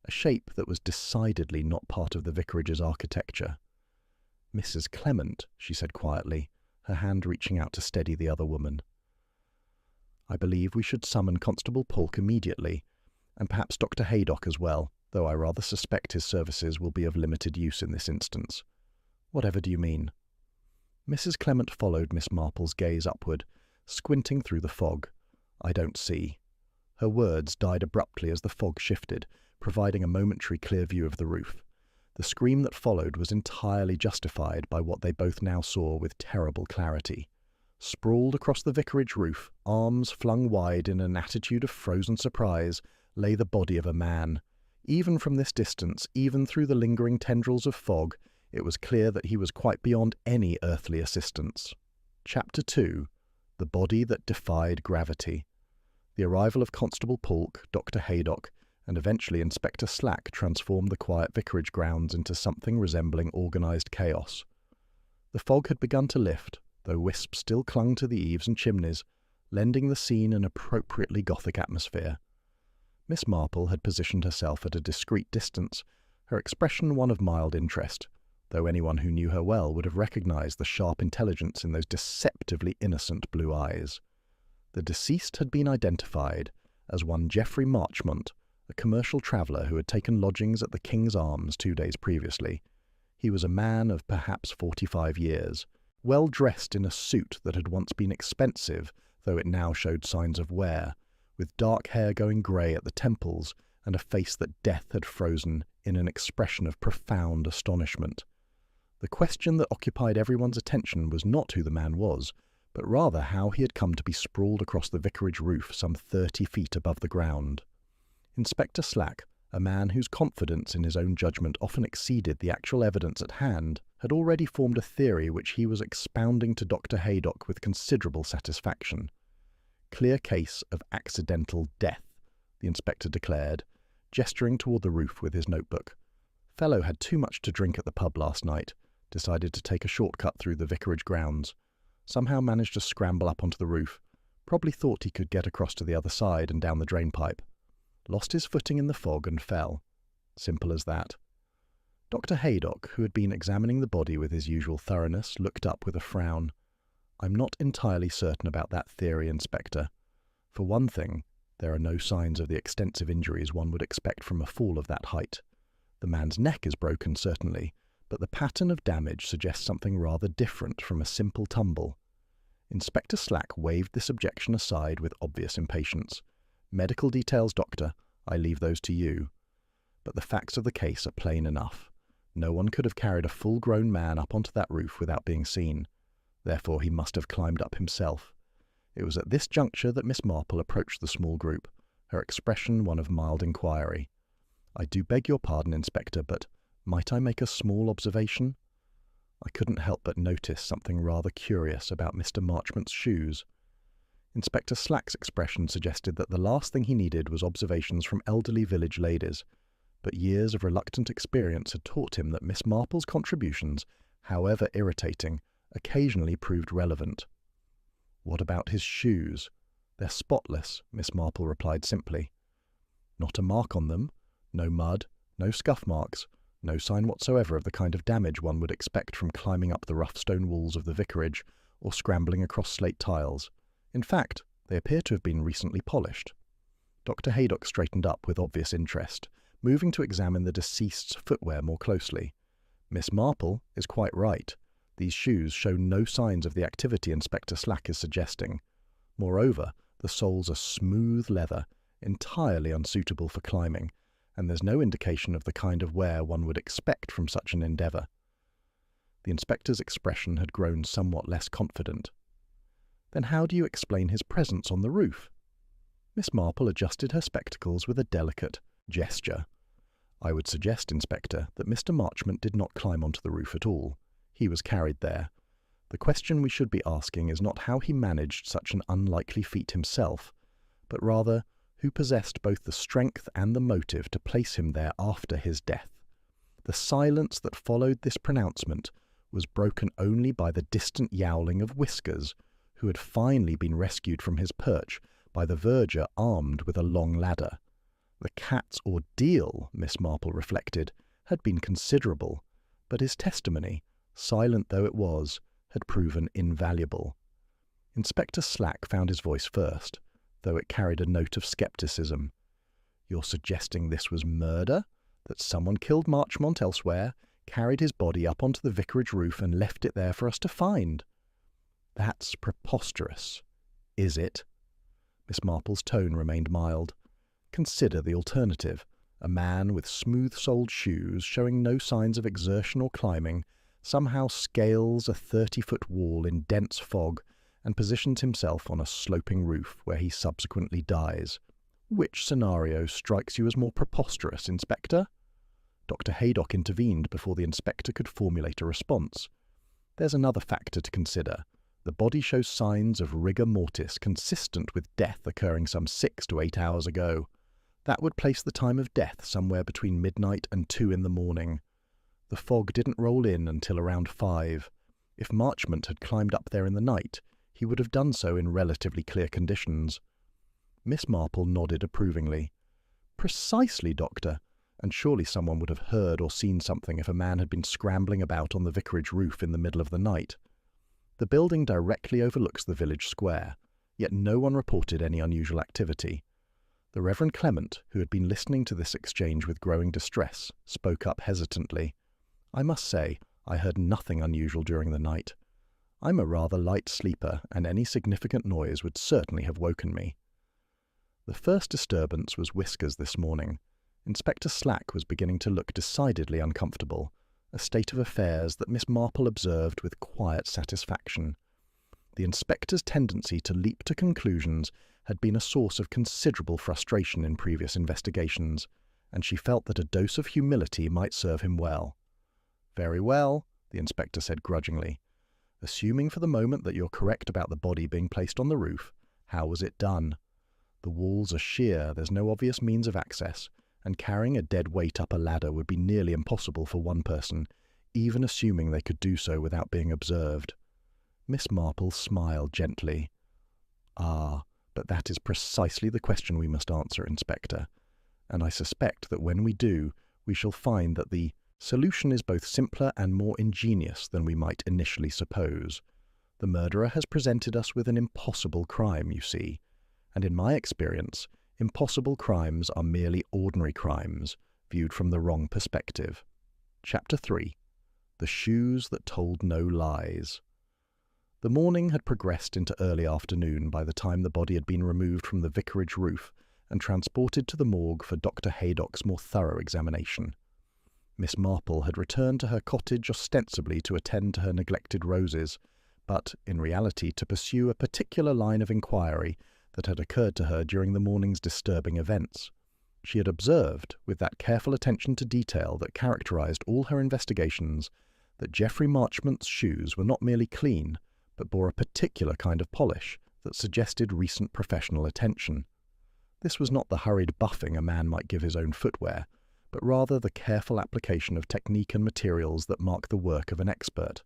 a shape that was decidedly not part of the vicarage's architecture. "Mrs. Clement," she said quietly, her hand reaching out to steady the other woman. "I believe we should summon Constable Polk immediately, and perhaps Dr. Haydock as well, though I rather suspect his services will be of limited use in this instance." "Whatever do you mean?" Mrs. Clement followed Miss Marple's gaze upward, squinting through the fog. "I don't see." Her words died abruptly as the fog shifted, providing a momentary clear view of the roof. The scream that followed was entirely justified by what they both now saw with terrible clarity. Sprawled across the vicarage roof, arms flung wide in an attitude of frozen surprise, lay the body of a man. Even from this distance, even through the lingering tendrils of fog, it was clear that he was quite beyond any earthly assistance. Chapter 2. The Body That Defied Gravity. The arrival of Constable Polk, Dr. Haydock, and eventually Inspector Slack transformed the quiet vicarage grounds into something resembling organised chaos. The fog had begun to lift, though wisps still clung to the eaves and chimneys, lending the scene an appropriately Gothic atmosphere. Miss Marple had positioned herself at a discreet distance, her expression one of mild interest, though anyone who knew her well would have recognised the sharp intelligence in those deceptively innocent blue eyes. The deceased had been identified as one Geoffrey Marchmont, a commercial traveller who had taken lodgings at the King's Arms 2 days previously. He was a man of perhaps 45 years, well dressed in a suit that had once been expensive, though it now showed signs of wear, with dark hair going grey at the temples and a face that death had frozen in an expression of profound astonishment. The question that occupied everyone's attention was not who the man was, but rather how he had come to be sprawled across the vicarage roof some 30 feet above the ground. Inspector Slack, a man whose confidence in his own judgment often exceeded the actual evidence at hand, had already formed a theory which he was expounding to Dr. Haydock with considerable satisfaction. "Clear case of accidental death," the inspector declared, gesturing toward the roof with his notebook. "Fellow had too much to drink at the pub last night, decided to take a shortcut through the vicarage grounds. Somehow managed to scramble up onto the roof. Probably thought he could get across to the other side and down the drainpipe. Lost his footing in the fog and fell. Simple as that." Dr. Haydock, who had been examining the body with his usual thoroughness, looked up with a frown. "I'm not entirely certain about that theory, Inspector. For one thing, there are no signs of the extensive injuries one would expect from a fall of that height. The man's neck is broken, certainly, but the pattern of damage suggests something rather different from a simple tumble." Inspector Slack waved this objection aside with obvious impatience. "Medical details, Doctor. I leave those to you. But the facts of the case are plain enough. No one could have carried a full-grown man up onto that roof without being seen. Therefore, he must have climbed up himself." It was at this juncture that Miss Marple approached the small group, her expression one of mild inquiry. "I do beg your pardon, Inspector, but might I make a small observation? I couldn't help but notice something rather curious about Mr. Marchmont's shoes." Inspector Slack's expression suggested that the last thing he needed was observations from elderly village ladies, but years of reluctant experience had taught him that Miss Marple's contributions, however irritating, occasionally proved relevant. "What about his shoes?" "They're spotless," Miss Marple replied simply. "Not a mark on them, no mud, no scuff marks, no sign whatsoever of the kind of damage one would expect from climbing up the rough stone walls of the vicarage or scrambling across slate tiles. In fact, they appear to have been recently polished." Dr. Haydock straightened up with obvious interest, moving to examine the deceased's footwear more closely. "Miss Marple is quite right. These shoes show no signs of the activity Inspector Slack is suggesting. Moreover, the soles are smooth leather, entirely unsuitable for climbing, and there's no indication of the kind of wear one would expect from such an endeavour." The inspector's expression had grown somewhat less confident. "Then how do you explain his presence on the roof?" Miss Marple adjusted her spectacles with a delicate gesture. "I would suggest, Inspector, that Mr. Marchmont did not climb onto the roof at all. He was carried there. The question we should be asking is not how he managed such an unlikely feat himself, but rather who possessed both the strength and the motive to place him there after his death. The silence that followed this pronouncement was broken only by the distant yowling of Whiskers, who had finally been rescued from his perch by the verger armed with a long ladder. The cat's ordeal, Miss Marple reflected, had been considerable, but his testimony, silent though it was, had proven invaluable. Inspector Slack found his voice first, though it carried a note of scepticism. "You're suggesting this was murder? That someone killed Marchmont elsewhere, carried his body up onto the vicarage roof and left it there for us to find?" "That's preposterous." "Is it?" Miss Marple's tone remained mild. "Consider the alternative. A man with smooth-soled shoes, showing no signs of exertion or climbing, somehow scales a 30-foot wall in dense fog and positions himself on a sloping roof where he subsequently dies. Which scenario strikes you as more preposterous, Inspector?" Dr. Haydock intervened before the inspector could formulate a response. "There's another factor to consider. The body shows signs of rigor mortis consistent with death occurring some 6 to 8 hours ago. That would place the time of death somewhere between midnight and 2 in the morning. The fog didn't roll in until around 5. If Marchmont had climbed up there in the night, he would have done so in relatively clear conditions." Miss Marple nodded approvingly. "Precisely, Doctor. And surely someone would have heard or seen something if a man had been scrambling about on the vicarage roof in the middle of the night. The building directly overlooks the village square, yet no one reported any unusual activity. The Reverend Clement, who had been listening to this exchange with growing distress, spoke up hesitantly. "I must say, I heard nothing unusual during the night. I'm a rather light sleeper, and any significant noise would certainly have woken me." The first disturbance was Whiskers this morning. Inspector Slack was beginning to look decidedly uncomfortable, a state of affairs that Miss Marple observed with quiet satisfaction. The inspector's tendency to leap to conclusions had been a source of considerable frustration in previous investigations, and she felt that a dose of humility might serve him well. "Very well, the inspector said grudgingly. "Assuming for the moment that you're correct about the body being placed on the roof, how was it done? The walls are sheer, there's no obvious means of access, and carrying a dead weight up a ladder would be nearly impossible for one person, even assuming they could do so without being observed." Miss Marple smiled gently. "Ah, but that is precisely the question we must answer, Inspector. And I suspect that when we do, we shall find that the solution is both simpler and more ingenious than we might initially suppose. The murderer has presented us with an impossible crime, you see, and in my experience, impossible crimes are merely ordinary crimes, viewed from the wrong perspective. Chapter 3. The Shoes That Told No Lies. The morning had progressed into early afternoon by the time the body had been removed from the vicarage roof and transported to the morgue for Dr. Haydock's more thorough examination. Miss Marple had returned to her cottage ostensibly to attend to her neglected roses, but, in reality, to pursue a particular line of inquiry that had occurred to her during the morning's disturbing events. She had observed, with that careful attention to detail that characterized all her investigations, that Geoffrey Marchmont's shoes were not merely clean, but bore a particular kind of polish that suggested recent professional attention. This was not the hurried buffing a man might give his own footwear, but rather the careful application of technique and materials that mark the work of an expert.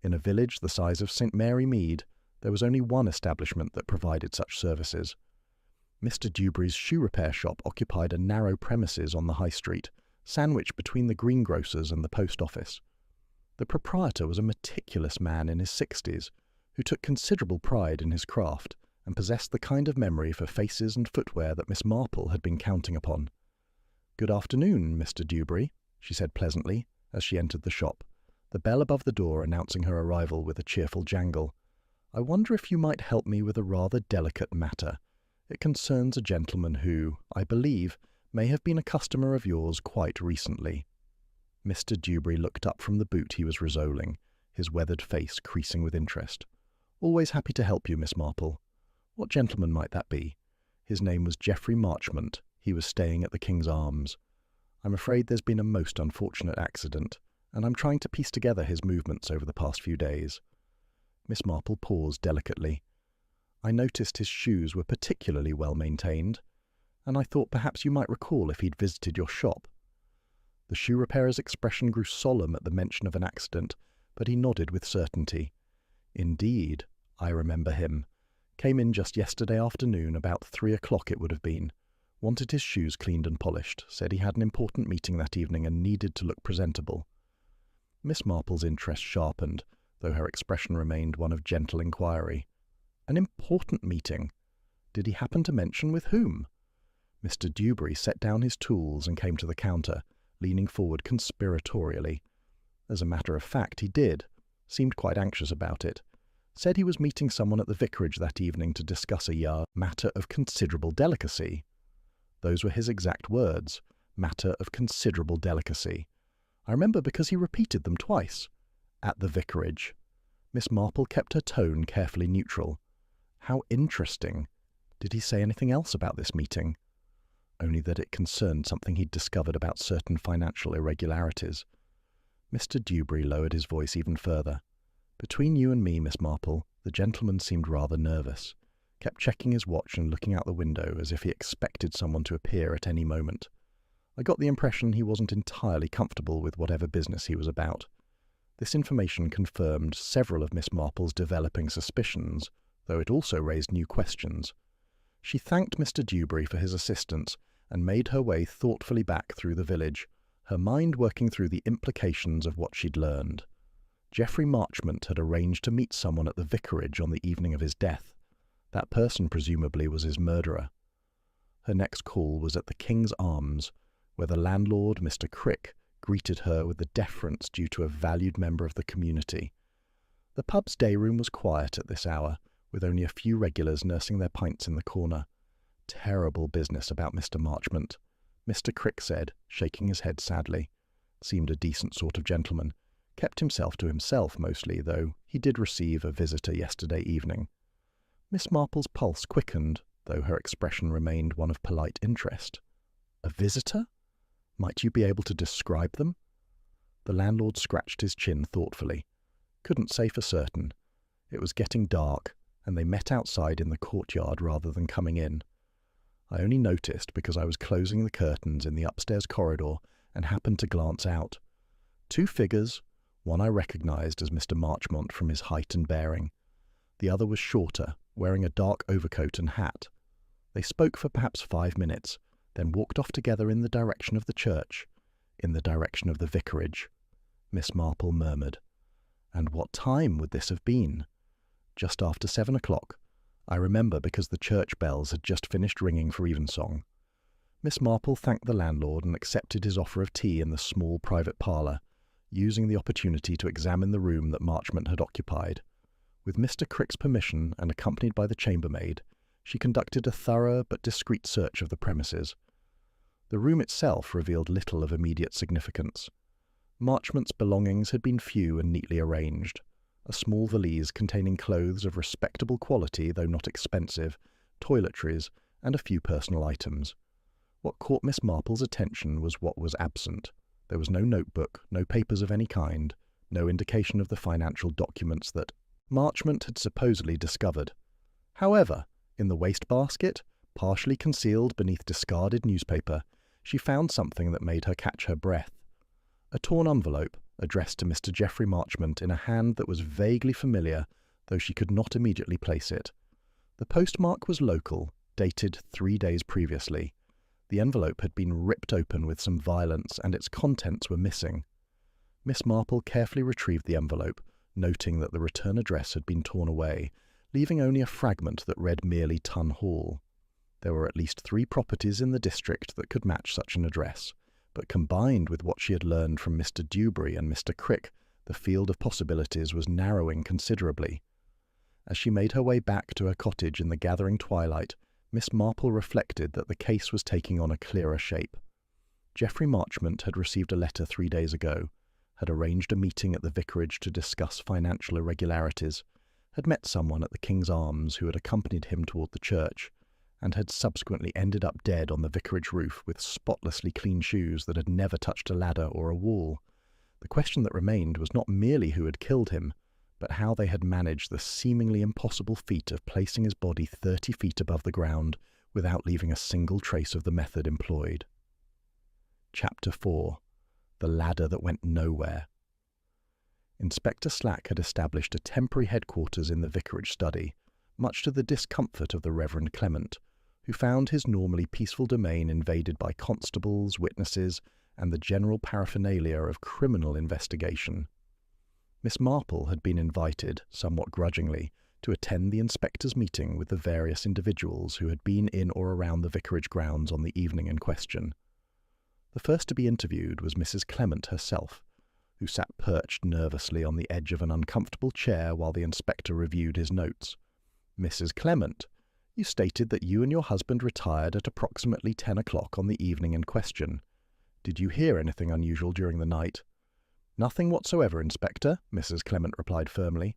In a village the size of St. Mary Mead, there was only one establishment that provided such services. Mr. Dewberry's shoe repair shop occupied a narrow premises on the High Street, sandwiched between the greengrocer's and the post office. The proprietor was a meticulous man in his 60s, who took considerable pride in his craft and possessed the kind of memory for faces and footwear that Miss Marple had been counting upon. "Good afternoon, Mr. Dewberry," she said pleasantly, as she entered the shop, the bell above the door announcing her arrival with a cheerful jangle. "I wonder if you might help me with a rather delicate matter. It concerns a gentleman who, I believe, may have been a customer of yours quite recently." Mr. Dewberry looked up from the boot he was resoling, his weathered face creasing with interest. "Always happy to help you, Miss Marple. What gentleman might that be?" His name was Geoffrey Marchmont. He was staying at the King's Arms. "I'm afraid there's been a most unfortunate accident, and I'm trying to piece together his movements over the past few days." Miss Marple paused delicately. "I noticed his shoes were particularly well maintained, and I thought perhaps you might recall if he'd visited your shop." The shoe repairer's expression grew solemn at the mention of an accident, but he nodded with certainty. "Indeed, I remember him. Came in just yesterday afternoon, about 3 o'clock it would have been. Wanted his shoes cleaned and polished, said he had an important meeting that evening and needed to look presentable." Miss Marple's interest sharpened, though her expression remained one of gentle inquiry. "An important meeting? Did he happen to mention with whom?" Mr. Dewberry set down his tools and came to the counter, leaning forward conspiratorially. As a matter of fact, he did. Seemed quite anxious about it. Said he was meeting someone at the vicarage that evening to discuss a matter of considerable delicacy. Those were his exact words, matter of considerable delicacy. I remember because he repeated them twice. At the vicarage. Miss Marple kept her tone carefully neutral. How interesting. Did he say anything else about this meeting? Only that it concerned something he'd discovered about certain financial irregularities. Mr. Dewberry lowered his voice even further. "Between you and me, Miss Marple, the gentleman seemed rather nervous. Kept checking his watch and looking out the window as if he expected someone to appear at any moment. I got the impression he wasn't entirely comfortable with whatever business he was about." This information confirmed several of Miss Marple's developing suspicions, though it also raised new questions. She thanked Mr. Dewberry for his assistance and made her way thoughtfully back through the village, her mind working through the implications of what she'd learned. Geoffrey Marchmont had arranged to meet someone at the vicarage on the evening of his death. That person presumably was his murderer. Her next call was at the King's Arms, where the landlord, Mr. Crick, greeted her with the deference due to a valued member of the community. The pub's day room was quiet at this hour, with only a few regulars nursing their pints in the corner. Terrible business about Mr. Marchmont, Mr. Crick said, shaking his head sadly. Seemed a decent sort of gentleman. Kept himself to himself mostly, though he did receive a visitor yesterday evening. Miss Marple's pulse quickened, though her expression remained one of polite interest. "A visitor? Might you be able to describe them?" The landlord scratched his chin thoughtfully. Couldn't say for certain. It was getting dark, and they met outside in the courtyard rather than coming in. I only noticed because I was closing the curtains in the upstairs corridor and happened to glance out. Two figures, one I recognized as Mr. Marchmont from his height and bearing. The other was shorter, wearing a dark overcoat and hat. They spoke for perhaps 5 minutes, then walked off together in the direction of the church, in the direction of the vicarage. Miss Marple murmured, "And what time would this have been?" "Just after 7 o'clock. I remember because the church bells had just finished ringing for evensong." Miss Marple thanked the landlord and accepted his offer of tea in the small private parlour, using the opportunity to examine the room that Marchmont had occupied. With Mr. Crick's permission and accompanied by the chambermaid, she conducted a thorough but discreet search of the premises. The room itself revealed little of immediate significance. Marchmont's belongings had been few and neatly arranged. A small valise containing clothes of respectable quality, though not expensive, toiletries, and a few personal items. What caught Miss Marple's attention was what was absent. There was no notebook, no papers of any kind, no indication of the financial documents that Marchmont had supposedly discovered. However, in the wastebasket, partially concealed beneath discarded newspaper, she found something that made her catch her breath. A torn envelope, addressed to Mr. Geoffrey Marchmont in a hand that was vaguely familiar, though she could not immediately place it. The postmark was local, dated 3 days previously. The envelope had been ripped open with some violence, and its contents were missing. Miss Marple carefully retrieved the envelope, noting that the return address had been torn away, leaving only a fragment that read merely Tun Hall. There were at least 3 properties in the district that could match such an address, but combined with what she had learned from Mr. Dewberry and Mr. Crick, the field of possibilities was narrowing considerably. As she made her way back to her cottage in the gathering twilight, Miss Marple reflected that the case was taking on a clearer shape. Geoffrey Marchmont had received a letter 3 days ago, had arranged a meeting at the vicarage to discuss financial irregularities, had met someone at the King's Arms who had accompanied him toward the church, and had subsequently ended up dead on the vicarage roof with spotlessly clean shoes that had never touched a ladder or a wall. The question that remained was not merely who had killed him, but how they had managed the seemingly impossible feat of placing his body 30 feet above the ground without leaving a single trace of the method employed. Chapter 4. The Ladder That Went Nowhere. Inspector Slack had established a temporary headquarters in the vicarage study, much to the discomfort of the Reverend Clement, who found his normally peaceful domain invaded by constables, witnesses, and the general paraphernalia of criminal investigation. Miss Marple had been invited, somewhat grudgingly, to attend the inspector's meeting with the various individuals who had been in or around the vicarage grounds on the evening in question. The first to be interviewed was Mrs. Clement herself, who sat perched nervously on the edge of an uncomfortable chair while the inspector reviewed his notes. "Mrs. Clement, you stated that you and your husband retired at approximately 10 o'clock on the evening in question. Did you hear anything unusual during the night?" "Nothing whatsoever, Inspector," Mrs. Clement replied firmly.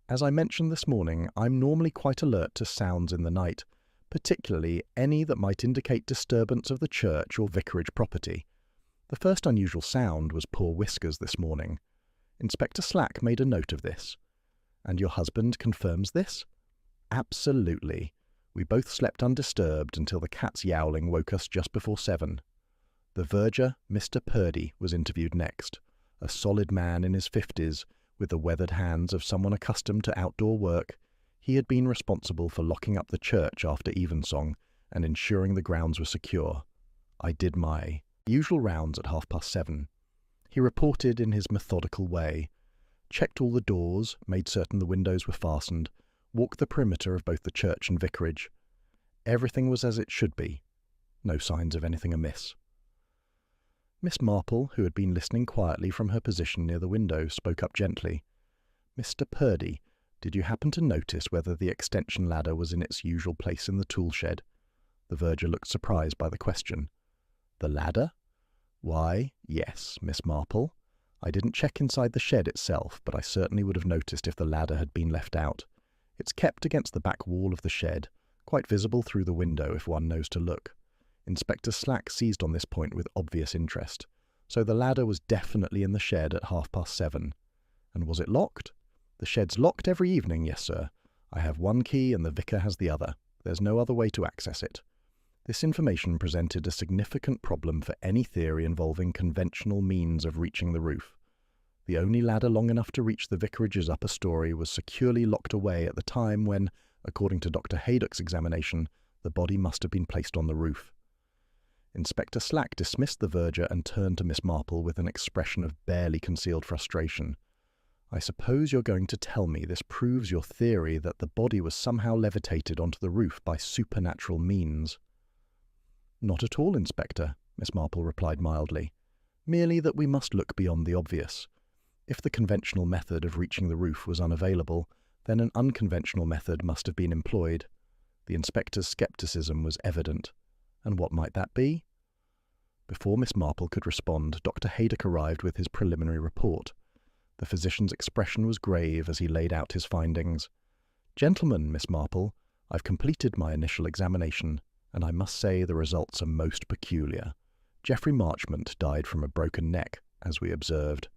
"As I mentioned this morning, I'm normally quite alert to sounds in the night, particularly any that might indicate disturbance of the church or vicarage property. The first unusual sound was poor Whiskers this morning." Inspector Slack made a note of this. "And your husband confirms this?" "Absolutely. We both slept undisturbed until the cat's yowling woke us just before 7. The verger, Mr. Purdy, was interviewed next, a solid man in his 50s, with the weathered hands of someone accustomed to outdoor work. He had been responsible for locking up the church after evensong and ensuring the grounds were secure. I did my usual rounds at 7:30. He reported in his methodical way, checked all the doors, made certain the windows were fastened, walked the perimeter of both the church and vicarage. Everything was as it should be. No signs of anything amiss. Miss Marple, who had been listening quietly from her position near the window, spoke up gently. "Mr. Purdy, did you happen to notice whether the extension ladder was in its usual place in the tool shed?" The verger looked surprised by the question. "The ladder? Why, yes, Miss Marple. I didn't check inside the shed itself, but I certainly would have noticed if the ladder had been left out. It's kept against the back wall of the shed, quite visible through the window if one knows to look." Inspector Slack seized on this point with obvious interest. So the ladder was definitely in the shed at 7:30. And was it locked? The shed's locked every evening, yes, sir. I have one key and the vicar has the other. There's no other way to access it. This information presented a significant problem for any theory involving conventional means of reaching the roof. The only ladder long enough to reach the vicarage's upper story was securely locked away at the time when, according to Dr. Haydock's examination, the body must have been placed on the roof. Inspector Slack dismissed the verger and turned to Miss Marple with an expression of barely concealed frustration. I suppose you're going to tell me this proves your theory that the body was somehow levitated onto the roof by supernatural means. Not at all, Inspector, Miss Marple replied mildly. Merely that we must look beyond the obvious. If the conventional method of reaching the roof was unavailable, then an unconventional method must have been employed. The inspector's scepticism was evident. And what might that be? Before Miss Marple could respond, Dr. Haydock arrived with his preliminary report. The physician's expression was grave as he laid out his findings. Gentlemen, Miss Marple, I've completed my initial examination, and I must say the results are most peculiar. Geoffrey Marchmont died from a broken neck, as we observed.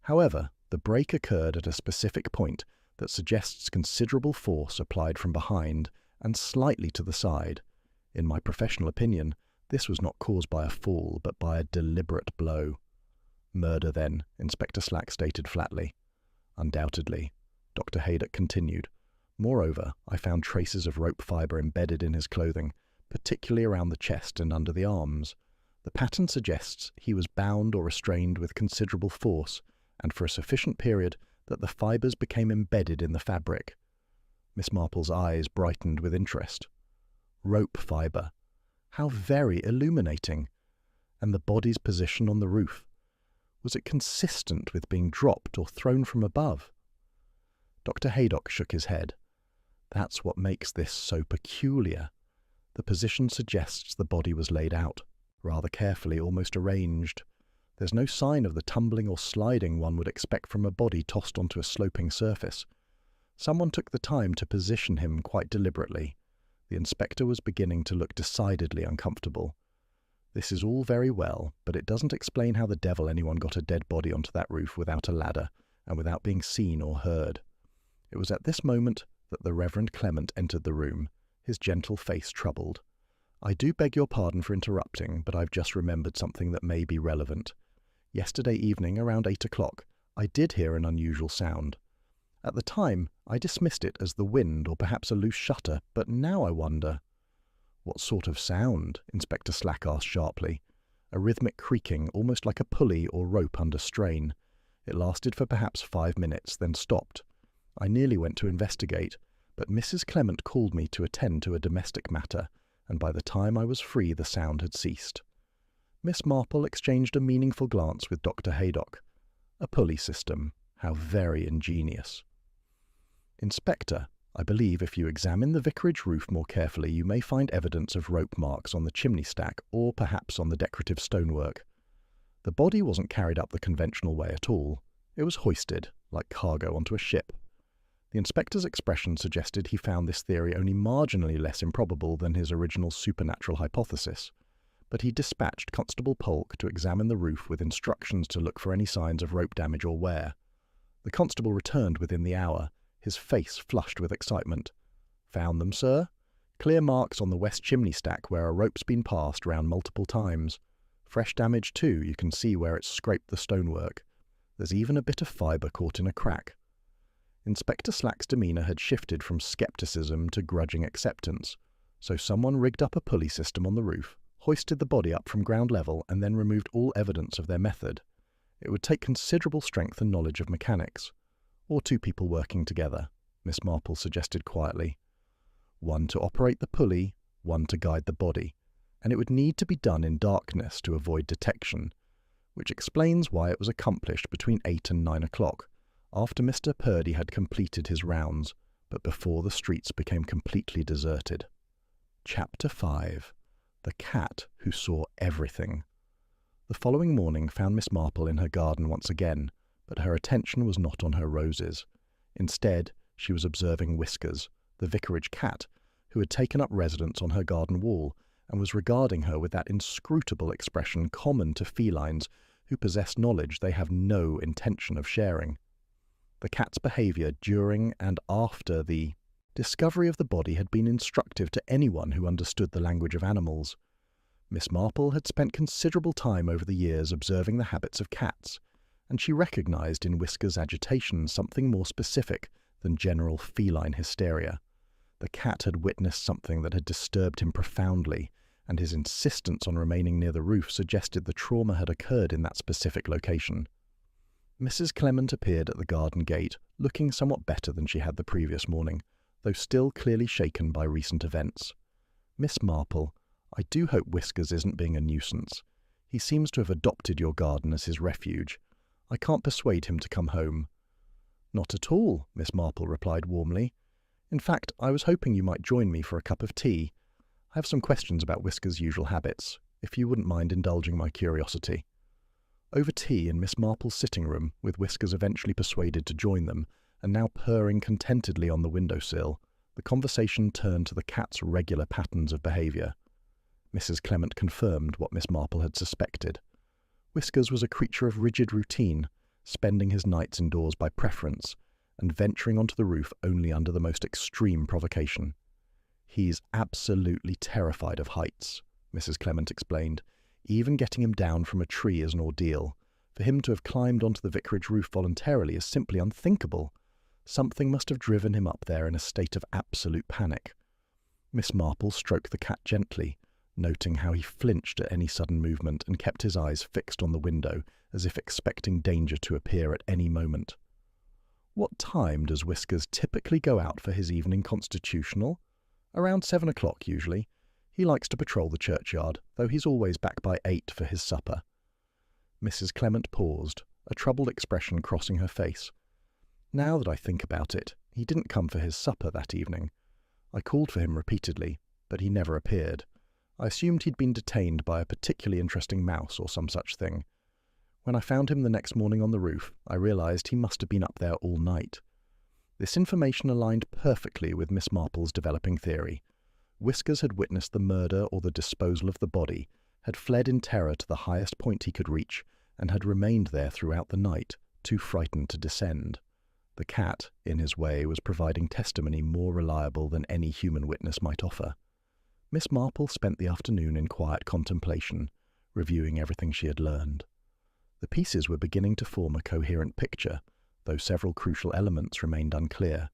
However, the break occurred at a specific point that suggests considerable force applied from behind and slightly to the side. In my professional opinion, this was not caused by a fall, but by a deliberate blow. Murder, then, Inspector Slack stated flatly. Undoubtedly, Dr. Haydock continued. Moreover, I found traces of rope fibre embedded in his clothing, particularly around the chest and under the arms. The pattern suggests he was bound or restrained with considerable force, and for a sufficient period that the fibres became embedded in the fabric. Miss Marple's eyes brightened with interest. Rope fibre. How very illuminating! And the body's position on the roof. Was it consistent with being dropped or thrown from above? Dr. Haydock shook his head. That's what makes this so peculiar. The position suggests the body was laid out, rather carefully, almost arranged. There's no sign of the tumbling or sliding one would expect from a body tossed onto a sloping surface. Someone took the time to position him quite deliberately. The inspector was beginning to look decidedly uncomfortable. This is all very well, but it doesn't explain how the devil anyone got a dead body onto that roof without a ladder, and without being seen or heard. It was at this moment that the Reverend Clement entered the room, his gentle face troubled. I do beg your pardon for interrupting, but I've just remembered something that may be relevant. Yesterday evening, around 8 o'clock, I did hear an unusual sound. At the time, I dismissed it as the wind or perhaps a loose shutter, but now I wonder. What sort of sound? Inspector Slack asked sharply. A rhythmic creaking, almost like a pulley or rope under strain. It lasted for perhaps 5 minutes, then stopped. I nearly went to investigate, but Mrs. Clement called me to attend to a domestic matter, and by the time I was free the sound had ceased. Miss Marple exchanged a meaningful glance with Dr. Haydock. A pulley system. How very ingenious. Inspector, I believe if you examine the vicarage roof more carefully you may find evidence of rope marks on the chimney stack or perhaps on the decorative stonework. The body wasn't carried up the conventional way at all. It was hoisted, like cargo onto a ship. The inspector's expression suggested he found this theory only marginally less improbable than his original supernatural hypothesis, but he dispatched Constable Polk to examine the roof with instructions to look for any signs of rope damage or wear. The constable returned within the hour, his face flushed with excitement. Found them, sir? Clear marks on the west chimney stack where a rope's been passed round multiple times. Fresh damage too, you can see where it's scraped the stonework. There's even a bit of fibre caught in a crack. Inspector Slack's demeanour had shifted from scepticism to grudging acceptance, so someone rigged up a pulley system on the roof, hoisted the body up from ground level and then removed all evidence of their method. It would take considerable strength and knowledge of mechanics. Or 2 people working together, Miss Marple suggested quietly. One to operate the pulley, one to guide the body, and it would need to be done in darkness to avoid detection, which explains why it was accomplished between 8 and 9 o'clock, after Mr. Purdy had completed his rounds, but before the streets became completely deserted. Chapter 5. The Cat Who Saw Everything. The following morning found Miss Marple in her garden once again, but her attention was not on her roses. Instead, she was observing Whiskers, the vicarage cat, who had taken up residence on her garden wall, and was regarding her with that inscrutable expression common to felines who possess knowledge they have no intention of sharing. The cat's behaviour during and after the discovery of the body had been instructive to anyone who understood the language of animals. Miss Marple had spent considerable time over the years observing the habits of cats, and she recognised in Whisker's agitation something more specific than general feline hysteria. The cat had witnessed something that had disturbed him profoundly, and his insistence on remaining near the roof suggested the trauma had occurred in that specific location. Mrs. Clement appeared at the garden gate, looking somewhat better than she had the previous morning, though still clearly shaken by recent events. "Miss Marple, I do hope Whiskers isn't being a nuisance. He seems to have adopted your garden as his refuge. I can't persuade him to come home." "Not at all," Miss Marple replied warmly. "In fact, I was hoping you might join me for a cup of tea. I have some questions about Whisker's usual habits, if you wouldn't mind indulging my curiosity." Over tea in Miss Marple's sitting room, with Whiskers eventually persuaded to join them, and now purring contentedly on the windowsill, the conversation turned to the cat's regular patterns of behaviour. Mrs. Clement confirmed what Miss Marple had suspected. Whiskers was a creature of rigid routine, spending his nights indoors by preference, and venturing onto the roof only under the most extreme provocation. "He's absolutely terrified of heights," Mrs. Clement explained. "Even getting him down from a tree is an ordeal. For him to have climbed onto the vicarage roof voluntarily is simply unthinkable. Something must have driven him up there in a state of absolute panic." Miss Marple stroked the cat gently, noting how he flinched at any sudden movement and kept his eyes fixed on the window, as if expecting danger to appear at any moment. "What time does Whiskers typically go out for his evening constitutional?" "Around 7 o'clock, usually. He likes to patrol the churchyard, though he's always back by 8 for his supper." Mrs. Clement paused, a troubled expression crossing her face. "Now that I think about it, he didn't come for his supper that evening. I called for him repeatedly, but he never appeared. I assumed he'd been detained by a particularly interesting mouse or some such thing. When I found him the next morning on the roof, I realised he must have been up there all night." This information aligned perfectly with Miss Marple's developing theory. Whiskers had witnessed the murder or the disposal of the body, had fled in terror to the highest point he could reach, and had remained there throughout the night, too frightened to descend. The cat, in his way, was providing testimony more reliable than any human witness might offer. Miss Marple spent the afternoon in quiet contemplation, reviewing everything she had learned. The pieces were beginning to form a coherent picture, though several crucial elements remained unclear.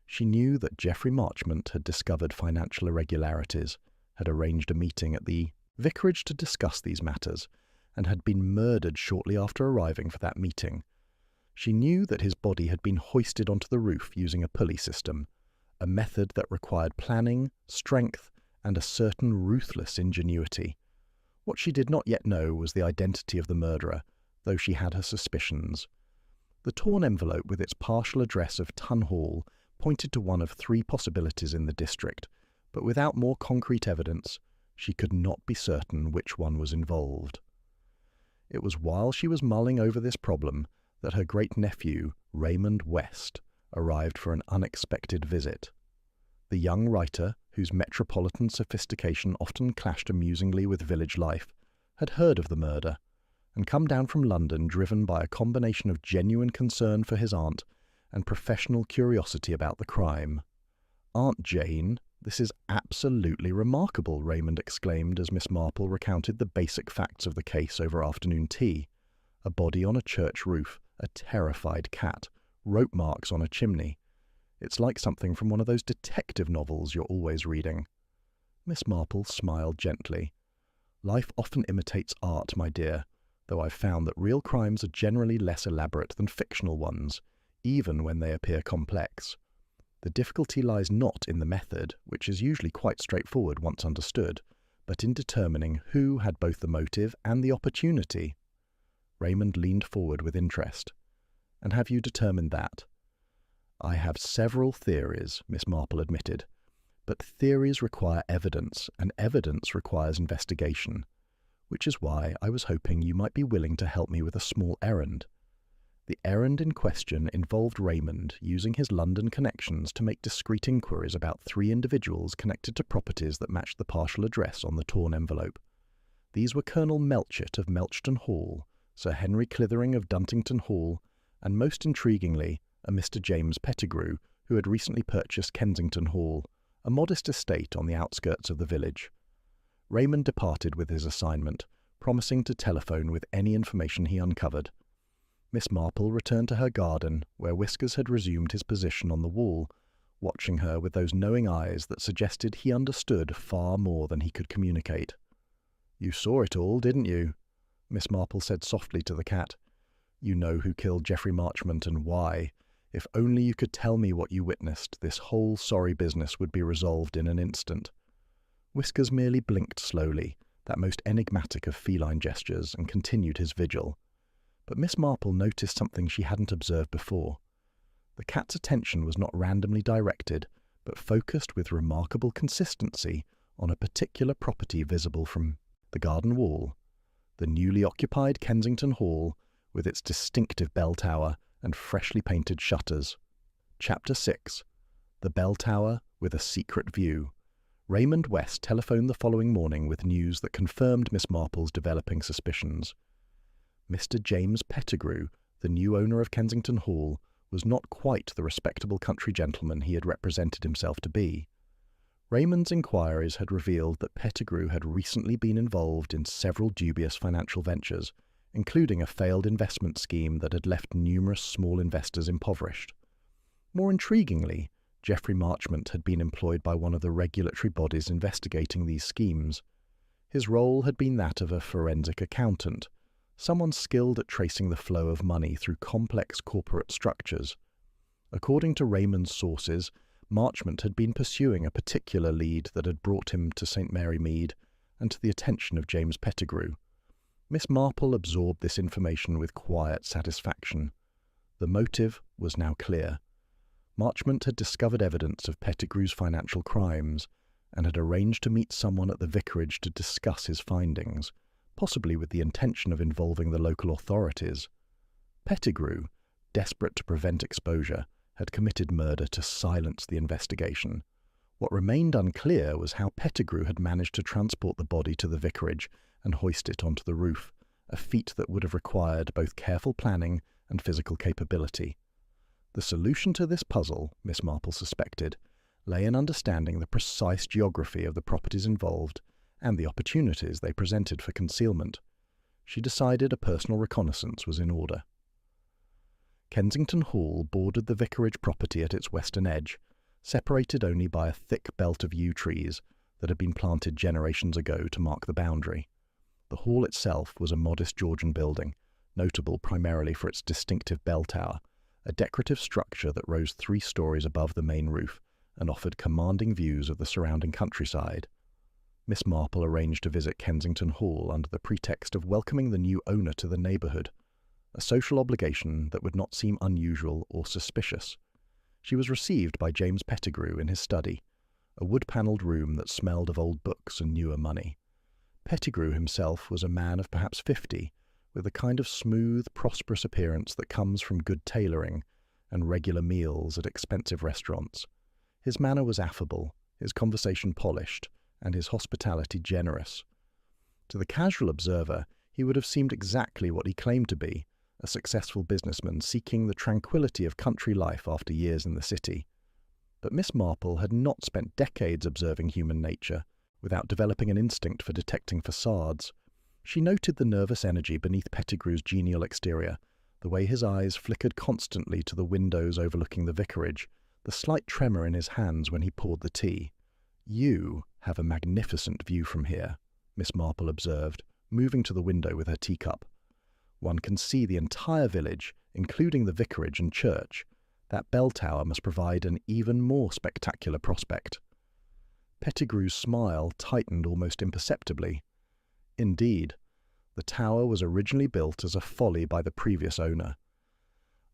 She knew that Geoffrey Marchmont had discovered financial irregularities, had arranged a meeting at the vicarage to discuss these matters, and had been murdered shortly after arriving for that meeting. She knew that his body had been hoisted onto the roof using a pulley system, a method that required planning, strength, and a certain ruthless ingenuity. What she did not yet know was the identity of the murderer, though she had her suspicions. The torn envelope with its partial address of Tun Hall pointed to one of 3 possibilities in the district, but without more concrete evidence, she could not be certain which one was involved. It was while she was mulling over this problem that her great-nephew, Raymond West, arrived for an unexpected visit. The young writer, whose metropolitan sophistication often clashed amusingly with village life, had heard of the murder, and come down from London driven by a combination of genuine concern for his aunt and professional curiosity about the crime. "Aunt Jane, this is absolutely remarkable," Raymond exclaimed as Miss Marple recounted the basic facts of the case over afternoon tea. A body on a church roof, a terrified cat, rope marks on a chimney. It's like something from one of those detective novels you're always reading. Miss Marple smiled gently. "Life often imitates art, my dear, though I've found that real crimes are generally less elaborate than fictional ones, even when they appear complex. The difficulty lies not in the method, which is usually quite straightforward once understood, but in determining who had both the motive and the opportunity." Raymond leaned forward with interest. "And have you determined that?" "I have several theories," Miss Marple admitted, "but theories require evidence, and evidence requires investigation, which is why I was hoping you might be willing to help me with a small errand." The errand in question involved Raymond using his London connections to make discreet inquiries about 3 individuals connected to properties that matched the partial address on the torn envelope. These were Colonel Melchett of Melchton Hall, Sir Henry Clithering of Duntington Hall, and most intriguingly, a Mr. James Pettigrew, who had recently purchased Kensington Hall, a modest estate on the outskirts of the village. Raymond departed with his assignment, promising to telephone with any information he uncovered. Miss Marple returned to her garden, where Whiskers had resumed his position on the wall, watching her with those knowing eyes that suggested he understood far more than he could communicate. "You saw it all, didn't you?" Miss Marple said softly to the cat. "You know who killed Geoffrey Marchmont and why. If only you could tell me what you witnessed, this whole sorry business would be resolved in an instant." Whiskers merely blinked slowly, that most enigmatic of feline gestures, and continued his vigil. But Miss Marple noticed something she hadn't observed before. The cat's attention was not randomly directed, but focused with remarkable consistency on a particular property visible from the garden wall, the newly occupied Kensington Hall, with its distinctive bell tower and freshly painted shutters. Chapter 6. The Bell Tower with a Secret View. Raymond West telephoned the following morning with news that confirmed Miss Marple's developing suspicions. Mr. James Pettigrew, the new owner of Kensington Hall, was not quite the respectable country gentleman he had represented himself to be. Raymond's inquiries had revealed that Pettigrew had recently been involved in several dubious financial ventures, including a failed investment scheme that had left numerous small investors impoverished. More intriguingly, Geoffrey Marchmont had been employed by one of the regulatory bodies investigating these schemes. His role had been that of a forensic accountant, someone skilled at tracing the flow of money through complex corporate structures. According to Raymond's sources, Marchmont had been pursuing a particular lead that had brought him to St. Mary Mead and to the attention of James Pettigrew. Miss Marple absorbed this information with quiet satisfaction. The motive was now clear. Marchmont had discovered evidence of Pettigrew's financial crimes and had arranged to meet someone at the vicarage to discuss his findings, possibly with the intention of involving the local authorities. Pettigrew, desperate to prevent exposure, had committed murder to silence the investigation. What remained unclear was how Pettigrew had managed to transport the body to the vicarage and hoist it onto the roof, a feat that would have required both careful planning and physical capability. The solution to this puzzle, Miss Marple suspected, lay in understanding the precise geography of the properties involved and the opportunities they presented for concealment. She decided a personal reconnaissance was in order. Kensington Hall bordered the vicarage property at its western edge, separated only by a thick belt of yew trees that had been planted generations ago to mark the boundary. The hall itself was a modest Georgian building, notable primarily for its distinctive bell tower, a decorative structure that rose 3 stories above the main roof and offered commanding views of the surrounding countryside. Miss Marple arranged to visit Kensington Hall under the pretext of welcoming the new owner to the neighbourhood, a social obligation that would not seem unusual or suspicious. She was received by James Pettigrew in his study, a wood-panelled room that smelled of old books and newer money. Pettigrew himself was a man of perhaps 50, with the kind of smooth, prosperous appearance that comes from good tailoring and regular meals at expensive restaurants. His manner was affable, his conversation polished, and his hospitality generous. To the casual observer, he would have seemed exactly what he claimed to be, a successful businessman seeking the tranquility of country life after years in the city. But Miss Marple had not spent decades observing human nature without developing an instinct for detecting facades. She noted the nervous energy beneath Pettigrew's genial exterior, the way his eyes flickered constantly to the windows overlooking the vicarage, the slight tremor in his hands when he poured the tea. "You have a magnificent view from here," Miss Marple observed, moving to the window with her teacup. "One can see the entire village, including the vicarage and church. That bell tower must provide an even more spectacular prospect." Pettigrew's smile tightened almost imperceptibly. Indeed, the tower was originally built as a folly by the previous owner.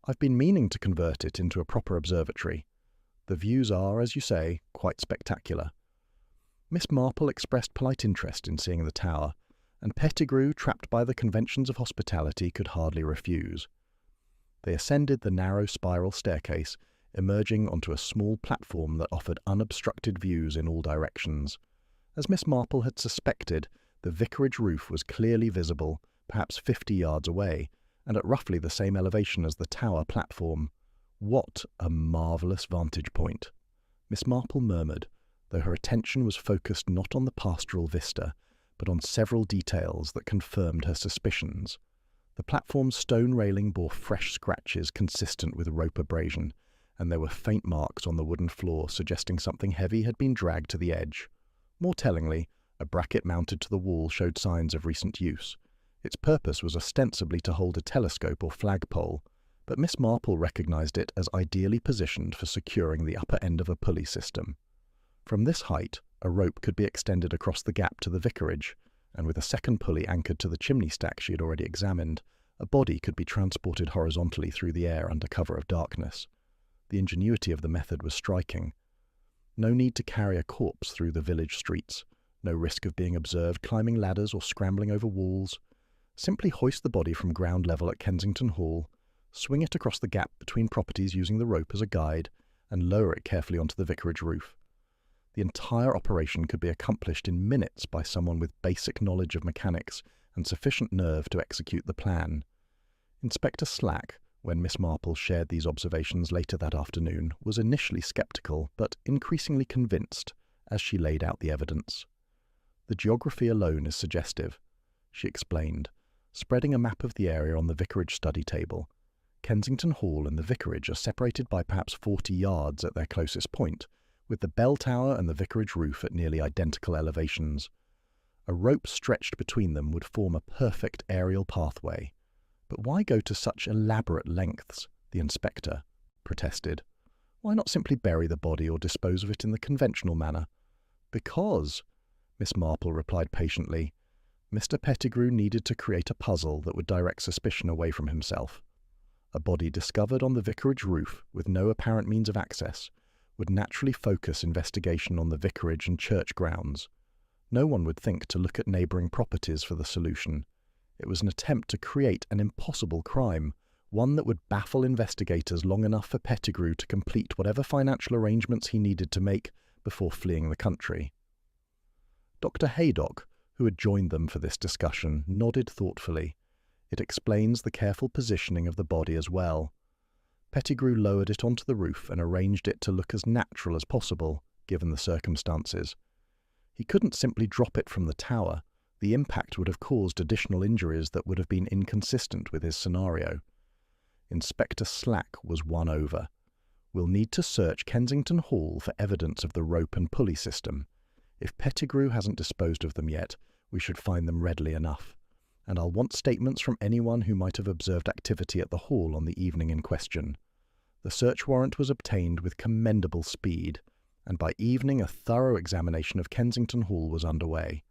"I've been meaning to convert it into a proper observatory. The views are, as you say, quite spectacular." Miss Marple expressed polite interest in seeing the tower, and Pettigrew, trapped by the conventions of hospitality, could hardly refuse. They ascended the narrow spiral staircase, emerging onto a small platform that offered unobstructed views in all directions. As Miss Marple had suspected, the vicarage roof was clearly visible, perhaps 50 yards away, and at roughly the same elevation as the tower platform. What a marvellous vantage point! Miss Marple murmured, though her attention was focused not on the pastoral vista, but on several details that confirmed her suspicions. The platform's stone railing bore fresh scratches consistent with rope abrasion, and there were faint marks on the wooden floor suggesting something heavy had been dragged to the edge. More tellingly, a bracket mounted to the wall showed signs of recent use. Its purpose was ostensibly to hold a telescope or flagpole, but Miss Marple recognized it as ideally positioned for securing the upper end of a pulley system. From this height, a rope could be extended across the gap to the vicarage, and with a second pulley anchored to the chimney stack she had already examined, a body could be transported horizontally through the air under cover of darkness. The ingenuity of the method was striking. No need to carry a corpse through the village streets, no risk of being observed climbing ladders or scrambling over walls. Simply hoist the body from ground level at Kensington Hall, swing it across the gap between properties using the rope as a guide, and lower it carefully onto the vicarage roof. The entire operation could be accomplished in minutes by someone with basic knowledge of mechanics and sufficient nerve to execute the plan. Inspector Slack, when Miss Marple shared these observations later that afternoon, was initially sceptical but increasingly convinced as she laid out the evidence. The geography alone is suggestive, she explained, spreading a map of the area on the vicarage study table. Kensington Hall and the vicarage are separated by perhaps 40 yards at their closest point, with the bell tower and the vicarage roof at nearly identical elevations. A rope stretched between them would form a perfect aerial pathway. But why go to such elaborate lengths? The inspector protested. Why not simply bury the body or dispose of it in the conventional manner? Because, Miss Marple replied patiently, Mr. Pettigrew needed to create a puzzle that would direct suspicion away from himself. A body discovered on the vicarage roof with no apparent means of access would naturally focus investigation on the vicarage and church grounds. No one would think to look at neighbouring properties for the solution. It was an attempt to create an impossible crime, one that would baffle investigators long enough for Pettigrew to complete whatever financial arrangements he needed to make before fleeing the country. Dr. Haydock, who had joined them for this discussion, nodded thoughtfully. It explains the careful positioning of the body as well. Pettigrew lowered it onto the roof and arranged it to look as natural as possible, given the circumstances. He couldn't simply drop it from the tower. The impact would have caused additional injuries that would have been inconsistent with his scenario. Inspector Slack was won over. We'll need to search Kensington Hall for evidence of the rope and pulley system. If Pettigrew hasn't disposed of them yet, we should find them readily enough. And I'll want statements from anyone who might have observed activity at the hall on the evening in question. The search warrant was obtained with commendable speed, and by evening a thorough examination of Kensington Hall was underway.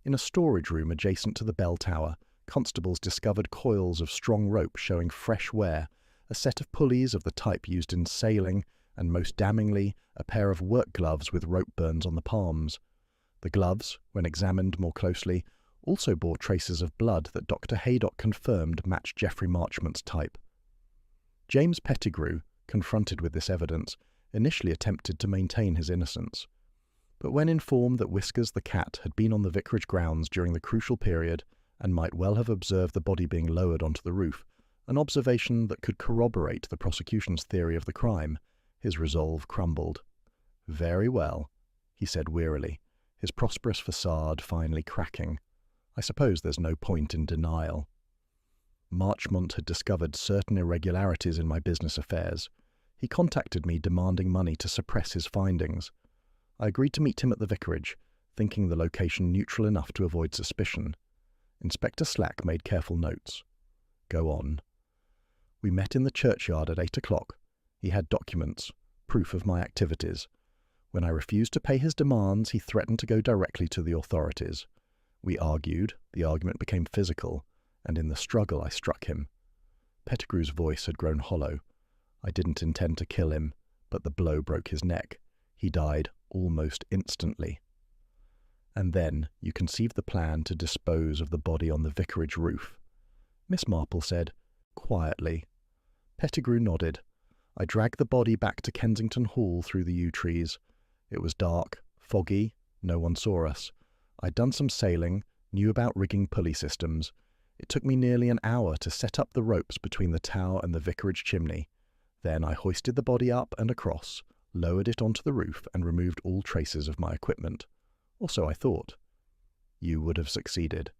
In a storage room adjacent to the bell tower, constables discovered coils of strong rope showing fresh wear, a set of pulleys of the type used in sailing, and most damningly, a pair of work gloves with rope burns on the palms. The gloves, when examined more closely, also bore traces of blood that Dr. Haydock confirmed matched Geoffrey Marchmont's type. James Pettigrew, confronted with this evidence, initially attempted to maintain his innocence. But when informed that Whiskers the cat had been on the vicarage grounds during the crucial period and might well have observed the body being lowered onto the roof, an observation that could corroborate the prosecution's theory of the crime, his resolve crumbled. Very well, he said wearily, his prosperous facade finally cracking. I suppose there's no point in denial. Marchmont had discovered certain irregularities in my business affairs. He contacted me demanding money to suppress his findings. I agreed to meet him at the vicarage, thinking the location neutral enough to avoid suspicion. Inspector Slack made careful notes. Go on. We met in the churchyard at 8 o'clock. He had documents, proof of my activities. When I refused to pay his demands, he threatened to go directly to the authorities. We argued, the argument became physical, and in the struggle I struck him. Pettigrew's voice had grown hollow. I didn't intend to kill him, but the blow broke his neck. He died almost instantly. And then you conceived the plan to dispose of the body on the vicarage roof. Miss Marple said, quietly. Pettigrew nodded. I dragged the body back to Kensington Hall through the yew trees. It was dark, foggy, no one saw us. I'd done some sailing, knew about rigging pulley systems. It took me nearly an hour to set up the ropes between the tower and the vicarage chimney. Then I hoisted the body up and across, lowered it onto the roof, and removed all traces of my equipment. Or so I thought. You would have succeeded,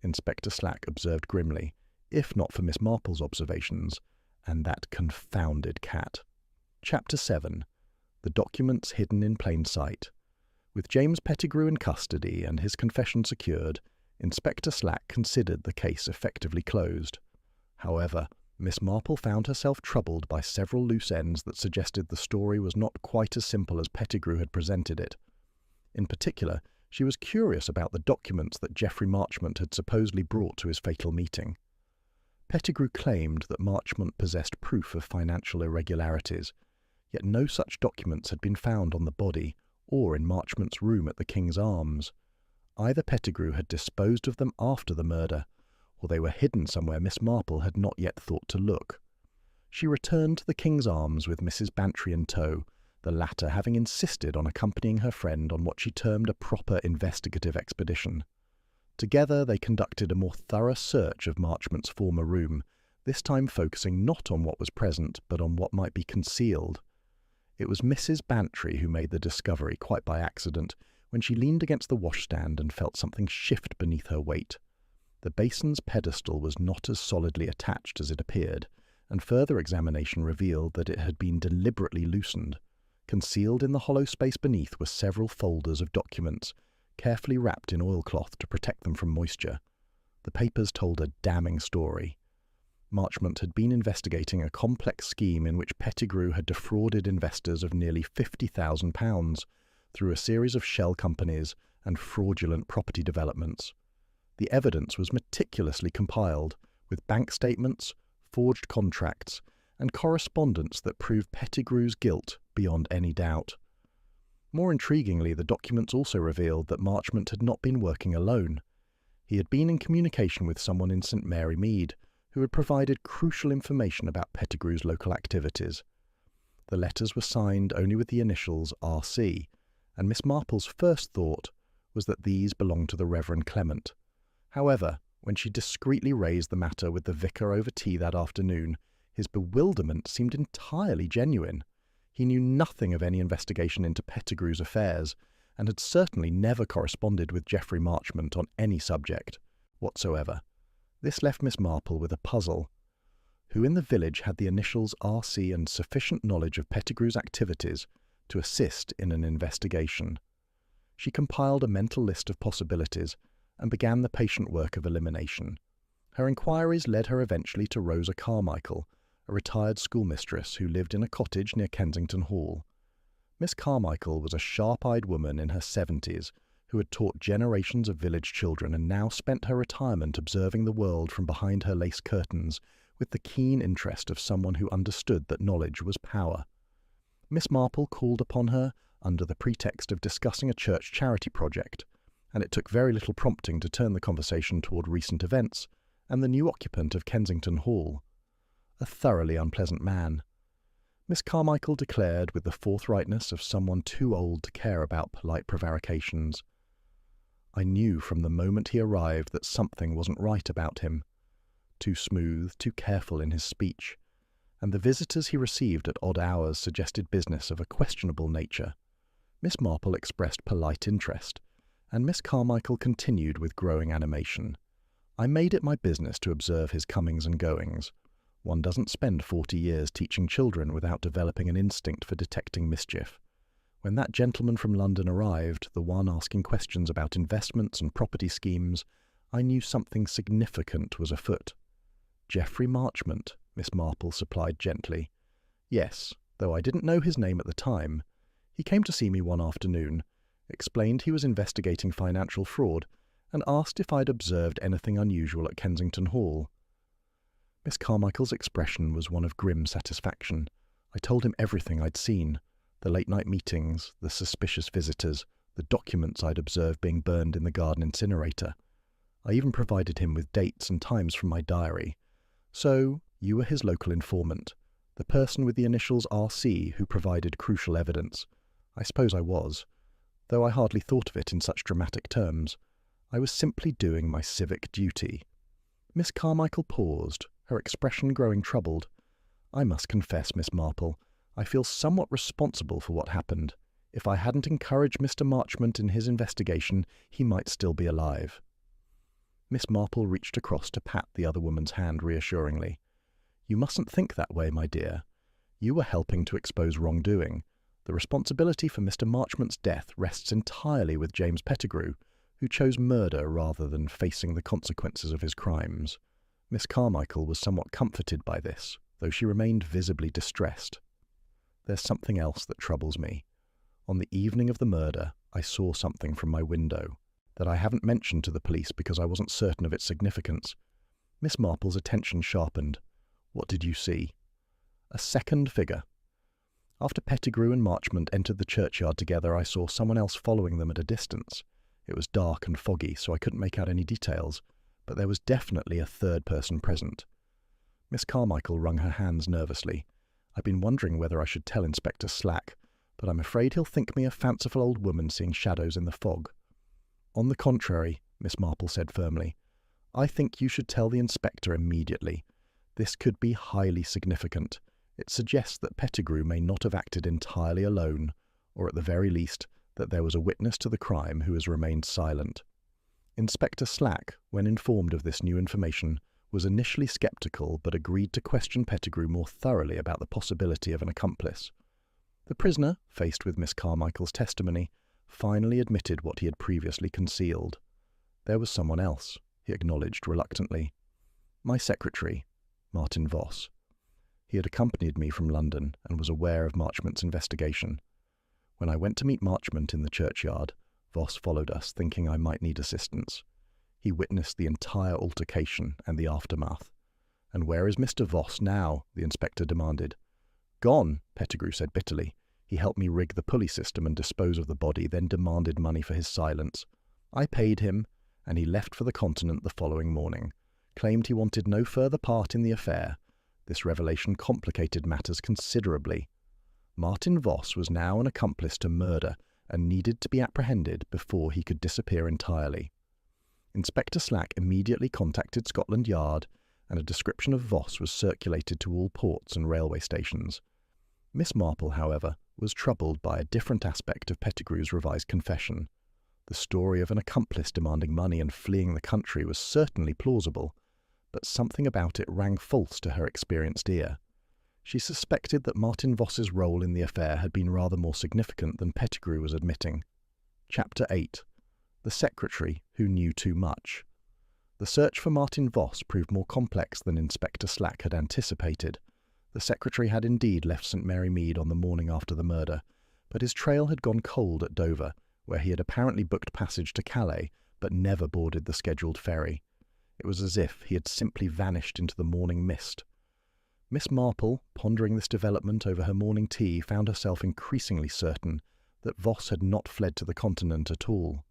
Inspector Slack observed grimly, if not for Miss Marple's observations, and that confounded cat. Chapter 7. The Documents Hidden in Plain Sight. With James Pettigrew in custody and his confession secured, Inspector Slack considered the case effectively closed. However, Miss Marple found herself troubled by several loose ends that suggested the story was not quite as simple as Pettigrew had presented it. In particular, she was curious about the documents that Geoffrey Marchmont had supposedly brought to his fatal meeting. Pettigrew claimed that Marchmont possessed proof of financial irregularities, yet no such documents had been found on the body or in Marchmont's room at the King's Arms. Either Pettigrew had disposed of them after the murder, or they were hidden somewhere Miss Marple had not yet thought to look. She returned to the King's Arms with Mrs. Bantry in tow, the latter having insisted on accompanying her friend on what she termed a proper investigative expedition. Together they conducted a more thorough search of Marchmont's former room, this time focusing not on what was present, but on what might be concealed. It was Mrs. Bantry who made the discovery, quite by accident, when she leaned against the washstand and felt something shift beneath her weight. The basin's pedestal was not as solidly attached as it appeared, and further examination revealed that it had been deliberately loosened. Concealed in the hollow space beneath were several folders of documents, carefully wrapped in oilcloth to protect them from moisture. The papers told a damning story. Marchmont had been investigating a complex scheme in which Pettigrew had defrauded investors of nearly £50,000 through a series of shell companies and fraudulent property developments. The evidence was meticulously compiled, with bank statements, forged contracts, and correspondence that proved Pettigrew's guilt beyond any doubt. More intriguingly, the documents also revealed that Marchmont had not been working alone. He had been in communication with someone in St. Mary Mead, who had provided crucial information about Pettigrew's local activities. The letters were signed only with the initials R.C., and Miss Marple's first thought was that these belonged to the Reverend Clement. However, when she discreetly raised the matter with the vicar over tea that afternoon, his bewilderment seemed entirely genuine. He knew nothing of any investigation into Pettigrew's affairs, and had certainly never corresponded with Geoffrey Marchmont on any subject whatsoever. This left Miss Marple with a puzzle. Who in the village had the initials R.C. and sufficient knowledge of Pettigrew's activities to assist in an investigation? She compiled a mental list of possibilities and began the patient work of elimination. Her inquiries led her eventually to Rosa Carmichael, a retired schoolmistress who lived in a cottage near Kensington Hall. Miss Carmichael was a sharp-eyed woman in her 70s who had taught generations of village children and now spent her retirement observing the world from behind her lace curtains with the keen interest of someone who understood that knowledge was power. Miss Marple called upon her under the pretext of discussing a church charity project, and it took very little prompting to turn the conversation toward recent events and the new occupant of Kensington Hall. A thoroughly unpleasant man. Miss Carmichael declared with the forthrightness of someone too old to care about polite prevarications. I knew from the moment he arrived that something wasn't right about him. Too smooth, too careful in his speech, and the visitors he received at odd hours suggested business of a questionable nature. Miss Marple expressed polite interest, and Miss Carmichael continued with growing animation. I made it my business to observe his comings and goings. One doesn't spend 40 years teaching children without developing an instinct for detecting mischief. When that gentleman from London arrived, the one asking questions about investments and property schemes, I knew something significant was afoot. Geoffrey Marchmont, Miss Marple supplied gently. Yes, though I didn't know his name at the time. He came to see me one afternoon, explained he was investigating financial fraud, and asked if I'd observed anything unusual at Kensington Hall. Miss Carmichael's expression was one of grim satisfaction. I told him everything I'd seen, the late-night meetings, the suspicious visitors, the documents I'd observed being burned in the garden incinerator. I even provided him with dates and times from my diary. So, you were his local informant, the person with the initials R.C. who provided crucial evidence. I suppose I was, though I hardly thought of it in such dramatic terms. I was simply doing my civic duty. Miss Carmichael paused, her expression growing troubled. "I must confess, Miss Marple, I feel somewhat responsible for what happened. If I hadn't encouraged Mr. Marchmont in his investigation, he might still be alive." Miss Marple reached across to pat the other woman's hand reassuringly. "You mustn't think that way, my dear. You were helping to expose wrongdoing. The responsibility for Mr. Marchmont's death rests entirely with James Pettigrew, who chose murder rather than facing the consequences of his crimes." Miss Carmichael was somewhat comforted by this, though she remained visibly distressed. "There's something else that troubles me. On the evening of the murder, I saw something from my window that I haven't mentioned to the police because I wasn't certain of its significance." Miss Marple's attention sharpened. "What did you see?" "A second figure. After Pettigrew and Marchmont entered the churchyard together, I saw someone else following them at a distance. It was dark and foggy, so I couldn't make out any details, but there was definitely a third person present." Miss Carmichael wrung her hands nervously. "I've been wondering whether I should tell Inspector Slack, but I'm afraid he'll think me a fanciful old woman seeing shadows in the fog." "On the contrary," Miss Marple said firmly, "I think you should tell the inspector immediately. This could be highly significant. It suggests that Pettigrew may not have acted entirely alone, or at the very least, that there was a witness to the crime who has remained silent." Inspector Slack, when informed of this new information, was initially sceptical but agreed to question Pettigrew more thoroughly about the possibility of an accomplice. The prisoner, faced with Miss Carmichael's testimony, finally admitted what he had previously concealed. There was someone else, he acknowledged reluctantly. "My secretary, Martin Voss. He had accompanied me from London and was aware of Marchmont's investigation. When I went to meet Marchmont in the churchyard, Voss followed us, thinking I might need assistance. He witnessed the entire altercation and the aftermath." "And where is Mr. Voss now?" the inspector demanded. "Gone," Pettigrew said bitterly. "He helped me rig the pulley system and dispose of the body, then demanded money for his silence. I paid him, and he left for the continent the following morning. Claimed he wanted no further part in the affair. This revelation complicated matters considerably. Martin Voss was now an accomplice to murder and needed to be apprehended before he could disappear entirely." Inspector Slack immediately contacted Scotland Yard, and a description of Voss was circulated to all ports and railway stations. Miss Marple, however, was troubled by a different aspect of Pettigrew's revised confession. The story of an accomplice demanding money and fleeing the country was certainly plausible, but something about it rang false to her experienced ear. She suspected that Martin Voss's role in the affair had been rather more significant than Pettigrew was admitting. Chapter 8. The Secretary Who Knew Too Much. The search for Martin Voss proved more complex than Inspector Slack had anticipated. The secretary had indeed left St. Mary Mead on the morning after the murder, but his trail had gone cold at Dover, where he had apparently booked passage to Calais, but never boarded the scheduled ferry. It was as if he had simply vanished into the morning mist. Miss Marple, pondering this development over her morning tea, found herself increasingly certain that Voss had not fled to the continent at all.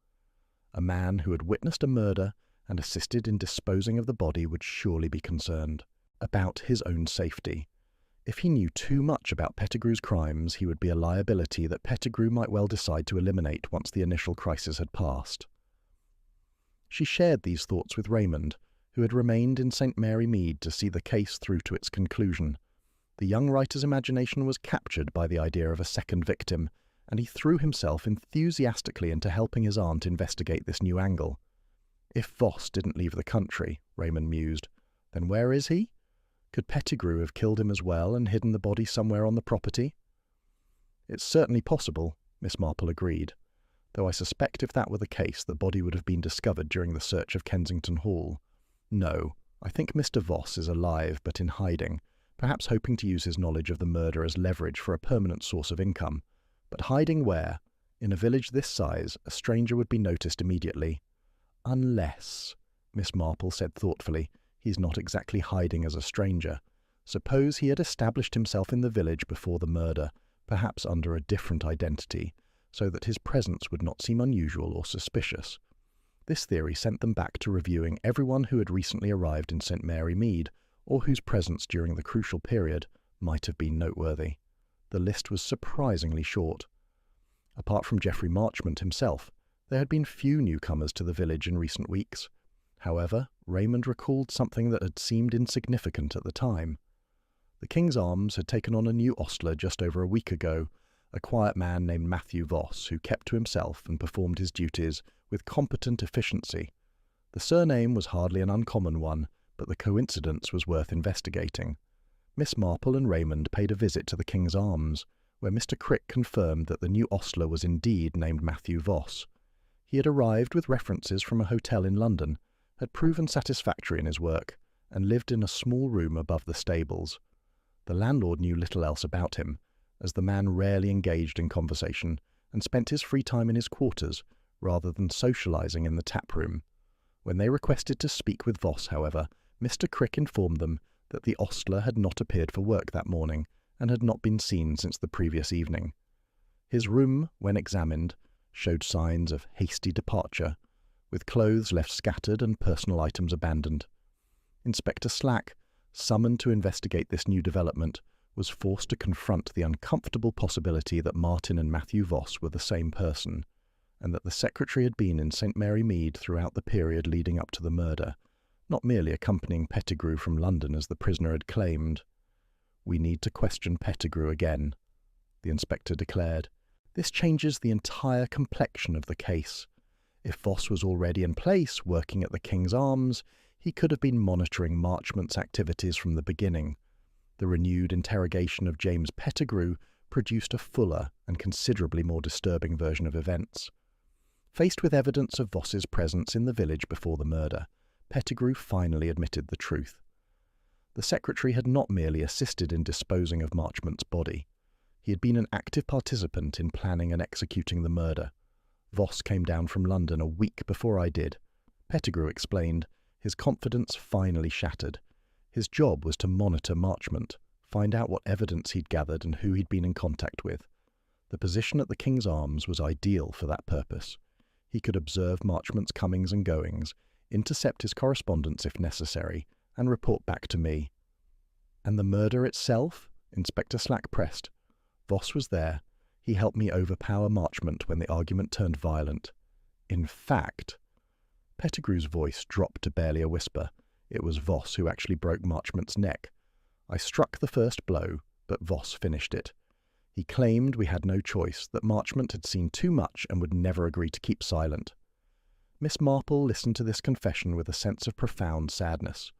A man who had witnessed a murder and assisted in disposing of the body would surely be concerned about his own safety. If he knew too much about Pettigrew's crimes, he would be a liability that Pettigrew might well decide to eliminate once the initial crisis had passed. She shared these thoughts with Raymond, who had remained in St. Mary Mead to see the case through to its conclusion. The young writer's imagination was captured by the idea of a second victim, and he threw himself enthusiastically into helping his aunt investigate this new angle. If Voss didn't leave the country, Raymond mused, then where is he? Could Pettigrew have killed him as well and hidden the body somewhere on the property? It's certainly possible, Miss Marple agreed, though I suspect if that were the case, the body would have been discovered during the search of Kensington Hall. No, I think Mr. Voss is alive but in hiding, perhaps hoping to use his knowledge of the murder as leverage for a permanent source of income. But hiding where? In a village this size, a stranger would be noticed immediately. Unless, Miss Marple said thoughtfully, he's not exactly hiding as a stranger. Suppose he had established himself in the village before the murder, perhaps under a different identity, so that his presence would not seem unusual or suspicious. This theory sent them back to reviewing everyone who had recently arrived in St. Mary Mead, or whose presence during the crucial period might have been noteworthy. The list was surprisingly short. Apart from Geoffrey Marchmont himself, there had been few newcomers to the village in recent weeks. However, Raymond recalled something that had seemed insignificant at the time. The King's Arms had taken on a new ostler just over a week ago, a quiet man named Matthew Voss, who kept to himself and performed his duties with competent efficiency. The surname was hardly an uncommon one, but the coincidence was worth investigating. Miss Marple and Raymond paid a visit to the King's Arms, where Mr. Crick confirmed that the new ostler was indeed named Matthew Voss. He had arrived with references from a hotel in London, had proven satisfactory in his work, and lived in a small room above the stables. The landlord knew little else about him, as the man rarely engaged in conversation and spent his free time in his quarters rather than socialising in the tap room. When they requested to speak with Voss, however, Mr. Crick informed them that the ostler had not appeared for work that morning and had not been seen since the previous evening. His room, when examined, showed signs of hasty departure, with clothes left scattered and personal items abandoned. Inspector Slack, summoned to investigate this new development, was forced to confront the uncomfortable possibility that Martin and Matthew Voss were the same person, and that the secretary had been in St. Mary Mead throughout the period leading up to the murder, not merely accompanying Pettigrew from London as the prisoner had claimed. "We need to question Pettigrew again," the inspector declared. "This changes the entire complexion of the case. If Voss was already in place, working at the King's Arms, he could have been monitoring Marchmont's activities from the beginning. The renewed interrogation of James Pettigrew produced a fuller and considerably more disturbing version of events. Faced with evidence of Voss's presence in the village before the murder, Pettigrew finally admitted the truth. The secretary had not merely assisted in disposing of Marchmont's body. He had been an active participant in planning and executing the murder. Voss came down from London a week before I did. Pettigrew explained, his confidence finally shattered. His job was to monitor Marchmont, find out what evidence he'd gathered and who he'd been in contact with. The position at the King's Arms was ideal for that purpose. He could observe Marchmont's comings and goings, intercept his correspondence if necessary, and report back to me. "And the murder itself?" Inspector Slack pressed. "Voss was there. He helped me overpower Marchmont when the argument turned violent. In fact—" Pettigrew's voice dropped to barely a whisper. It was Voss who actually broke Marchmont's neck. "I struck the first blow, but Voss finished it. He claimed we had no choice, that Marchmont had seen too much and would never agree to keep silent." Miss Marple listened to this confession with a sense of profound sadness.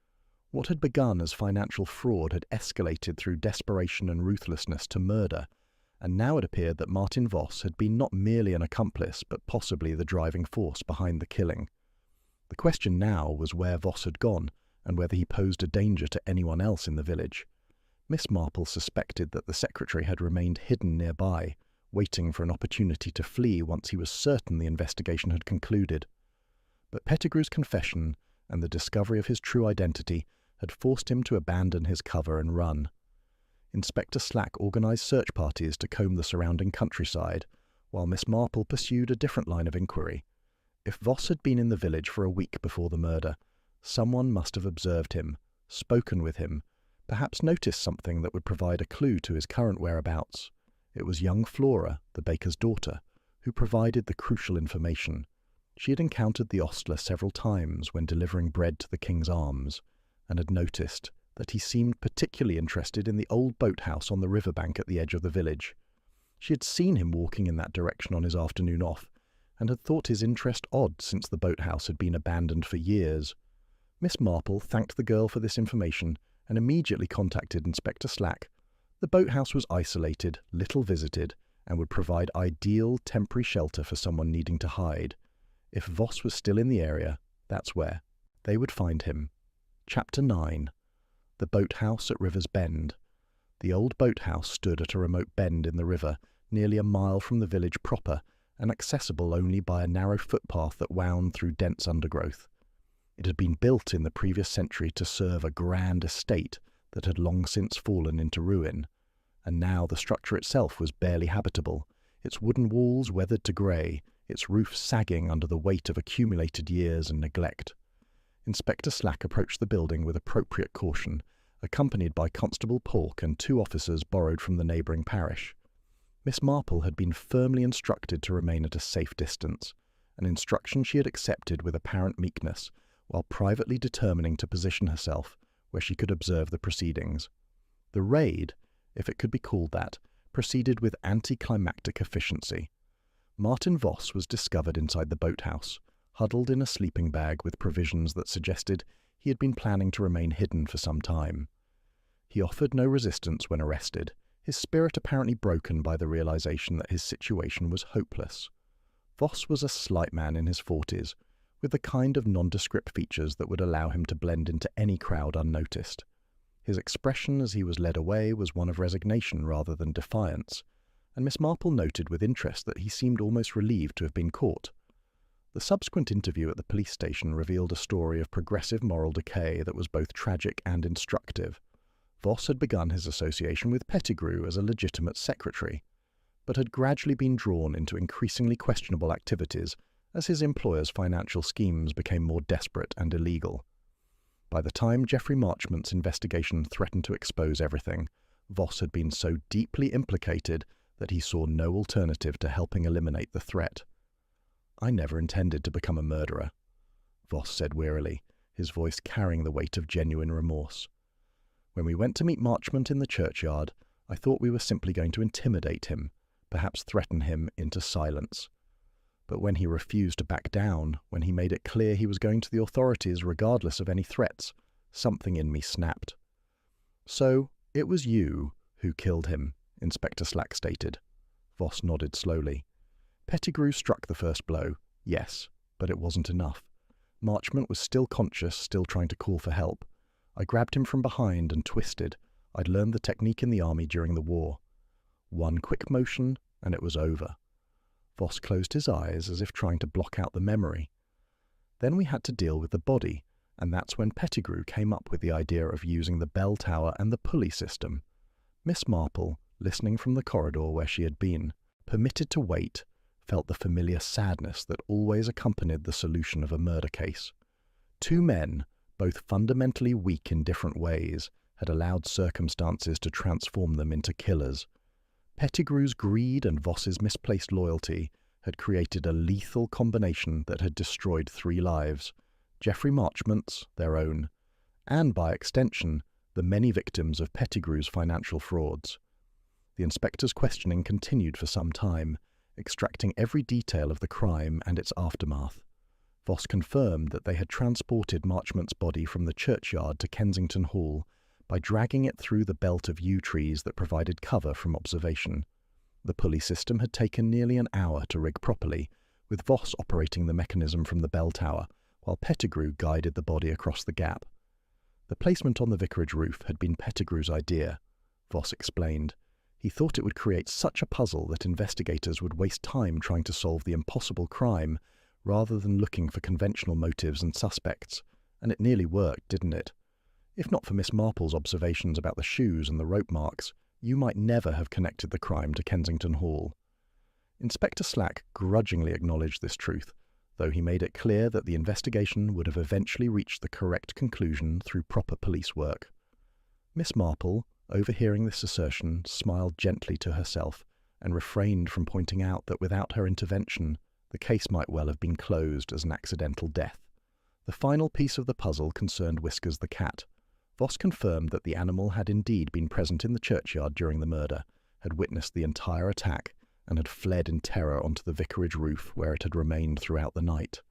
What had begun as financial fraud had escalated through desperation and ruthlessness to murder, and now it appeared that Martin Voss had been not merely an accomplice, but possibly the driving force behind the killing. The question now was where Voss had gone, and whether he posed a danger to anyone else in the village. Miss Marple suspected that the secretary had remained hidden nearby, waiting for an opportunity to flee once he was certain the investigation had concluded. But Pettigrew's confession and the discovery of his true identity had forced him to abandon his cover and run. Inspector Slack organised search parties to comb the surrounding countryside, while Miss Marple pursued a different line of inquiry. If Voss had been in the village for a week before the murder, someone must have observed him, spoken with him, perhaps noticed something that would provide a clue to his current whereabouts. It was young Flora, the baker's daughter, who provided the crucial information. She had encountered the ostler several times when delivering bread to the King's Arms, and had noticed that he seemed particularly interested in the old boathouse on the riverbank at the edge of the village. She had seen him walking in that direction on his afternoon off, and had thought his interest odd since the boathouse had been abandoned for years. Miss Marple thanked the girl for this information and immediately contacted Inspector Slack. The boathouse was isolated, little visited, and would provide ideal temporary shelter for someone needing to hide. If Voss was still in the area, that's where they would find him. Chapter 9. The Boathouse at River's Bend. The old boathouse stood at a remote bend in the river, nearly a mile from the village proper, and accessible only by a narrow footpath that wound through dense undergrowth. It had been built in the previous century to serve a grand estate that had long since fallen into ruin, and now the structure itself was barely habitable, its wooden walls weathered to grey, its roof sagging under the weight of accumulated years and neglect. Inspector Slack approached the building with appropriate caution, accompanied by Constable Polk and 2 officers borrowed from the neighbouring parish. Miss Marple had been firmly instructed to remain at a safe distance, an instruction she had accepted with apparent meekness, while privately determining to position herself where she could observe the proceedings. The raid, if it could be called that, proceeded with anticlimactic efficiency. Martin Voss was discovered inside the boathouse, huddled in a sleeping bag with provisions that suggested he had been planning to remain hidden for some time. He offered no resistance when arrested, his spirit apparently broken by the realization that his situation was hopeless. Voss was a slight man in his 40s, with the kind of nondescript features that would allow him to blend into any crowd unnoticed. His expression as he was led away was one of resignation rather than defiance, and Miss Marple noted with interest that he seemed almost relieved to have been caught. The subsequent interview at the police station revealed a story of progressive moral decay that was both tragic and instructive. Voss had begun his association with Pettigrew as a legitimate secretary, but had gradually been drawn into increasingly questionable activities as his employer's financial schemes became more desperate and illegal. By the time Geoffrey Marchmont's investigation threatened to expose everything, Voss had been so deeply implicated that he saw no alternative to helping eliminate the threat. "I never intended to become a murderer," Voss said wearily, his voice carrying the weight of genuine remorse. "When we went to meet Marchmont in the churchyard, I thought we were simply going to intimidate him, perhaps threaten him into silence. But when he refused to back down, when he made it clear he was going to the authorities regardless of any threats, something in me snapped." "So, it was you who killed him," Inspector Slack stated. Voss nodded slowly. "Pettigrew struck the first blow, yes, but it wasn't enough. Marchmont was still conscious, still trying to call for help. I grabbed him from behind and twisted. I'd learned the technique in the army during the war. One quick motion, and it was over." Voss closed his eyes as if trying to block out the memory. "Then we had to deal with the body, and that's when Pettigrew came up with the idea of using the bell tower and the pulley system." Miss Marple, listening from the corridor where she had been, permitted to wait, felt the familiar sadness that always accompanied the solution of a murder case. Two men, both fundamentally weak in different ways, had allowed circumstances to transform them into killers. Pettigrew's greed and Voss's misplaced loyalty had created a lethal combination that had destroyed 3 lives, Geoffrey Marchmont's, their own, and by extension, the many victims of Pettigrew's financial frauds. The inspector's questioning continued for some time, extracting every detail of the crime and its aftermath. Voss confirmed that they had transported Marchmont's body from the churchyard to Kensington Hall by dragging it through the belt of yew trees that provided cover from observation. The pulley system had taken nearly an hour to rig properly, with Voss operating the mechanism from the bell tower, while Pettigrew guided the body across the gap. The placement on the vicarage roof had been Pettigrew's idea, Voss explained. He thought it would create such a puzzle that investigators would waste time trying to solve the impossible crime rather than looking for conventional motives and suspects, and it nearly worked, didn't it? If not for Miss Marple's observations about the shoes and the rope marks, you might never have connected the crime to Kensington Hall. Inspector Slack grudgingly acknowledged this truth, though he made it clear that the investigation would have eventually reached the correct conclusion through proper police work. Miss Marple, overhearing this assertion, smiled gently to herself and refrained from pointing out that without her intervention, the case might well have been closed as an accidental death. The final piece of the puzzle concerned Whiskers the cat. Voss confirmed that the animal had indeed been present in the churchyard during the murder, had witnessed the entire attack, and had fled in terror onto the vicarage roof where it had remained throughout the night.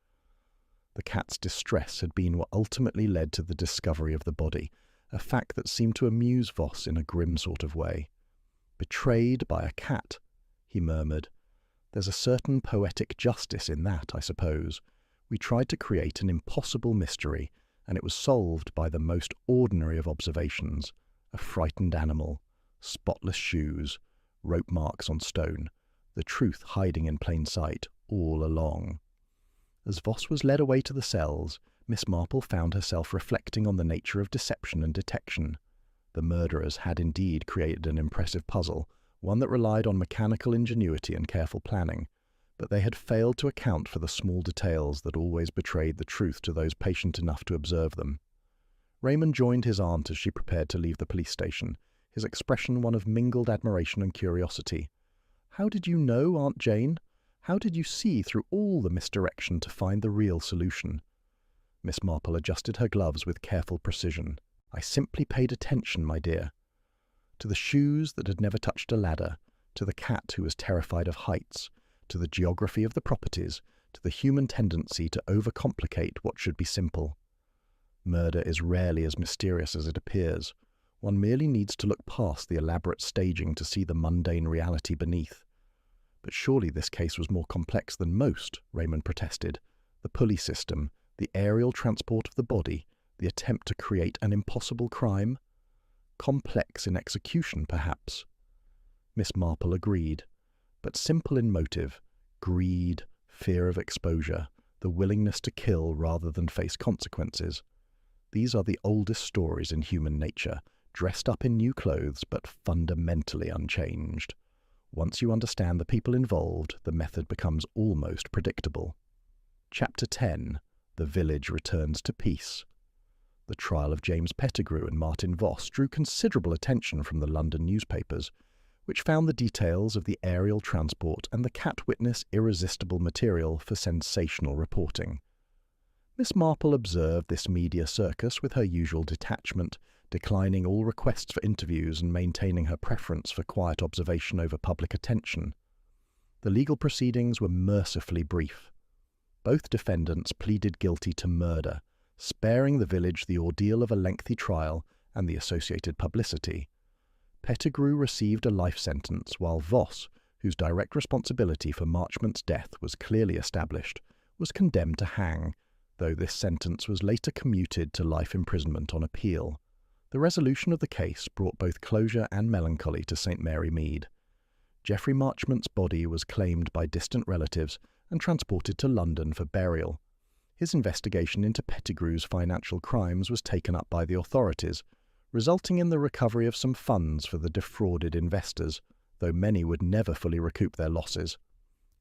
The cat's distress had been what ultimately led to the discovery of the body, a fact that seemed to amuse Voss in a grim sort of way. "Betrayed by a cat," he murmured. "There's a certain poetic justice in that, I suppose. We tried to create an impossible mystery, and it was solved by the most ordinary of observations. A frightened animal, spotless shoes, rope marks on stone, the truth hiding in plain sight all along." As Voss was led away to the cells, Miss Marple found herself reflecting on the nature of deception and detection. The murderers had indeed created an impressive puzzle, one that relied on mechanical ingenuity and careful planning, but they had failed to account for the small details that always betrayed the truth to those patient enough to observe them. Raymond joined his aunt as she prepared to leave the police station, his expression one of mingled admiration and curiosity. "How did you know, Aunt Jane? How did you see through all the misdirection to find the real solution?" Miss Marple adjusted her gloves with careful precision. "I simply paid attention, my dear. To the shoes that had never touched a ladder, to the cat who was terrified of heights, to the geography of the properties, to the human tendency to overcomplicate what should be simple. Murder is rarely as mysterious as it appears. One merely needs to look past the elaborate staging to see the mundane reality beneath." "But surely this case was more complex than most," Raymond protested. "The pulley system, the aerial transport of the body, the attempt to create an impossible crime?" "Complex in execution, perhaps." Miss Marple agreed, but simple in motive: greed, fear of exposure, the willingness to kill rather than face consequences. These are the oldest stories in human nature, dressed up in new clothes but fundamentally unchanged. Once you understand the people involved, the method becomes almost predictable. Chapter 10. The Village Returns to Peace. The trial of James Pettigrew and Martin Voss drew considerable attention from the London newspapers, which found the details of the aerial transport and the cat witness irresistible material for sensational reporting. Miss Marple observed this media circus with her usual detachment, declining all requests for interviews and maintaining her preference for quiet observation over public attention. The legal proceedings were mercifully brief. Both defendants pleaded guilty to murder, sparing the village the ordeal of a lengthy trial and the associated publicity. Pettigrew received a life sentence, while Voss, whose direct responsibility for Marchmont's death was clearly established, was condemned to hang, though this sentence was later commuted to life imprisonment on appeal. The resolution of the case brought both closure and melancholy to St. Mary Mead. Geoffrey Marchmont's body was claimed by distant relatives and transported to London for burial. His investigation into Pettigrew's financial crimes was taken up by the authorities, resulting in the recovery of some funds for the defrauded investors, though many would never fully recoup their losses.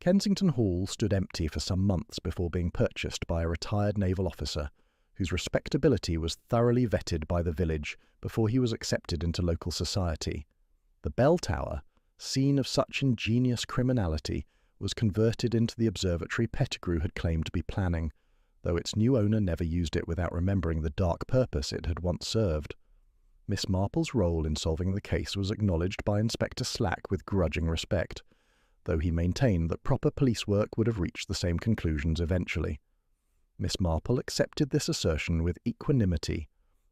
Kensington Hall stood empty for some months before being purchased by a retired naval officer, whose respectability was thoroughly vetted by the village before he was accepted into local society. The bell tower, scene of such ingenious criminality, was converted into the observatory Pettigrew had claimed to be planning, though its new owner never used it without remembering the dark purpose it had once served. Miss Marple's role in solving the case was acknowledged by Inspector Slack with grudging respect, though he maintained that proper police work would have reached the same conclusions eventually. Miss Marple accepted this assertion with equanimity,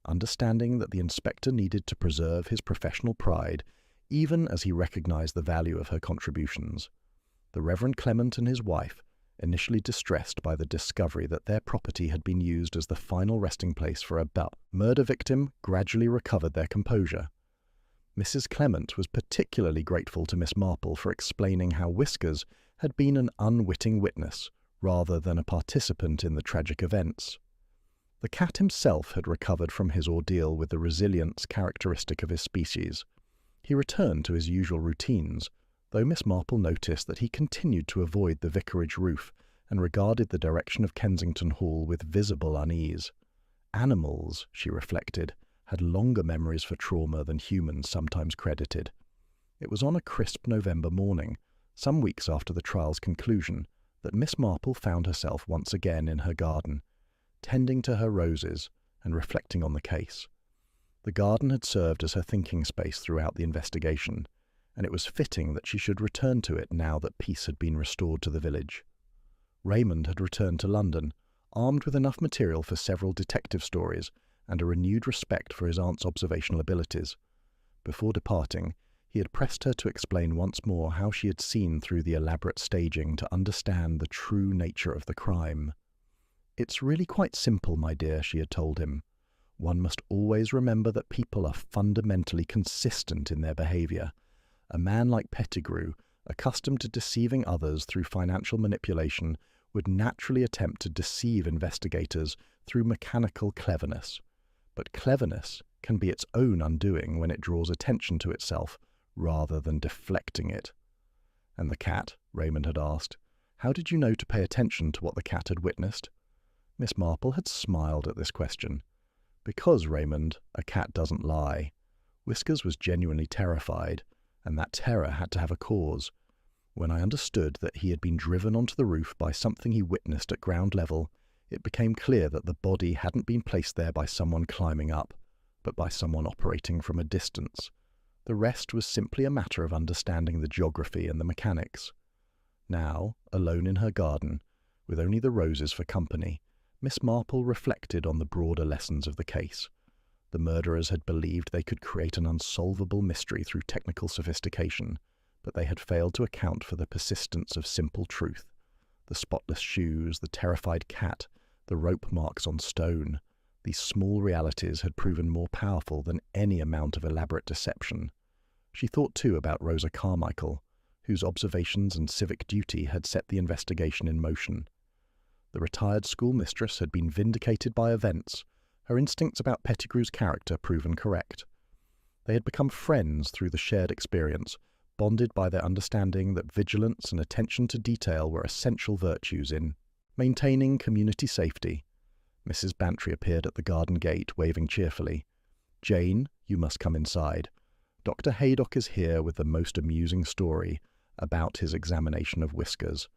understanding that the inspector needed to preserve his professional pride, even as he recognized the value of her contributions. The Reverend Clement and his wife, initially distressed by the discovery that their property had been used as the final resting place for a murder victim, gradually recovered their composure. Mrs. Clement was particularly grateful to Miss Marple for explaining how Whiskers had been an unwitting witness rather than a participant in the tragic events. The cat himself had recovered from his ordeal with the resilience characteristic of his species. He returned to his usual routines, though Miss Marple noticed that he continued to avoid the vicarage roof and regarded the direction of Kensington Hall with visible unease. Animals, she reflected, had longer memories for trauma than humans sometimes credited. It was on a crisp November morning, some weeks after the trial's conclusion, that Miss Marple found herself once again in her garden, tending to her roses and reflecting on the case. The garden had served as her thinking space throughout the investigation, and it was fitting that she should return to it now that peace had been restored to the village. Raymond had returned to London, armed with enough material for several detective stories and a renewed respect for his aunt's observational abilities. Before departing, he had pressed her to explain once more how she had seen through the elaborate staging to understand the true nature of the crime. "It's really quite simple, my dear," she had told him. "One must always remember that people are fundamentally consistent in their behavior. A man like Pettigrew, accustomed to deceiving others through financial manipulation, would naturally attempt to deceive investigators through mechanical cleverness. But cleverness can be its own undoing when it draws attention to itself rather than deflecting it." "And the cat?" Raymond had asked. "How did you know to pay attention to what the cat had witnessed?" Miss Marple had smiled at this question. "Because, Raymond, a cat doesn't lie. Whiskers was genuinely terrified, and that terror had to have a cause. When I understood that he had been driven onto the roof by something he witnessed at ground level, it became clear that the body hadn't been placed there by someone climbing up, but by someone operating from a distance. The rest was simply a matter of understanding the geography and the mechanics. Now, alone in her garden, with only the roses for company, Miss Marple reflected on the broader lessons of the case. The murderers had believed they could create an unsolvable mystery through technical sophistication, but they had failed to account for the persistence of simple truth. The spotless shoes, the terrified cat, the rope marks on stone. These small realities had proven more powerful than any amount of elaborate deception. She thought too about Rosa Carmichael, whose observations and civic duty had set the investigation in motion. The retired schoolmistress had been vindicated by events, her instincts about Pettigrew's character proven correct. They had become friends through the shared experience, bonded by their understanding that vigilance and attention to detail were essential virtues in maintaining community safety. Mrs. Bantry appeared at the garden gate, waving cheerfully. "Jane, you must come inside. Dr. Haydock is here with the most amusing story about his examination of Whiskers.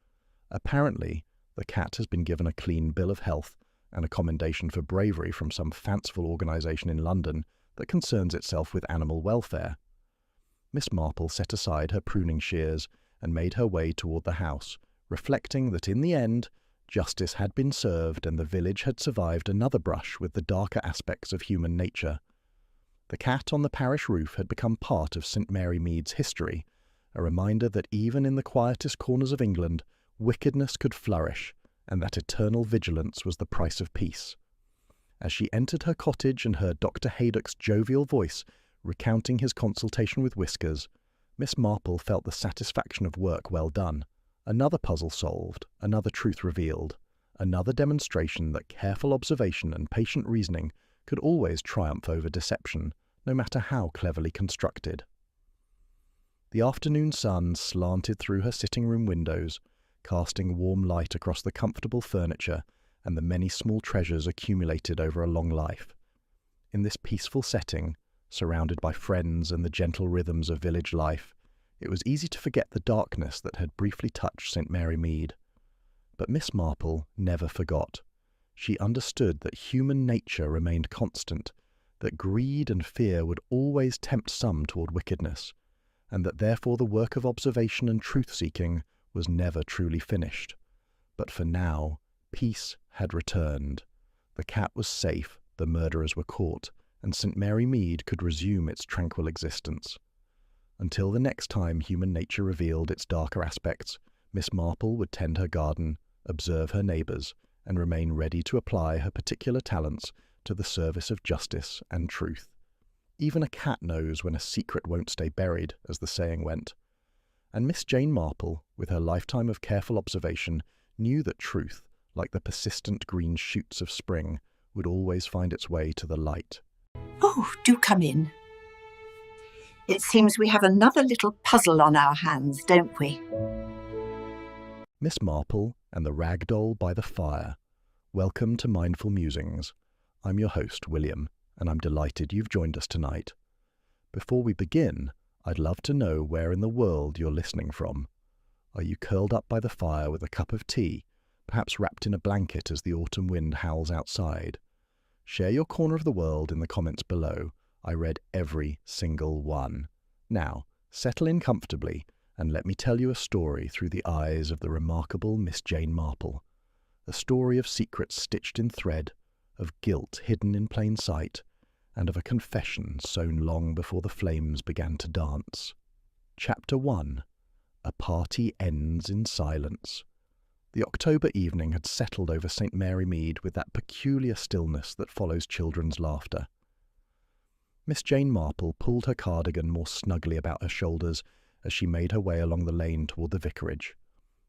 Apparently, the cat has been given a clean bill of health and a commendation for bravery from some fanciful organisation in London that concerns itself with animal welfare." Miss Marple set aside her pruning shears and made her way toward the house, reflecting that in the end, justice had been served and the village had survived another brush with the darker aspects of human nature. The cat on the parish roof had become part of St. Mary Mead's history, a reminder that even in the quietest corners of England, wickedness could flourish, and that eternal vigilance was the price of peace. As she entered her cottage and heard Dr. Haydock's jovial voice recounting his consultation with Whiskers, Miss Marple felt the satisfaction of work well done. Another puzzle solved, another truth revealed, another demonstration that careful observation and patient reasoning could always triumph over deception, no matter how cleverly constructed. The afternoon sun slanted through her sitting-room windows, casting warm light across the comfortable furniture and the many small treasures accumulated over a long life. In this peaceful setting, surrounded by friends and the gentle rhythms of village life, it was easy to forget the darkness that had briefly touched St. Mary Mead. But Miss Marple never forgot. She understood that human nature remained constant, that greed and fear would always tempt some toward wickedness, and that therefore the work of observation and truth-seeking was never truly finished. But for now, peace had returned. The cat was safe, the murderers were caught, and St. Mary Mead could resume its tranquil existence. Until the next time human nature revealed its darker aspects, Miss Marple would tend her garden, observe her neighbours, and remain ready to apply her particular talents to the service of justice and truth. Even a cat knows when a secret won't stay buried, as the saying went. And Miss Jane Marple, with her lifetime of careful observation, knew that truth, like the persistent green shoots of spring, would always find its way to the light. "Oh, do come in. It seems we have another little puzzle on our hands, don't we?" Miss Marple and the Rag Doll by the Fire. Welcome to Mindful Musings. I'm your host, William, and I'm delighted you've joined us tonight. Before we begin, I'd love to know where in the world you're listening from. Are you curled up by the fire with a cup of tea, perhaps wrapped in a blanket as the autumn wind howls outside? Share your corner of the world in the comments below. I read every single one. Now, settle in comfortably and let me tell you a story through the eyes of the remarkable Miss Jane Marple. A story of secrets stitched in thread, of guilt hidden in plain sight, and of a confession sown long before the flames began to dance. Chapter 1. A Party Ends in Silence. The October evening had settled over St. Mary Mead with that peculiar stillness that follows children's laughter. Miss Jane Marple pulled her cardigan more snugly about her shoulders as she made her way along the lane toward the vicarage.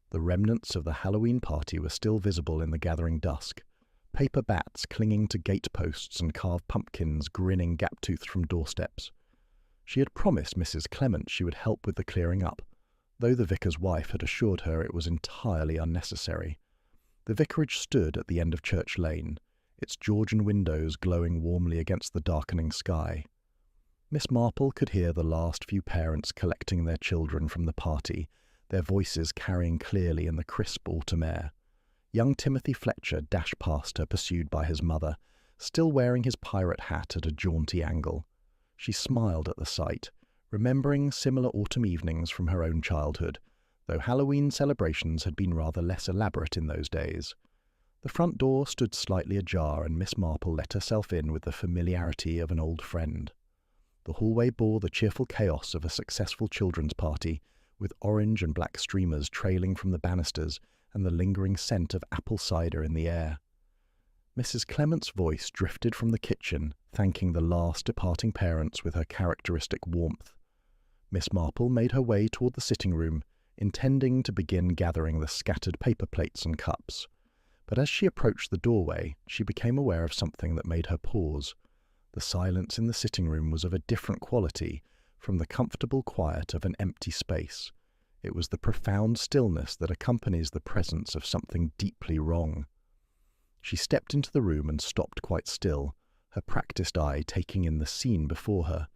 The remnants of the Halloween party were still visible in the gathering dusk, paper bats clinging to gate posts and carved pumpkins grinning gap-toothed from doorsteps. She had promised Mrs. Clement she would help with the clearing up, though the vicar's wife had assured her it was entirely unnecessary. The vicarage stood at the end of Church Lane, its Georgian windows glowing warmly against the darkening sky. Miss Marple could hear the last few parents collecting their children from the party, their voices carrying clearly in the crisp autumn air. Young Timothy Fletcher dashed past her, pursued by his mother, still wearing his pirate hat at a jaunty angle. She smiled at the sight, remembering similar autumn evenings from her own childhood, though Halloween celebrations had been rather less elaborate in those days. The front door stood slightly ajar, and Miss Marple let herself in with the familiarity of an old friend. The hallway bore the cheerful chaos of a successful children's party, with orange and black streamers trailing from the banisters and the lingering scent of apple cider in the air. Mrs. Clement's voice drifted from the kitchen, thanking the last departing parents with her characteristic warmth. Miss Marple made her way toward the sitting room, intending to begin gathering the scattered paper plates and cups. But as she approached the doorway, she became aware of something that made her pause. The silence in the sitting room was of a different quality from the comfortable quiet of an empty space. It was the profound stillness that accompanies the presence of something deeply wrong. She stepped into the room and stopped quite still, her practiced eye taking in the scene before her,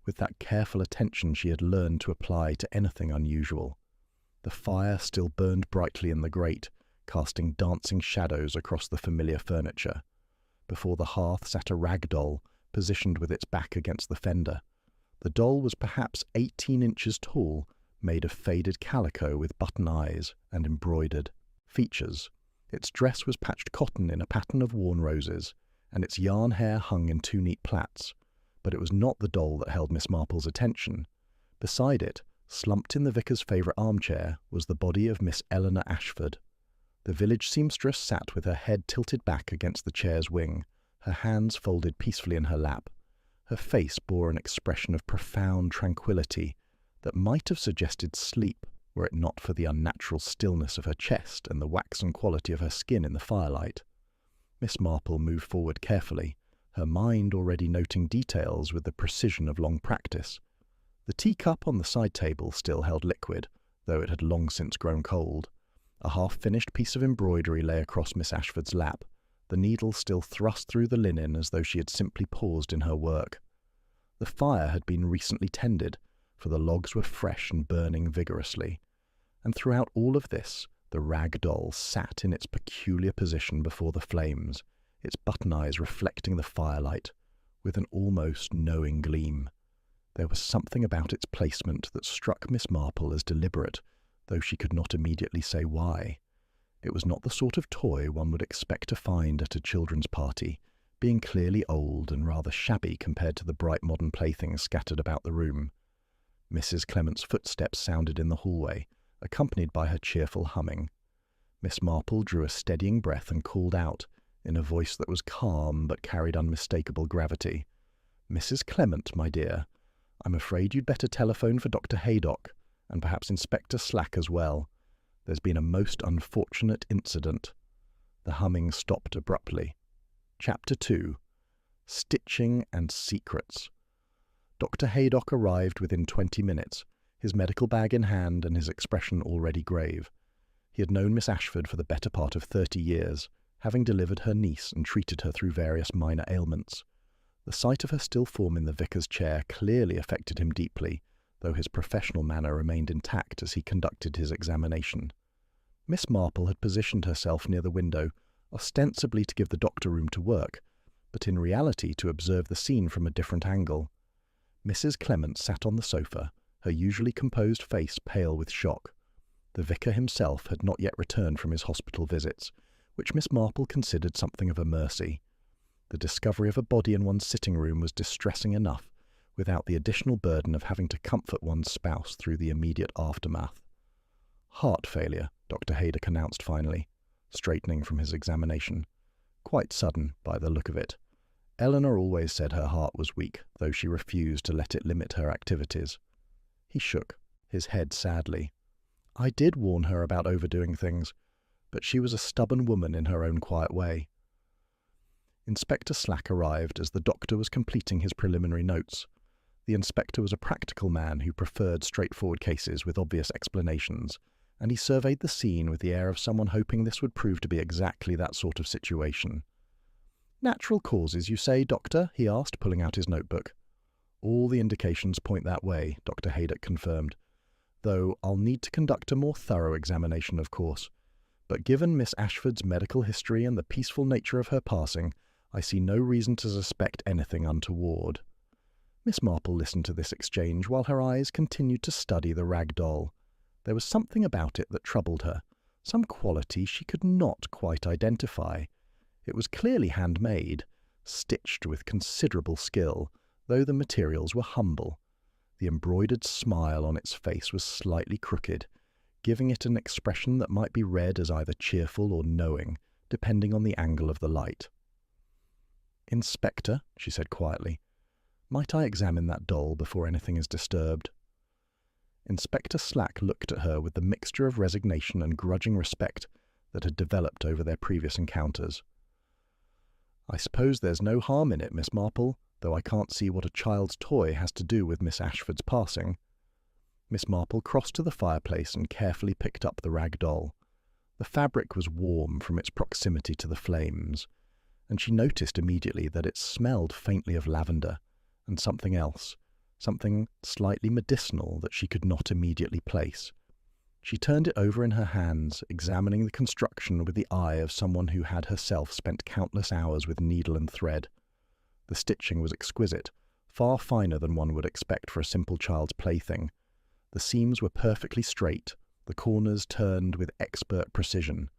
with that careful attention she had learned to apply to anything unusual. The fire still burned brightly in the grate, casting dancing shadows across the familiar furniture. Before the hearth sat a rag doll, positioned with its back against the fender. The doll was perhaps 18 inches tall, made of faded calico with button eyes and embroidered features. Its dress was patched cotton in a pattern of worn roses, and its yarn hair hung in 2 neat plaits. But it was not the doll that held Miss Marple's attention. Beside it, slumped in the vicar's favourite armchair, was the body of Miss Eleanor Ashford. The village seamstress sat with her head tilted back against the chair's wing, her hands folded peacefully in her lap. Her face bore an expression of profound tranquillity that might have suggested sleep were it not for the unnatural stillness of her chest and the waxen quality of her skin in the firelight. Miss Marple moved forward carefully, her mind already noting details with the precision of long practice. The teacup on the side table still held liquid, though it had long since grown cold. A half-finished piece of embroidery lay across Miss Ashford's lap, the needle still thrust through the linen as though she had simply paused in her work. The fire had been recently tended, for the logs were fresh and burning vigorously, and throughout all of this, the rag doll sat in its peculiar position before the flames, its button eyes reflecting the firelight with an almost knowing gleam. There was something about its placement that struck Miss Marple as deliberate, though she could not immediately say why. It was not the sort of toy one would expect to find at a children's party, being clearly old and rather shabby compared to the bright modern playthings scattered about the room. Mrs. Clement's footsteps sounded in the hallway, accompanied by her cheerful humming. Miss Marple drew a steadying breath and called out, in a voice that was calm but carried unmistakable gravity, "Mrs. Clement, my dear, I'm afraid you'd better telephone for Dr. Haydock, and perhaps Inspector Slack as well. There's been a most unfortunate incident." The humming stopped abruptly. Chapter 2. Stitching and Secrets. Dr. Haydock arrived within 20 minutes, his medical bag in hand and his expression already grave. He had known Miss Ashford for the better part of 30 years, having delivered her niece and treated her through various minor ailments. The sight of her still form in the vicar's chair clearly affected him deeply, though his professional manner remained intact as he conducted his examination. Miss Marple had positioned herself near the window, ostensibly to give the doctor room to work, but in reality to observe the scene from a different angle. Mrs. Clement sat on the sofa, her usually composed face pale with shock. The vicar himself had not yet returned from his hospital visits, which Miss Marple considered something of a mercy. The discovery of a body in one's sitting room was distressing enough, without the additional burden of having to comfort one's spouse through the immediate aftermath. "Heart failure," Dr. Haydock announced finally, straightening from his examination. "Quite sudden, by the look of it. Eleanor always said her heart was weak, though she refused to let it limit her activities." He shook his head sadly. "I did warn her about overdoing things, but she was a stubborn woman in her own quiet way." Inspector Slack arrived as the doctor was completing his preliminary notes. The inspector was a practical man who preferred straightforward cases with obvious explanations, and he surveyed the scene with the air of someone hoping this would prove to be exactly that sort of situation. "Natural causes, you say, Doctor?" he asked, pulling out his notebook. "All the indications point that way," Dr. Haydock confirmed, "though I'll need to conduct a more thorough examination, of course. but given Miss Ashford's medical history and the peaceful nature of her passing, I see no reason to suspect anything untoward." Miss Marple listened to this exchange while her eyes continued to study the rag doll. There was something about it that troubled her, some quality she could not quite identify. It was clearly handmade, stitched with considerable skill, though the materials were humble. The embroidered smile on its face was slightly crooked, giving it an expression that might be read as either cheerful or knowing, depending on the angle of the light. "Inspector," she said quietly, "might I examine that doll before anything is disturbed?" Inspector Slack looked at her with the mixture of resignation and grudging respect that had developed over their previous encounters. "I suppose there's no harm in it, Miss Marple, though I can't see what a child's toy has to do with Miss Ashford's passing." Miss Marple crossed to the fireplace and carefully picked up the rag doll. The fabric was warm from its proximity to the flames, and she noticed immediately that it smelled faintly of lavender and something else, something slightly medicinal that she could not immediately place. She turned it over in her hands, examining the construction with the eye of someone who had herself spent countless hours with needle and thread. The stitching was exquisite, far finer than one would expect for a simple child's plaything. The seams were perfectly straight, the corners turned with expert precision.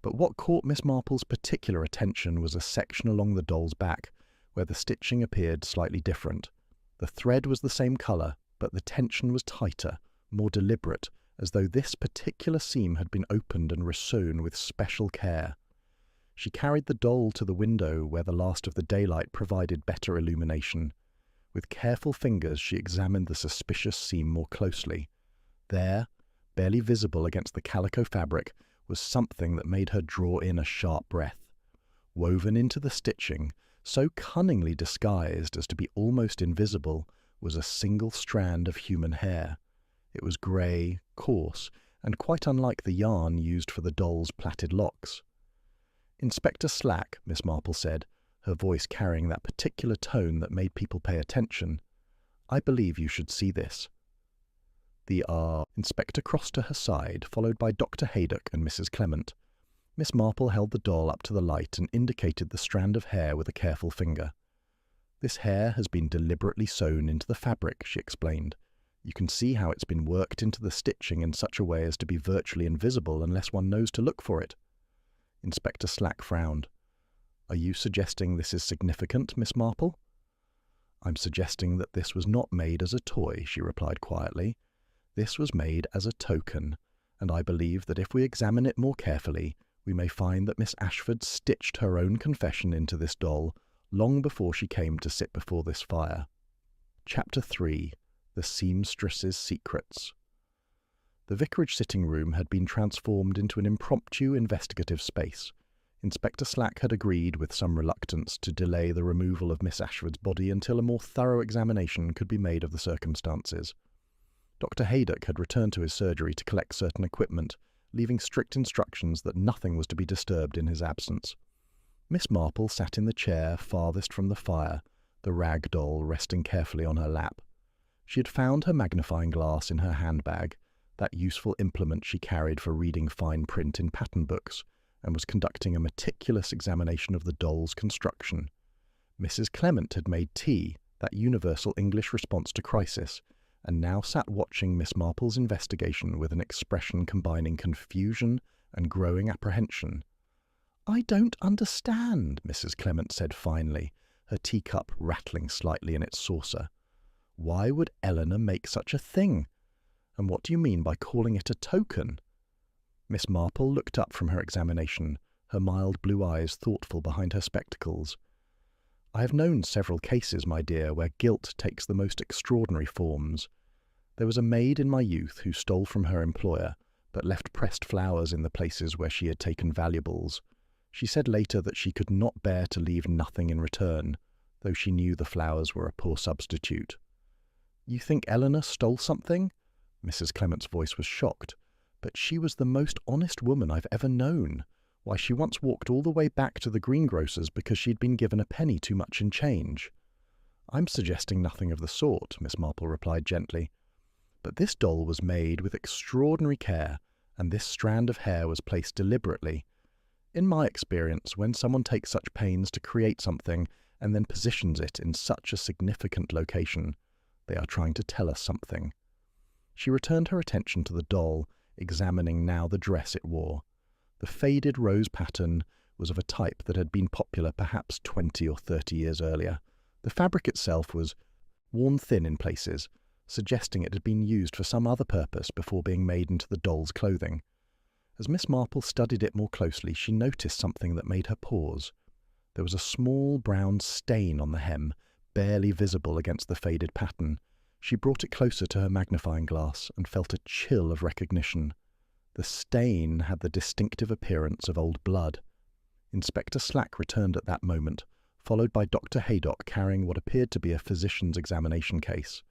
But what caught Miss Marple's particular attention was a section along the doll's back, where the stitching appeared slightly different. The thread was the same colour, but the tension was tighter, more deliberate, as though this particular seam had been opened and resewn with special care. She carried the doll to the window where the last of the daylight provided better illumination. With careful fingers she examined the suspicious seam more closely. There, barely visible against the calico fabric, was something that made her draw in a sharp breath. Woven into the stitching, so cunningly disguised as to be almost invisible, was a single strand of human hair. It was grey, coarse, and quite unlike the yarn used for the doll's plaited locks. "Inspector Slack," Miss Marple said, her voice carrying that particular tone that made people pay attention, "I believe you should see this." The inspector crossed to her side, followed by Dr. Haydock and Mrs. Clement. Miss Marple held the doll up to the light and indicated the strand of hair with a careful finger. "This hair has been deliberately sewn into the fabric," she explained. "You can see how it's been worked into the stitching in such a way as to be virtually invisible unless one knows to look for it." Inspector Slack frowned. "Are you suggesting this is significant, Miss Marple?" "I'm suggesting that this was not made as a toy," she replied quietly. "This was made as a token, and I believe that if we examine it more carefully, we may find that Miss Ashford stitched her own confession into this doll long before she came to sit before this fire." Chapter 3. The Seamstress's Secrets. The vicarage sitting room had been transformed into an impromptu investigative space. Inspector Slack had agreed, with some reluctance, to delay the removal of Miss Ashford's body until a more thorough examination could be made of the circumstances. Dr. Haydock had returned to his surgery to collect certain equipment, leaving strict instructions that nothing was to be disturbed in his absence. Miss Marple sat in the chair farthest from the fire, the rag doll resting carefully on her lap. She had found her magnifying glass in her handbag, that useful implement she carried for reading fine print in pattern books, and was conducting a meticulous examination of the doll's construction. Mrs. Clement had made tea, that universal English response to crisis, and now sat watching Miss Marple's investigation with an expression combining confusion and growing apprehension. "I don't understand," Mrs. Clement said finally, her teacup rattling slightly in its saucer. "Why would Eleanor make such a thing? And what do you mean by calling it a token?" Miss Marple looked up from her examination, her mild blue eyes thoughtful behind her spectacles. "I have known several cases, my dear, where guilt takes the most extraordinary forms. There was a maid in my youth who stole from her employer, but left pressed flowers in the places where she had taken valuables. She said later that she could not bear to leave nothing in return, though she knew the flowers were a poor substitute." "You think Eleanor stole something?" Mrs. Clement's voice was shocked. "But she was the most honest woman I've ever known. Why, she once walked all the way back to the greengrocer's because she'd been given a penny too much in change." "I'm suggesting nothing of the sort," Miss Marple replied gently. "But this doll was made with extraordinary care, and this strand of hair was placed deliberately. In my experience, when someone takes such pains to create something and then positions it in such a significant location, they are trying to tell us something. She returned her attention to the doll, examining now the dress it wore. The faded rose pattern was of a type that had been popular perhaps 20 or 30 years earlier. The fabric itself was worn thin in places, suggesting it had been used for some other purpose before being made into the doll's clothing. As Miss Marple studied it more closely, she noticed something that made her pause. There was a small brown stain on the hem, barely visible against the faded pattern. She brought it closer to her magnifying glass and felt a chill of recognition. The stain had the distinctive appearance of old blood. Inspector Slack returned at that moment, followed by Dr. Haydock carrying what appeared to be a physician's examination case.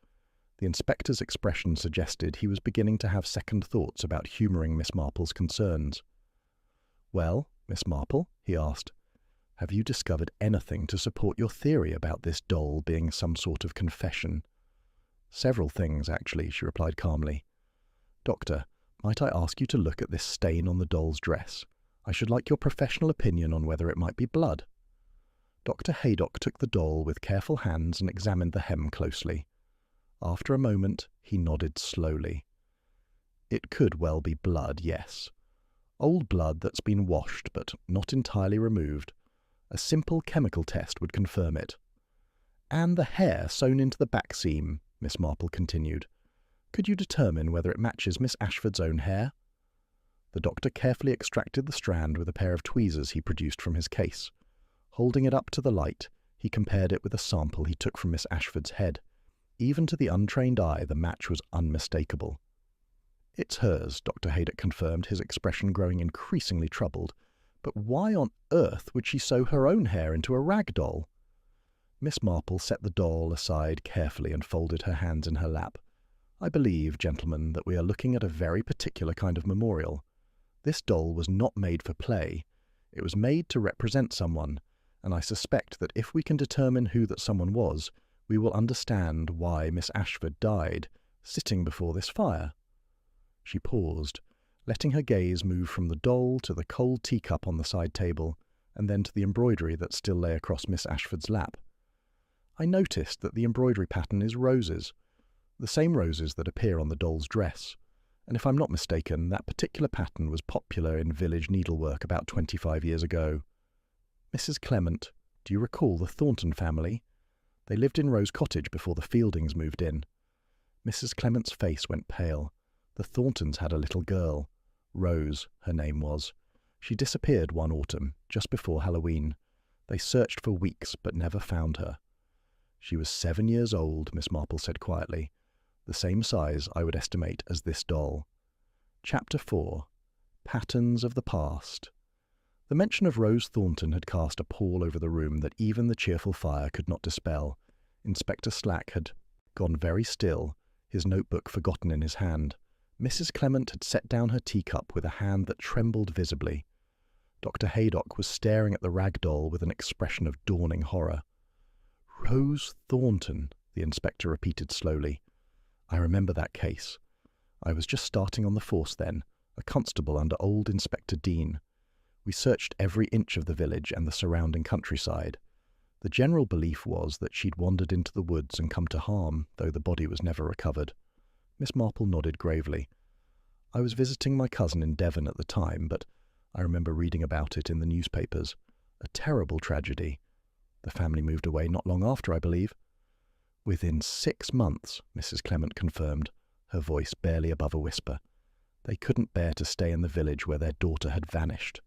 The inspector's expression suggested he was beginning to have second thoughts about humouring Miss Marple's concerns. "Well, Miss Marple," he asked, "have you discovered anything to support your theory about this doll being some sort of confession?" "Several things, actually," she replied calmly. "Doctor, might I ask you to look at this stain on the doll's dress? I should like your professional opinion on whether it might be blood." Dr. Haydock took the doll with careful hands and examined the hem closely. After a moment, he nodded slowly. "It could well be blood, yes. Old blood that's been washed but not entirely removed. A simple chemical test would confirm it." "And the hair sewn into the back seam," Miss Marple continued. "Could you determine whether it matches Miss Ashford's own hair?" The doctor carefully extracted the strand with a pair of tweezers he produced from his case. Holding it up to the light, he compared it with a sample he took from Miss Ashford's head. Even to the untrained eye, the match was unmistakable. "It's hers," Dr. Haydock confirmed, his expression growing increasingly troubled. "But why on earth would she sew her own hair into a rag doll?" Miss Marple set the doll aside carefully and folded her hands in her lap. "I believe, gentlemen, that we are looking at a very particular kind of memorial. This doll was not made for play. It was made to represent someone, and I suspect that if we can determine who that someone was, we will understand why Miss Ashford died, sitting before this fire." She paused, letting her gaze move from the doll to the cold teacup on the side table, and then to the embroidery that still lay across Miss Ashford's lap. "I noticed that the embroidery pattern is roses, the same roses that appear on the doll's dress, and if I'm not mistaken, that particular pattern was popular in village needlework about 25 years ago. Mrs. Clement, do you recall the Thornton family? They lived in Rose Cottage before the Fieldings moved in." Mrs. Clement's face went pale. The Thorntons had a little girl. Rose, her name was. She disappeared one autumn, just before Halloween. They searched for weeks, but never found her. "She was 7 years old," Miss Marple said quietly. "The same size, I would estimate, as this doll." Chapter 4. Patterns of the Past. The mention of Rose Thornton had cast a pall over the room that even the cheerful fire could not dispel. Inspector Slack had gone very still, his notebook forgotten in his hand. Mrs. Clement had set down her teacup with a hand that trembled visibly. Dr. Haydock was staring at the rag doll with an expression of dawning horror. "Rose Thornton," the inspector repeated slowly. "I remember that case. I was just starting on the force then, a constable under old Inspector Dean. We searched every inch of the village and the surrounding countryside. The general belief was that she'd wandered into the woods and come to harm, though the body was never recovered." Miss Marple nodded gravely. "I was visiting my cousin in Devon at the time, but I remember reading about it in the newspapers. A terrible tragedy. The family moved away not long after, I believe." "Within 6 months," Mrs. Clement confirmed, her voice barely above a whisper. "They couldn't bear to stay in the village where their daughter had vanished.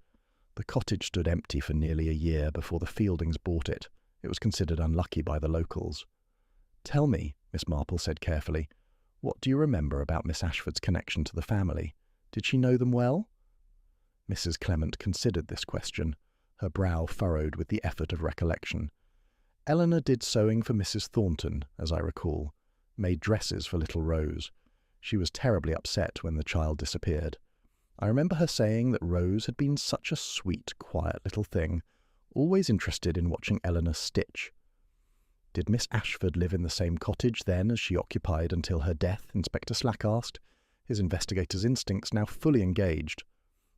The cottage stood empty for nearly a year before the Fieldings bought it. It was considered unlucky by the locals." "Tell me," Miss Marple said carefully, "what do you remember about Miss Ashford's connection to the family? Did she know them well?" Mrs. Clement considered this question, her brow furrowed with the effort of recollection. "Eleanor did sewing for Mrs. Thornton, as I recall, made dresses for little Rose. She was terribly upset when the child disappeared. I remember her saying that Rose had been such a sweet, quiet little thing, always interested in watching Eleanor stitch." "Did Miss Ashford live in the same cottage then as she occupied until her death?" Inspector Slack asked, his investigator's instincts now fully engaged.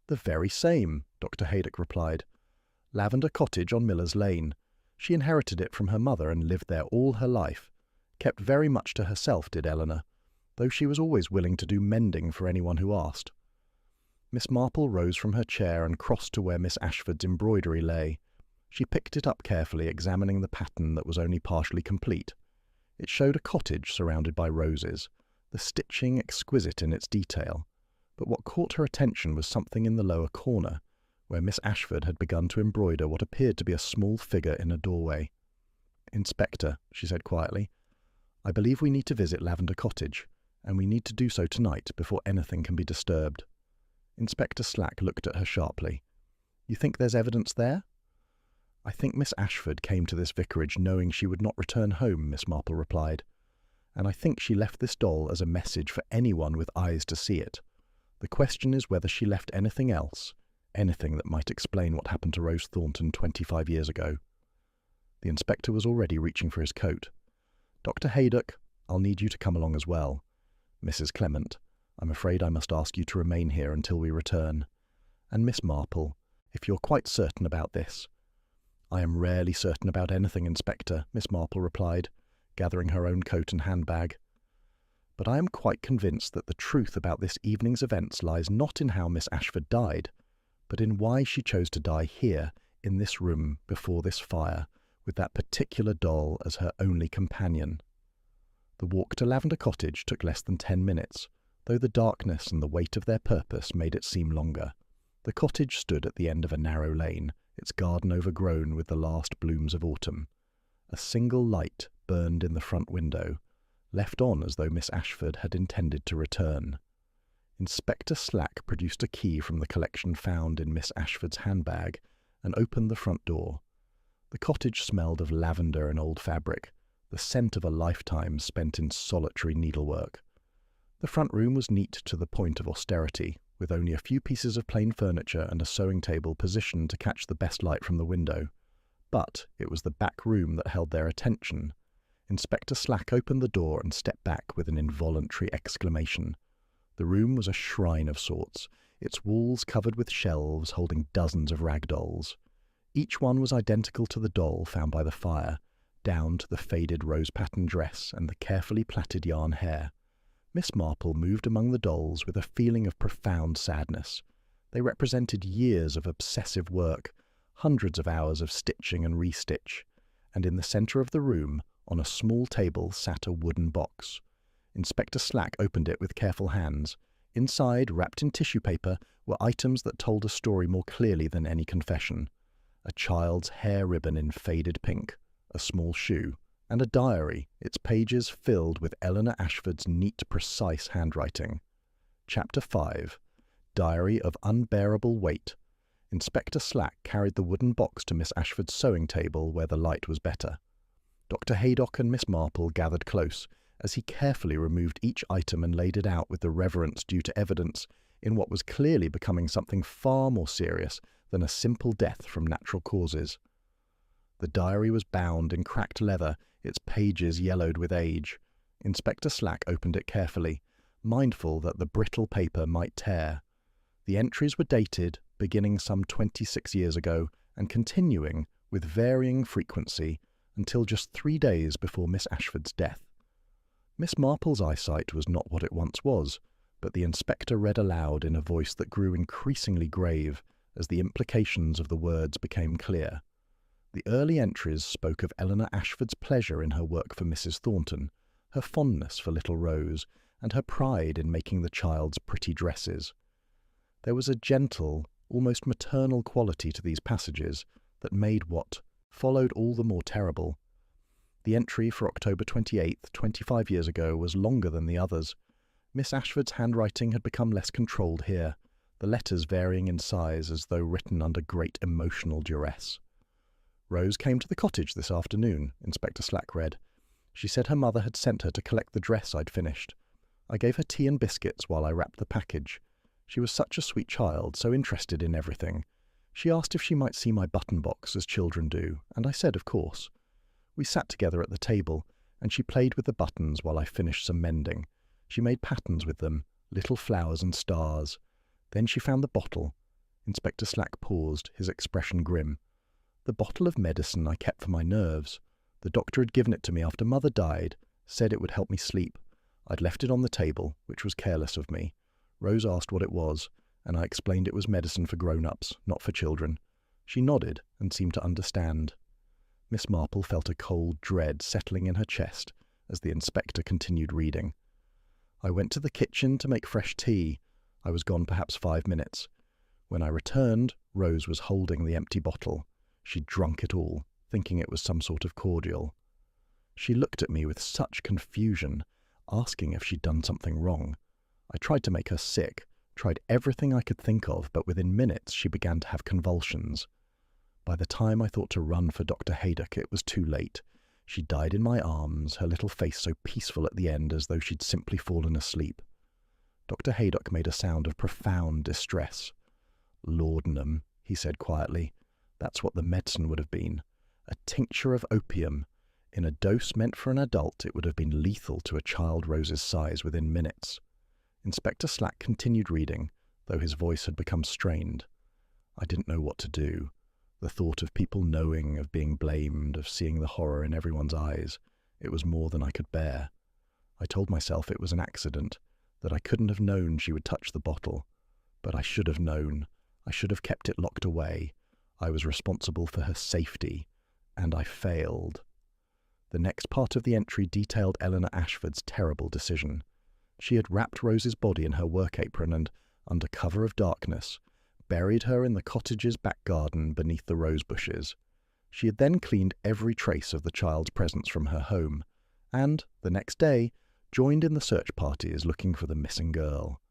"The very same," Dr. Haydock replied. "Lavender Cottage on Miller's Lane. She inherited it from her mother and lived there all her life. Kept very much to herself, did Eleanor, though she was always willing to do mending for anyone who asked." Miss Marple rose from her chair and crossed to where Miss Ashford's embroidery lay. She picked it up carefully, examining the pattern that was only partially complete. It showed a cottage surrounded by roses, the stitching exquisite in its detail. But what caught her attention was something in the lower corner, where Miss Ashford had begun to embroider what appeared to be a small figure in a doorway. "Inspector," she said quietly, "I believe we need to visit Lavender Cottage, and we need to do so tonight before anything can be disturbed." Inspector Slack looked at her sharply. "You think there's evidence there?" "I think Miss Ashford came to this vicarage knowing she would not return home," Miss Marple replied. "And I think she left this doll as a message for anyone with eyes to see it. The question is whether she left anything else, anything that might explain what happened to Rose Thornton 25 years ago." The inspector was already reaching for his coat. "Dr. Haydock, I'll need you to come along as well. Mrs. Clement, I'm afraid I must ask you to remain here until we return. And Miss Marple, if you're quite certain about this—" "I am rarely certain about anything, Inspector," Miss Marple replied, gathering her own coat and handbag. "But I am quite convinced that the truth about this evening's events lies not in how Miss Ashford died, but in why she chose to die here, in this room, before this fire, with that particular doll as her only companion." The walk to Lavender Cottage took less than 10 minutes, though the darkness and the weight of their purpose made it seem longer. The cottage stood at the end of a narrow lane, its garden overgrown with the last blooms of autumn. A single light burned in the front window, left on as though Miss Ashford had intended to return. Inspector Slack produced a key from the collection found in Miss Ashford's handbag and opened the front door. The cottage smelled of lavender and old fabric, the scent of a lifetime spent in solitary needlework. The front room was neat to the point of austerity, with only a few pieces of plain furniture and a sewing table positioned to catch the best light from the window. But it was the back room that held their attention. Inspector Slack opened the door and stepped back with an involuntary exclamation. The room was a shrine of sorts, its walls covered with shelves holding dozens of rag dolls. Each one was identical to the doll found by the fire, down to the faded rose-patterned dress and the carefully plaited yarn hair. Miss Marple moved among the dolls with a feeling of profound sadness. They represented years of obsessive work, hundreds of hours of stitching and restitch, and in the centre of the room, on a small table, sat a wooden box. Inspector Slack opened it with careful hands. Inside, wrapped in tissue paper, were items that told a story more clearly than any confession. A child's hair ribbon in faded pink, a small shoe, and a diary, its pages filled with Eleanor Ashford's neat, precise handwriting. Chapter 5. Diary of Unbearable Weight. Inspector Slack carried the wooden box to Miss Ashford's sewing table where the light was better. Dr. Haydock and Miss Marple gathered close as he carefully removed each item and laid it out with the reverence due to evidence in what was clearly becoming something far more serious than a simple death from natural causes. The diary was bound in cracked leather, its pages yellowed with age. Inspector Slack opened it carefully, mindful that the brittle paper might tear. The entries were dated, beginning some 26 years ago and continuing, with varying frequency, until just 3 days before Miss Ashford's death. Miss Marple's eyesight was not what it once was, but the inspector read aloud in a voice that grew increasingly grave as the implications of the words became clear. The early entries spoke of Eleanor Ashford's pleasure in her work for Mrs. Thornton, her fondness for little Rose, and her pride in making the child's pretty dresses. There was a gentle, almost maternal quality to these passages that made what followed all the more terrible. The entry for October 28th, 25 years ago, was longer than the others. Miss Ashford's handwriting had become less controlled here, the letters varying in size as though written under great emotional duress. "Rose came to the cottage this afternoon," Inspector Slack read. "She said her mother had sent her to collect the dress I'd finished. I gave her tea and biscuits while I wrapped the package. She was such a sweet child, so interested in everything. She asked if she might see my button box, as children do, and I said of course. We sat together at the table, and she played with the buttons while I finished some mending. She made patterns with them, little flowers and stars. Then she found the bottle. Inspector Slack paused, his expression grim. The bottle of medicine I kept for my nerves. The doctor had given it to me after Mother died, said it would help me sleep. I'd left it on the table, which was careless of me. Rose asked what it was, and I explained it was medicine for grown-ups, not for children. She nodded and seemed to understand. Miss Marple felt a cold dread settling in her chest as the inspector continued reading. I went to the kitchen to make fresh tea. I was gone perhaps 5 minutes. When I returned, Rose was holding the empty bottle. She'd drunk it all, thinking it was some sort of cordial. She looked at me with such confusion, asking if she'd done something wrong. I tried to make her sick, tried everything I could think of, but within minutes she began to have convulsions. By the time I thought to run for Dr. Haydock, it was too late. She died in my arms, her little face so peaceful at the end as though she'd simply fallen asleep. Dr. Haydock made a sound of profound distress. "Laudanum," he said quietly. "That's what the medicine would have been. A tincture of opium. In a dose meant for an adult, it would have been lethal to a child Rose's size within minutes." Inspector Slack continued reading, though his voice had become strained. I didn't know what to do. The thought of people knowing, of being blamed, of seeing the horror in everyone's eyes, it was more than I could bear. I told myself it was an accident, that I couldn't have known she would touch the bottle. But I should have known. I should have kept it locked away. I was responsible for her safety, and I failed. The next part of the entry detailed Eleanor Ashford's terrible decision. She had wrapped Rose's body in her work apron and, under cover of darkness, buried her in the cottage's back garden beneath the rose bushes. She had then cleaned every trace of the child's presence from her home, and, the next day, joined in the search parties looking for the missing girl.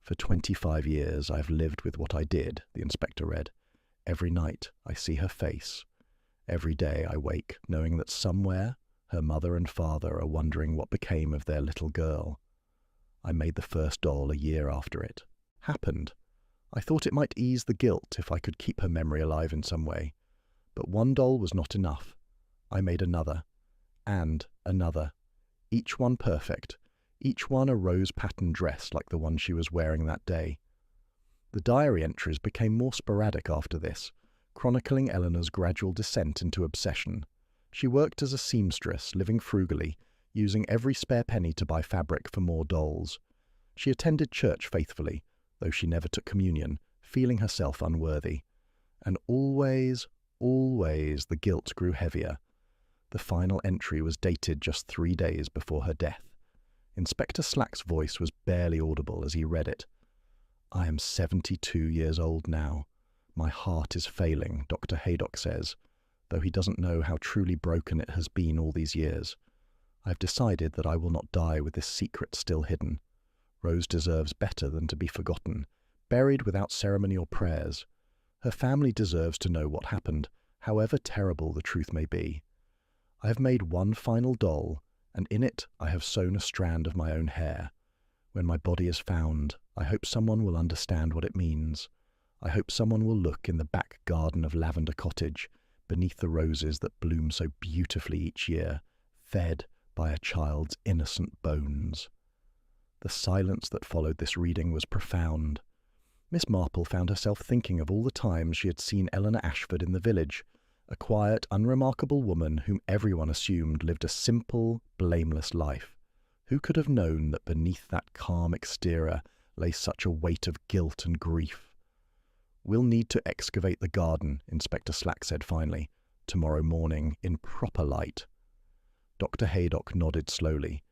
"For 25 years I've lived with what I did," the inspector read. "Every night I see her face. Every day I wake knowing that somewhere her mother and father are wondering what became of their little girl. I made the first doll a year after it happened. I thought it might ease the guilt if I could keep her memory alive in some way. But one doll was not enough. I made another, and another, each one perfect, each one a rose-patterned dress like the one she was wearing that day." The diary entries became more sporadic after this, chronicling Eleanor's gradual descent into obsession. She worked as a seamstress, living frugally, using every spare penny to buy fabric for more dolls. She attended church faithfully, though she never took communion, feeling herself unworthy. And always the guilt grew heavier. The final entry was dated just 3 days before her death. Inspector Slack's voice was barely audible as he read it. "I am 72 years old now. My heart is failing, Dr. Haydock says, though he doesn't know how truly broken it has been all these years. I've decided that I will not die with this secret still hidden. Rose deserves better than to be forgotten, buried without ceremony or prayers. Her family deserves to know what happened, however terrible the truth may be. I have made one final doll, and in it I have sewn a strand of my own hair. When my body is found, I hope someone will understand what it means. I hope someone will look in the back garden of Lavender Cottage, beneath the roses that bloom so beautifully each year, fed by a child's innocent bones." The silence that followed this reading was profound. Miss Marple found herself thinking of all the times she had seen Eleanor Ashford in the village, a quiet, unremarkable woman whom everyone assumed lived a simple, blameless life. Who could have known that beneath that calm exterior lay such a weight of guilt and grief? "We'll need to excavate the garden," Inspector Slack said finally, "tomorrow morning in proper light." Dr. Haydock nodded slowly.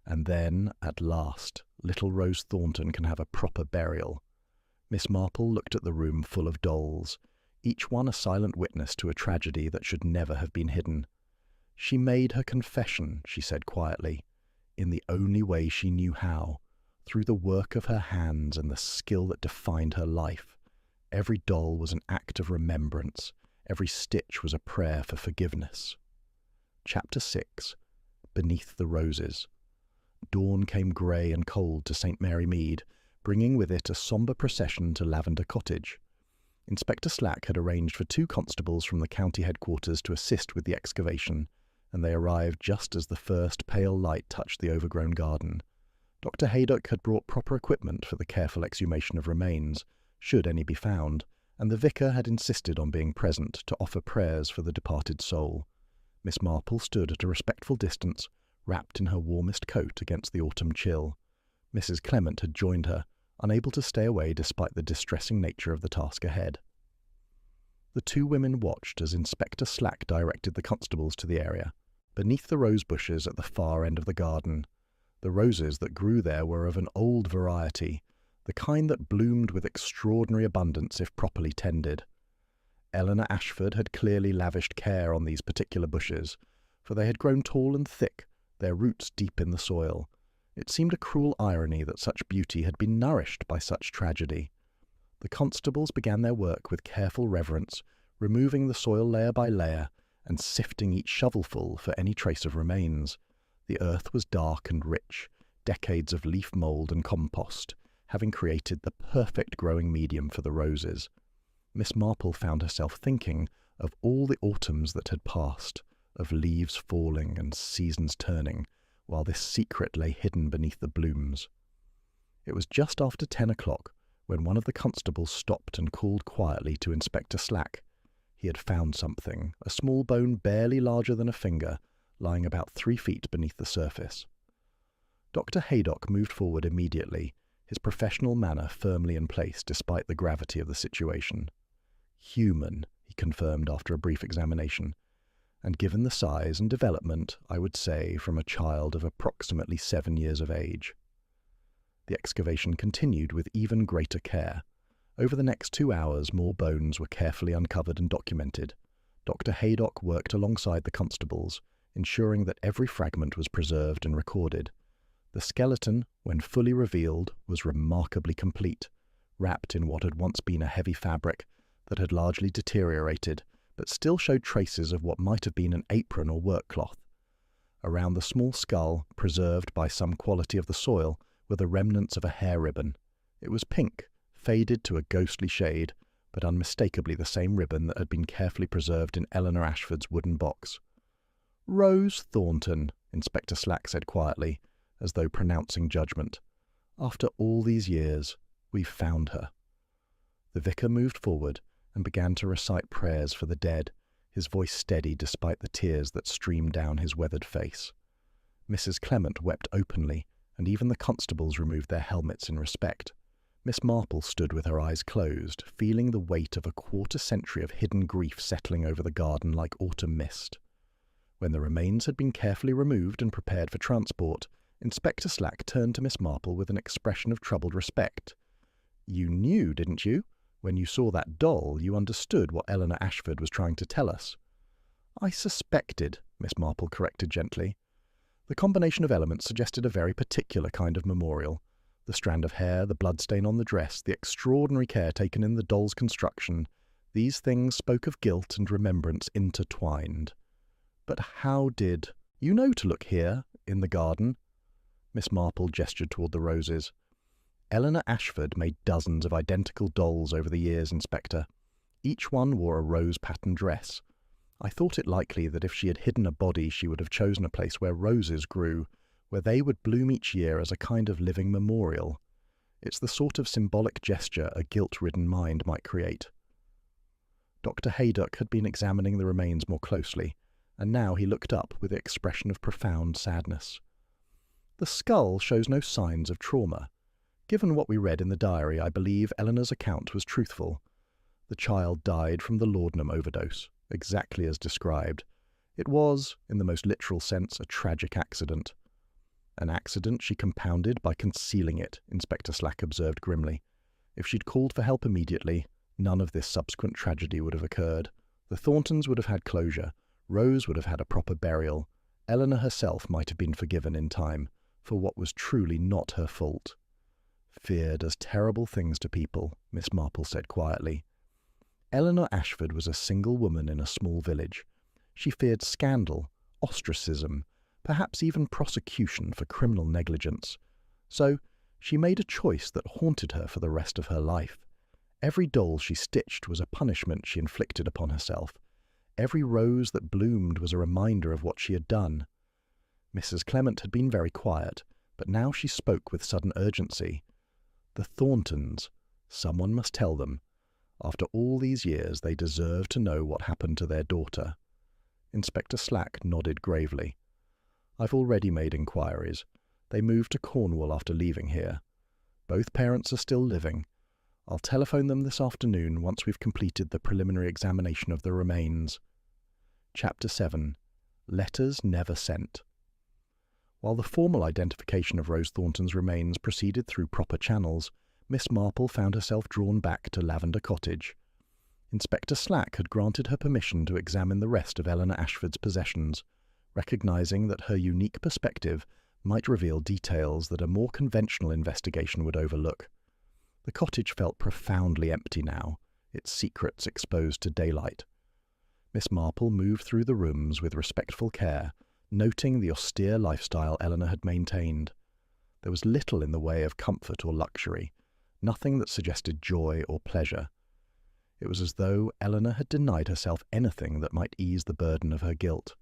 "And then, at last, little Rose Thornton can have a proper burial." Miss Marple looked at the room full of dolls, each one a silent witness to a tragedy that should never have been hidden. "She made her confession," she said quietly, "in the only way she knew how, through the work of her hands and the skill that defined her life. Every doll was an act of remembrance. Every stitch was a prayer for forgiveness." Chapter 6. Beneath the Roses. Dawn came grey and cold to St. Mary Mead, bringing with it a sombre procession to Lavender Cottage. Inspector Slack had arranged for 2 constables from the county headquarters to assist with the excavation, and they arrived just as the first pale light touched the overgrown garden. Dr. Haydock had brought proper equipment for the careful exhumation of remains, should any be found, and the vicar had insisted on being present to offer prayers for the departed soul. Miss Marple stood at a respectful distance, wrapped in her warmest coat against the autumn chill. Mrs. Clement had joined her, unable to stay away despite the distressing nature of the task ahead. The two women watched as Inspector Slack directed the constables to the area, beneath the rose bushes at the far end of the garden. The roses that grew there were of an old variety, the kind that bloomed with extraordinary abundance if properly tended. Eleanor Ashford had clearly lavished care on these particular bushes, for they had grown tall and thick, their roots deep in the soil. It seemed a cruel irony that such beauty had been nourished by such tragedy. The constables began their work with careful reverence, removing the soil layer by layer and sifting each shovelful for any trace of remains. The earth was dark and rich, decades of leaf mould and compost having created the perfect growing medium for the roses. Miss Marple found herself thinking of all the autumns that had passed, of leaves falling and seasons turning, while this secret lay hidden beneath the blooms. It was just after 10 o'clock when one of the constables stopped and called quietly to Inspector Slack. He had found something, a small bone barely larger than a finger, lying about 3 feet beneath the surface. Dr. Haydock moved forward immediately, his professional manner firmly in place despite the gravity of the situation. Human, he confirmed after a brief examination, and given the size and development, I would say, from a child of approximately 7 years of age. The excavation continued with even greater care. Over the next 2 hours, more bones were carefully uncovered and documented. Dr. Haydock worked alongside the constables, ensuring that every fragment was preserved and recorded. The skeleton, when fully revealed, was remarkably complete, wrapped in what had once been a heavy fabric that had largely deteriorated, but still showed traces of what might have been an apron or work cloth. Around the small skull, preserved by some quality of the soil, were the remnants of a hair ribbon. It was pink, faded to a ghostly shade, but unmistakably the same ribbon that had been carefully preserved in Eleanor Ashford's wooden box. "Rose Thornton," Inspector Slack said quietly, as though pronouncing judgment. "After all these years, we've found her." The vicar moved forward and began to recite prayers for the dead, his voice steady despite the tears that streamed down his weathered face. Mrs. Clement wept openly, and even the constables removed their helmets in respect. Miss Marple stood with her eyes closed, feeling the weight of a quarter-century of hidden grief settling over the garden like autumn mist. When the remains had been carefully removed and prepared for transport, Inspector Slack turned to Miss Marple with an expression of troubled respect. "You knew, didn't you? When you saw that doll, you understood what Eleanor Ashford was trying to tell us." "I suspected," Miss Marple corrected gently. The combination of elements suggested a very particular kind of memorial. The strand of hair, the bloodstain on the dress, the extraordinary care taken in the doll's construction, these things spoke of guilt and remembrance intertwined. But how did— "You know to look here, in the garden." Miss Marple gestured toward the roses. "Eleanor Ashford made dozens of identical dolls over the years, Inspector. Each one wore a rose-patterned dress. I thought it likely that if she had hidden a body, she would have chosen a place where roses grew, where they would bloom each year as a kind of living memorial. It's the sort of symbolic gesture a guilt-ridden mind might create." Dr. Haydock had been examining the remains more closely, and now he looked up with the expression of profound sadness. "The skull shows no signs of trauma. Given what we read in the diary, I believe Eleanor's account was truthful. The child died from the laudanum overdose, exactly as described. It was, in the most literal sense, a tragic accident." "An accident she compounded by concealing it," Inspector Slack observed grimly. "If she'd called for help immediately, none of this subsequent tragedy would have occurred. The Thorntons would have had closure, Rose would have had a proper burial, Eleanor herself might have been forgiven in time, for what was truly not her fault." "Fear does terrible things to people," Miss Marple said quietly. Eleanor Ashford was a single woman in a small village. She feared scandal, ostracism, perhaps even prosecution for criminal negligence. So she made a choice that haunted her for the rest of her life. Every doll she stitched was a punishment she inflicted upon herself. Every rose that bloomed was a reminder of what she had done. Mrs. Clement had been very quiet, but now she spoke with sudden urgency. The Thorntons. Someone must tell them. After all these years, they deserve to know what happened to their daughter. Inspector Slack nodded gravely. I've already made inquiries. They moved to Cornwall after leaving here. Both parents are still living. I'll telephone them this afternoon once we've completed the preliminary examination of the remains. Chapter 7. Letters Never Sent. While the formal identification of Rose Thornton's remains proceeded through proper channels, Miss Marple found herself drawn back to Lavender Cottage. Inspector Slack had granted her permission to examine the rest of Eleanor Ashford's possessions, recognizing that her unique perspective might reveal details that a more conventional investigation would overlook. The cottage felt profoundly empty now, its secrets exposed to daylight. Miss Marple moved through the rooms with respectful care, noting the austere lifestyle Eleanor had maintained. There was little in the way of comfort or luxury, nothing that suggested joy or pleasure. It was as though Eleanor had denied herself anything that might ease the burden of her guilt.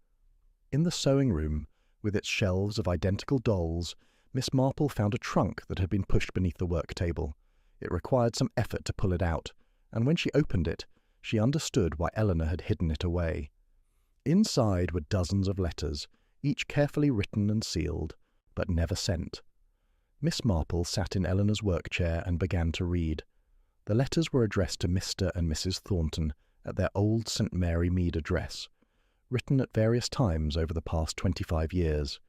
In the sewing room, with its shelves of identical dolls, Miss Marple found a trunk that had been pushed beneath the work table. It required some effort to pull it out, and when she opened it, she understood why Eleanor had hidden it away. Inside were dozens of letters, each carefully written and sealed, but never sent. Miss Marple sat in Eleanor's work chair and began to read. The letters were addressed to Mr. and Mrs. Thornton at their old St. Mary Mead address, written at various times over the past 25 years.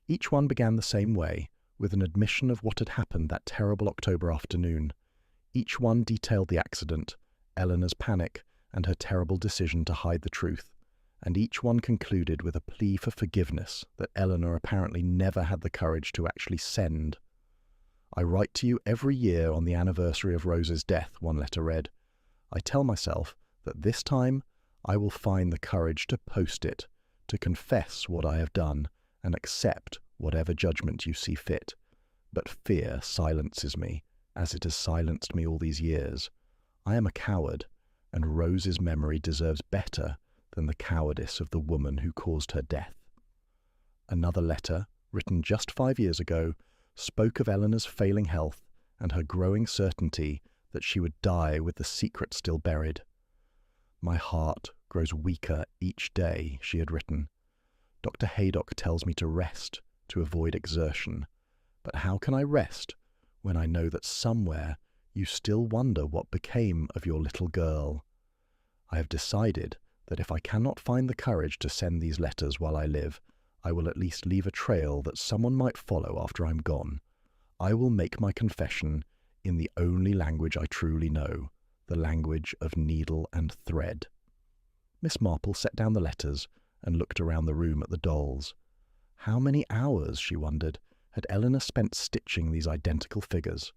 Each one began the same way, with an admission of what had happened that terrible October afternoon. Each one detailed the accident, Eleanor's panic, and her terrible decision to hide the truth, and each one concluded with a plea for forgiveness that Eleanor apparently never had the courage to actually send. I write to you every year on the anniversary of Rose's death, one letter read. I tell myself that this time I will find the courage to post it, to confess what I have done, and accept whatever judgment you see fit. But fear silences me, as it has silenced me all these years. I am a coward, and Rose's memory deserves better than the cowardice of the woman who caused her death. Another letter, written just 5 years ago, spoke of Eleanor's failing health and her growing certainty that she would die with the secret still buried. My heart grows weaker each day, she had written. Dr. Haydock tells me to rest, to avoid exertion. But how can I rest when I know that somewhere you still wonder what became of your little girl? I have decided that if I cannot find the courage to send these letters while I live, I will at least leave a trail that someone might follow after I'm gone. I will make my confession in the only language I truly know, the language of needle and thread. Miss Marple set down the letters and looked around the room at the dolls. How many hours, she wondered, had Eleanor spent stitching these identical figures?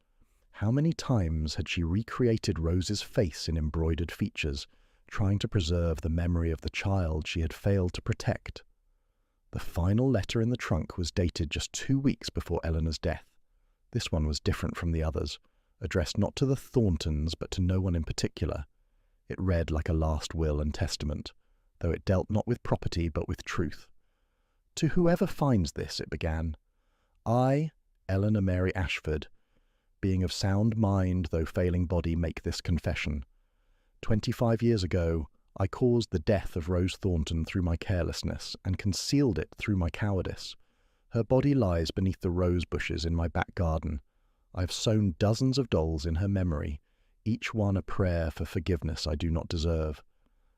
How many times had she recreated Rose's face in embroidered features, trying to preserve the memory of the child she had failed to protect? The final letter in the trunk was dated just 2 weeks before Eleanor's death. This one was different from the others, addressed not to the Thorntons but to no one in particular. It read like a last will and testament, though it dealt not with property but with truth. To whoever finds this, it began, I, Eleanor Mary Ashford, being of sound mind though failing body, make this confession. 25 years ago, I caused the death of Rose Thornton through my carelessness and concealed it through my cowardice. Her body lies beneath the rose bushes in my back garden. I have sown dozens of dolls in her memory, each one a prayer for forgiveness I do not deserve.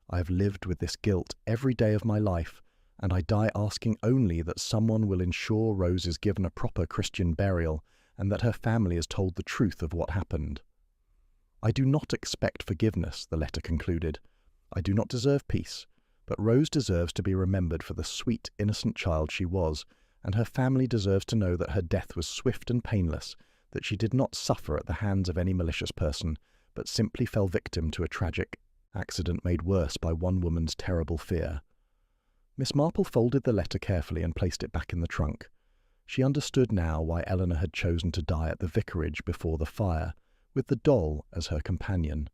I have lived with this guilt every day of my life, and I die asking only that someone will ensure Rose is given a proper Christian burial and that her family is told the truth of what happened. I do not expect forgiveness, the letter concluded. I do not deserve peace, but Rose deserves to be remembered for the sweet, innocent child she was, and her family deserves to know that her death was swift and painless, that she did not suffer at the hands of any malicious person, but simply fell victim to a tragic accident made worse by one woman's terrible fear. Miss Marple folded the letter carefully and placed it back in the trunk. She understood now why Eleanor had chosen to die at the vicarage before the fire, with the doll as her companion.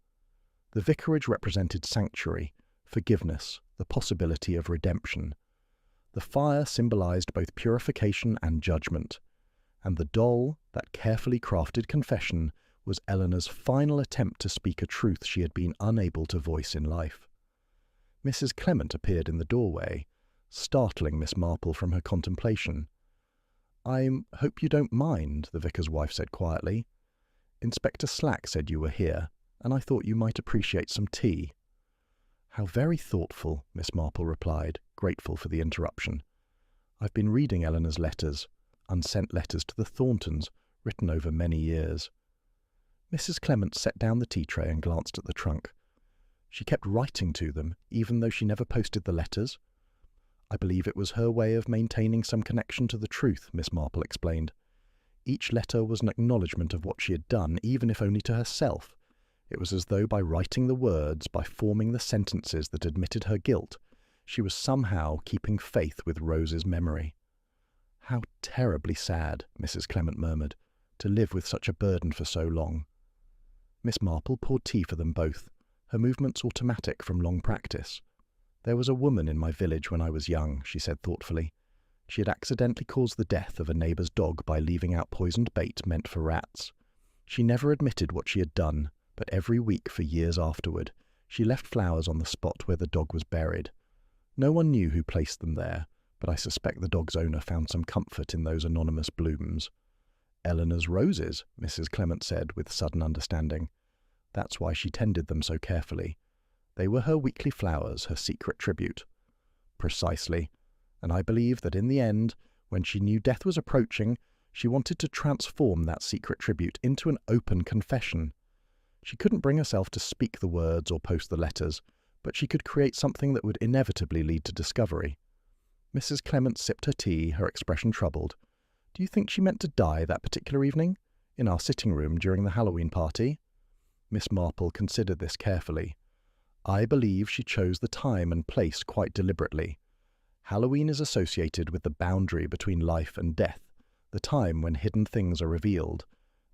The vicarage represented sanctuary, forgiveness, the possibility of redemption. The fire symbolized both purification and judgment, And the doll, that carefully crafted confession, was Eleanor's final attempt to speak a truth she had been unable to voice in life. Mrs. Clement appeared in the doorway, startling Miss Marple from her contemplation. "I hope you don't mind," the vicar's wife said quietly. "Inspector Slack said you were here, and I thought you might appreciate some tea." "How very thoughtful," Miss Marple replied, grateful for the interruption. "I've been reading Eleanor's letters, unsent letters to the Thorntons, written over many years." Mrs. Clement set down the tea tray and glanced at the trunk. "She kept writing to them, even though she never posted the letters?" "I believe it was her way of maintaining some connection to the truth," Miss Marple explained. "Each letter was an acknowledgement of what she had done, even if only to herself. It was as though by writing the words, by forming the sentences that admitted her guilt, she was somehow keeping faith with Rose's memory." "How terribly sad," Mrs. Clement murmured, "to live with such a burden for so long." Miss Marple poured tea for them both, her movements automatic from long practice. "There was a woman in my village when I was young," she said thoughtfully. "She had accidentally caused the death of a neighbour's dog by leaving out poisoned bait meant for rats. She never admitted what she had done, but every week for years afterward, she left flowers on the spot where the dog was buried. No one knew who placed them there, but I suspect the dog's owner found some comfort in those anonymous blooms." "Eleanor's roses," Mrs. Clement said with sudden understanding. "That's why she tended them so carefully. They were her weekly flowers, her secret tribute." "Precisely. And I believe that in the end, when she knew death was approaching, she wanted to transform that secret tribute into an open confession. She couldn't bring herself to speak the words or post the letters, but she could create something that would inevitably lead to discovery." Mrs. Clement sipped her tea, her expression troubled. "Do you think she meant to die that particular evening? In our sitting room during the Halloween party?" Miss Marple considered this carefully. "I believe she chose the time and place quite deliberately. Halloween is associated with the boundary between life and death, the time when hidden things are revealed,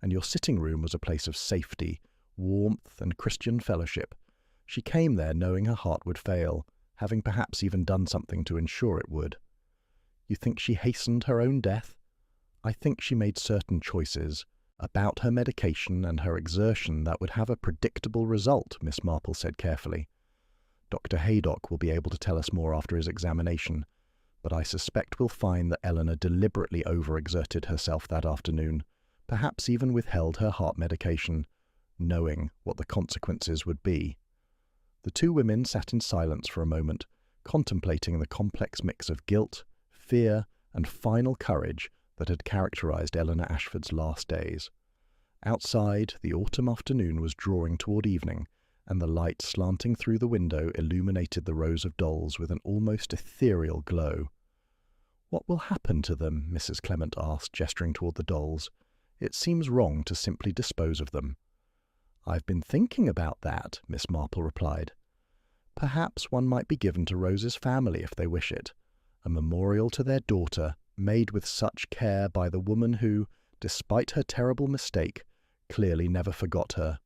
and your sitting room was a place of safety, warmth, and Christian fellowship. She came there knowing her heart would fail, having perhaps even done something to ensure it would." "You think she hastened her own death?" "I think she made certain choices about her medication and her exertion that would have a predictable result," Miss Marple said carefully. "Dr. Haydock will be able to tell us more after his examination, but I suspect we'll find that Eleanor deliberately overexerted herself that afternoon, perhaps even withheld her heart medication, knowing what the consequences would be." The two women sat in silence for a moment, contemplating the complex mix of guilt, fear, and final courage that had characterized Eleanor Ashford's last days. Outside, the autumn afternoon was drawing toward evening, and the light slanting through the window illuminated the rows of dolls with an almost ethereal glow. "What will happen to them?" Mrs. Clement asked, gesturing toward the dolls. "It seems wrong to simply dispose of them." "I've been thinking about that," Miss Marple replied. "Perhaps one might be given to Rose's family if they wish it, a memorial to their daughter, made with such care by the woman who, despite her terrible mistake, clearly never forgot her.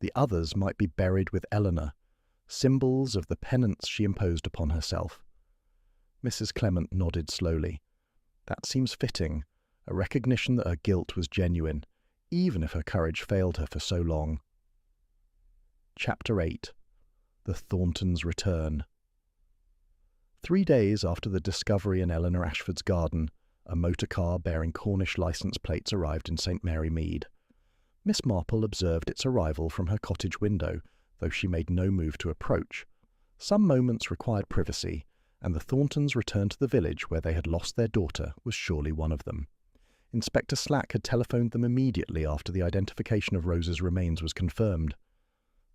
The others might be buried with Eleanor, symbols of the penance she imposed upon herself." Mrs. Clement nodded slowly. "That seems fitting, a recognition that her guilt was genuine, even if her courage failed her for so long." Chapter 8. The Thorntons' Return. 3 days after the discovery in Eleanor Ashford's garden, a motor car bearing Cornish licence plates arrived in St. Mary Mead. Miss Marple observed its arrival from her cottage window, though she made no move to approach. Some moments required privacy, and the Thorntons' return to the village where they had lost their daughter was surely one of them. Inspector Slack had telephoned them immediately after the identification of Rose's remains was confirmed.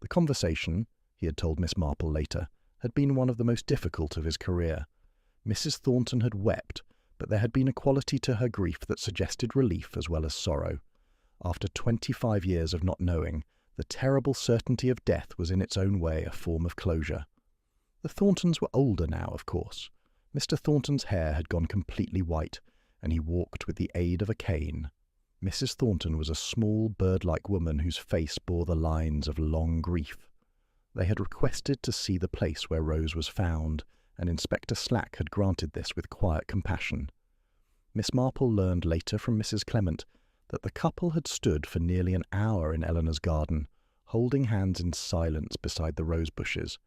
The conversation, he had told Miss Marple later, had been one of the most difficult of his career. Mrs. Thornton had wept, but there had been a quality to her grief that suggested relief as well as sorrow. After 25 years of not knowing, the terrible certainty of death was in its own way a form of closure. The Thorntons were older now, of course. Mr. Thornton's hair had gone completely white, and he walked with the aid of a cane. Mrs. Thornton was a small, bird-like woman whose face bore the lines of long grief. They had requested to see the place where Rose was found, and Inspector Slack had granted this with quiet compassion. Miss Marple learned later from Mrs. Clement that the couple had stood for nearly an hour in Eleanor's garden, holding hands in silence beside the rose bushes.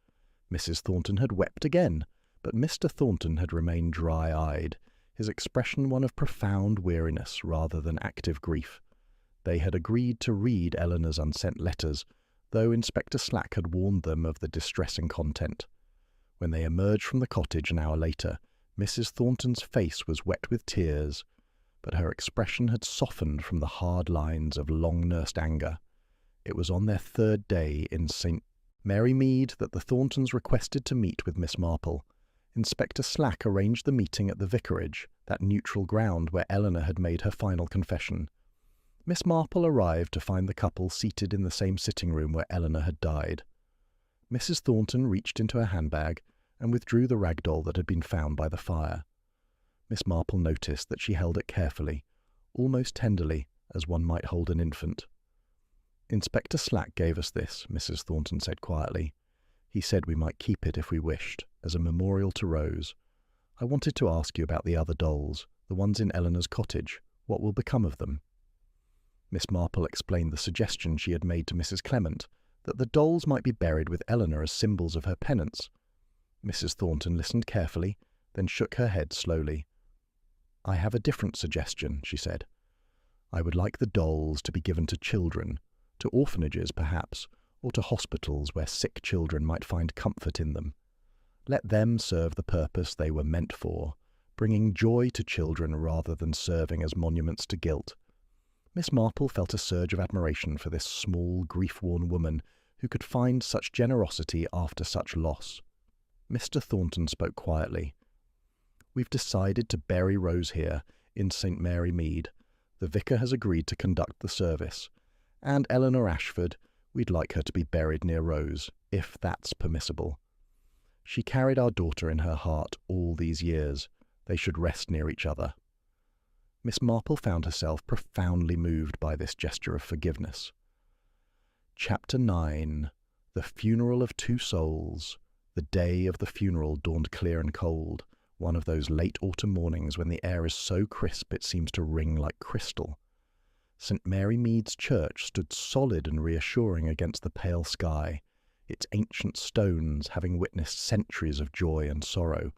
Mrs. Thornton had wept again, but Mr. Thornton had remained dry-eyed, his expression one of profound weariness rather than active grief. They had agreed to read Eleanor's unsent letters, though Inspector Slack had warned them of the distressing content. When they emerged from the cottage an hour later, Mrs. Thornton's face was wet with tears, but her expression had softened from the hard lines of long-nursed anger. It was on their third day in St. Mary Mead that the Thorntons requested to meet with Miss Marple. Inspector Slack arranged the meeting at the vicarage, that neutral ground where Eleanor had made her final confession. Miss Marple arrived to find the couple seated in the same sitting room where Eleanor had died. Mrs. Thornton reached into her handbag and withdrew the rag doll that had been found by the fire. Miss Marple noticed that she held it carefully, almost tenderly, as one might hold an infant. "Inspector Slack gave us this," Mrs. Thornton said quietly. "He said we might keep it if we wished, as a memorial to Rose. I wanted to ask you about the other dolls, the ones in Eleanor's cottage. What will become of them?" Miss Marple explained the suggestion she had made to Mrs. Clement, that the dolls might be buried with Eleanor as symbols of her penance. Mrs. Thornton listened carefully, then shook her head slowly. "I have a different suggestion," she said. "I would like the dolls to be given to children, to orphanages perhaps, or to hospitals where sick children might find comfort in them. Let them serve the purpose they were meant for, bringing joy to children rather than serving as monuments to guilt." Miss Marple felt a surge of admiration for this small, grief-worn woman who could find such generosity after such loss. Mr. Thornton spoke quietly. "We've decided to bury Rose here, in St. Mary Mead. The vicar has agreed to conduct the service. And Eleanor Ashford, we'd like her to be buried near Rose, if that's permissible. She carried our daughter in her heart all these years. They should rest near each other." Miss Marple found herself profoundly moved by this gesture of forgiveness. Chapter 9. The Funeral of Two Souls. The day of the funeral dawned clear and cold, one of those late autumn mornings when the air is so crisp it seems to ring like crystal. St. Mary Mead's church stood solid and reassuring against the pale sky, its ancient stones having witnessed centuries of joy and sorrow.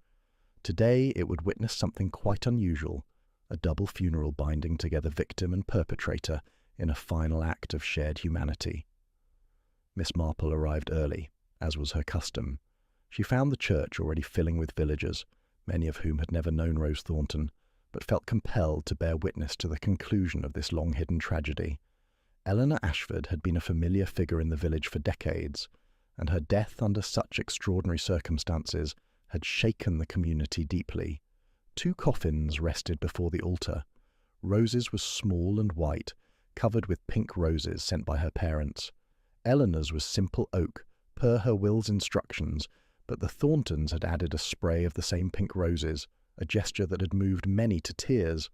Today it would witness something quite unusual, a double funeral binding together victim and perpetrator in a final act of shared humanity. Miss Marple arrived early, as was her custom. She found the church already filling with villagers, many of whom had never known Rose Thornton, but felt compelled to bear witness to the conclusion of this long-hidden tragedy. Eleanor Ashford had been a familiar figure in the village for decades, and her death under such extraordinary circumstances had shaken the community deeply. 2 coffins rested before the altar. Rose's was small and white, covered with pink roses sent by her parents. Eleanor's was simple oak, per her will's instructions, but the Thorntons had added a spray of the same pink roses, a gesture that had moved many to tears.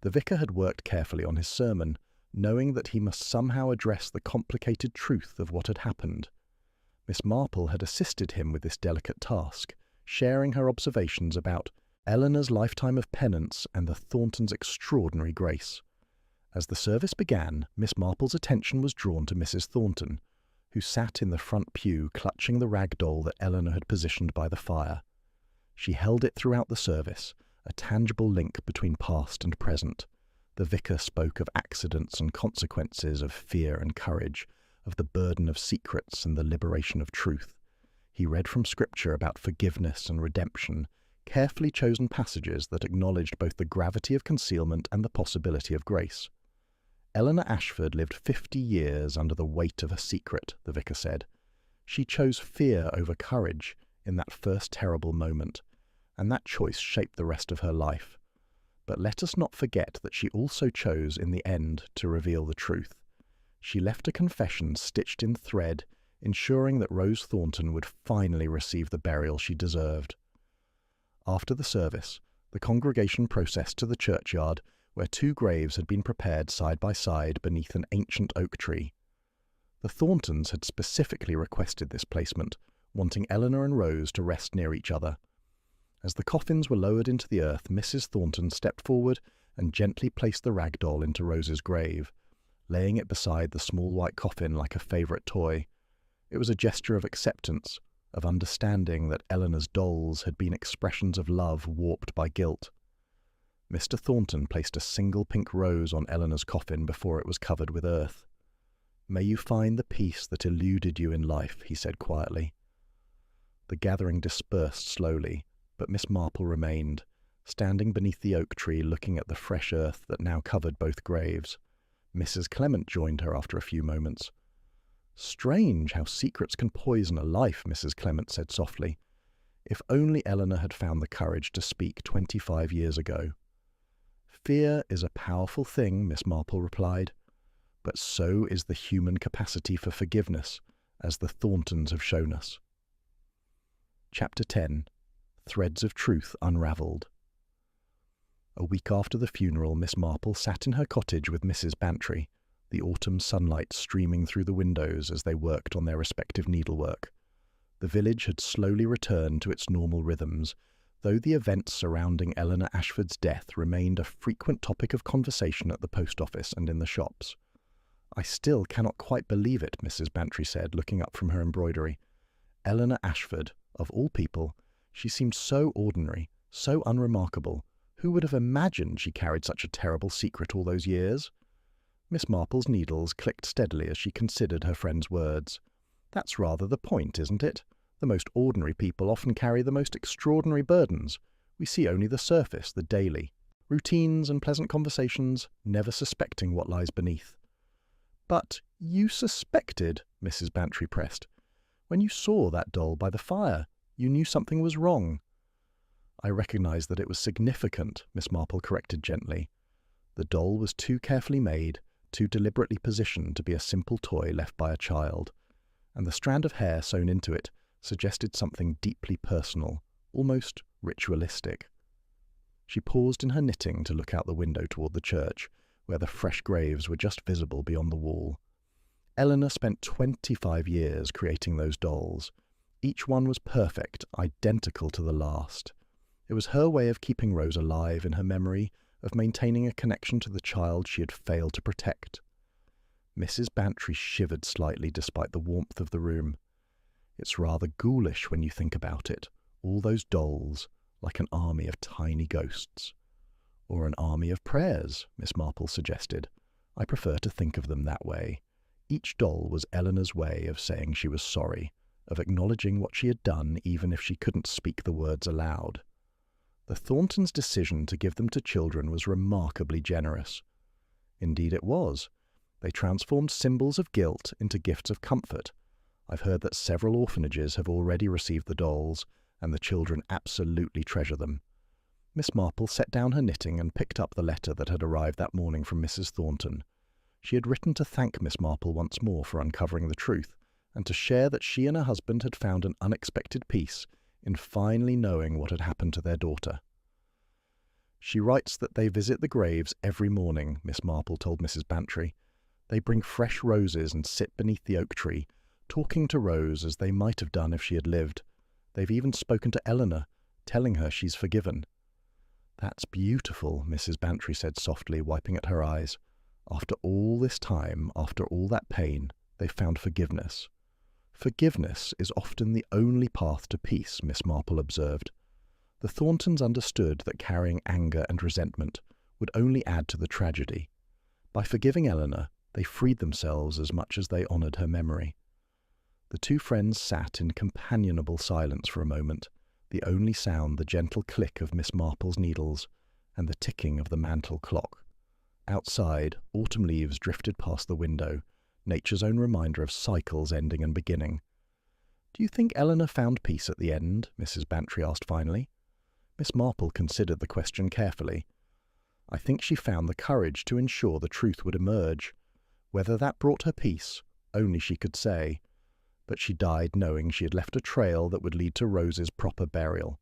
The vicar had worked carefully on his sermon, knowing that he must somehow address the complicated truth of what had happened. Miss Marple had assisted him with this delicate task, sharing her observations about Eleanor's lifetime of penance and the Thorntons' extraordinary grace. As the service began, Miss Marple's attention was drawn to Mrs. Thornton, who sat in the front pew clutching the rag doll that Eleanor had positioned by the fire. She held it throughout the service, a tangible link between past and present. The vicar spoke of accidents and consequences, of fear and courage, of the burden of secrets and the liberation of truth. He read from Scripture about forgiveness and redemption, carefully chosen passages that acknowledged both the gravity of concealment and the possibility of grace. Eleanor Ashford lived 50 years under the weight of a secret, the vicar said. She chose fear over courage in that first terrible moment, and that choice shaped the rest of her life. But let us not forget that she also chose in the end to reveal the truth. She left a confession stitched in thread, ensuring that Rose Thornton would finally receive the burial she deserved. After the service, the congregation processed to the churchyard, where 2 graves had been prepared side by side beneath an ancient oak tree. The Thorntons had specifically requested this placement, wanting Eleanor and Rose to rest near each other. As the coffins were lowered into the earth, Mrs. Thornton stepped forward and gently placed the rag doll into Rose's grave, laying it beside the small white coffin like a favourite toy. It was a gesture of acceptance, of understanding that Eleanor's dolls had been expressions of love warped by guilt. Mr. Thornton placed a single pink rose on Eleanor's coffin before it was covered with earth. "May you find the peace that eluded you in life," he said quietly. The gathering dispersed slowly, but Miss Marple remained, standing beneath the oak tree looking at the fresh earth that now covered both graves. Mrs. Clement joined her after a few moments. "Strange how secrets can poison a life," Mrs. Clement said softly. "If only Eleanor had found the courage to speak 25 years ago." "Fear is a powerful thing," Miss Marple replied, "but so is the human capacity for forgiveness, as the Thorntons have shown us." Chapter 10. Threads of Truth Unravelled. A week after the funeral, Miss Marple sat in her cottage with Mrs. Bantry, the autumn sunlight streaming through the windows as they worked on their respective needlework. The village had slowly returned to its normal rhythms, though the events surrounding Eleanor Ashford's death remained a frequent topic of conversation at the post office and in the shops. "I still cannot quite believe it," Mrs. Bantry said, looking up from her embroidery. "Eleanor Ashford, of all people, she seemed so ordinary, so unremarkable. Who would have imagined she carried such a terrible secret all those years?" Miss Marple's needles clicked steadily as she considered her friend's words. "That's rather the point, isn't it? The most ordinary people often carry the most extraordinary burdens. We see only the surface, the daily. Routines and pleasant conversations, never suspecting what lies beneath." "But you suspected," Mrs. Bantry pressed. "When you saw that doll by the fire, you knew something was wrong." "I recognized that it was significant," Miss Marple corrected gently. "The doll was too carefully made, too deliberately positioned to be a simple toy left by a child, and the strand of hair sewn into it suggested something deeply personal, almost ritualistic." She paused in her knitting to look out the window toward the church, where the fresh graves were just visible beyond the wall. "Eleanor spent 25 years creating those dolls. Each one was perfect, identical to the last. It was her way of keeping Rose alive in her memory, of maintaining a connection to the child she had failed to protect." Mrs. Bantry shivered slightly despite the warmth of the room. "It's rather ghoulish when you think about it. All those dolls, like an army of tiny ghosts." "Or an army of prayers," Miss Marple suggested. "I prefer to think of them that way. Each doll was Eleanor's way of saying she was sorry, of acknowledging what she had done even if she couldn't speak the words aloud. The Thorntons' decision to give them to children was remarkably generous. Indeed it was. They transformed symbols of guilt into gifts of comfort. I've heard that several orphanages have already received the dolls, and the children absolutely treasure them." Miss Marple set down her knitting and picked up the letter that had arrived that morning from Mrs. Thornton. She had written to thank Miss Marple once more for uncovering the truth, and to share that she and her husband had found an unexpected peace in finally knowing what had happened to their daughter. "She writes that they visit the graves every morning," Miss Marple told Mrs. Bantry. "They bring fresh roses and sit beneath the oak tree, talking to Rose as they might have done if she had lived. They've even spoken to Eleanor, telling her she's forgiven." "That's beautiful," Mrs. Bantry said softly, wiping at her eyes. "After all this time, after all that pain, they've found forgiveness." "Forgiveness is often the only path to peace," Miss Marple observed. The Thorntons understood that carrying anger and resentment would only add to the tragedy. By forgiving Eleanor, they freed themselves as much as they honoured her memory. The two friends sat in companionable silence for a moment, the only sound the gentle click of Miss Marple's needles and the ticking of the mantel clock. Outside, autumn leaves drifted past the window, nature's own reminder of cycles ending and beginning. "Do you think Eleanor found peace at the end?" Mrs. Bantry asked finally. Miss Marple considered the question carefully. "I think she found the courage to ensure the truth would emerge. Whether that brought her peace, only she could say. But she died knowing she had left a trail that would lead to Rose's proper burial.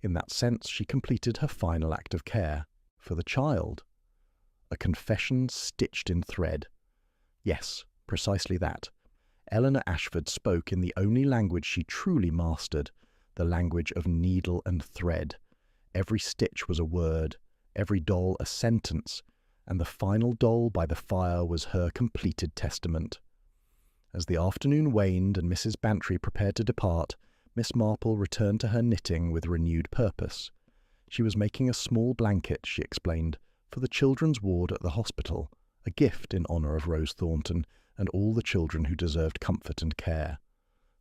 In that sense, she completed her final act of care, for the child. A confession stitched in thread. Yes, precisely that. Eleanor Ashford spoke in the only language she truly mastered, the language of needle and thread. Every stitch was a word, every doll a sentence, and the final doll by the fire was her completed testament. As the afternoon waned and Mrs. Bantry prepared to depart, Miss Marple returned to her knitting with renewed purpose. She was making a small blanket, she explained, for the children's ward at the hospital, a gift in honour of Rose Thornton and all the children who deserved comfort and care.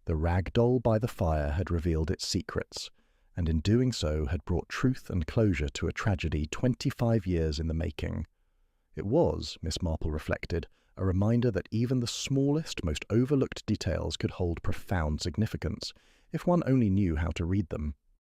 The rag doll by the fire had revealed its secrets, and in doing so had brought truth and closure to a tragedy 25 years in the making. It was, Miss Marple reflected, a reminder that even the smallest, most overlooked details could hold profound significance, if one only knew how to read them.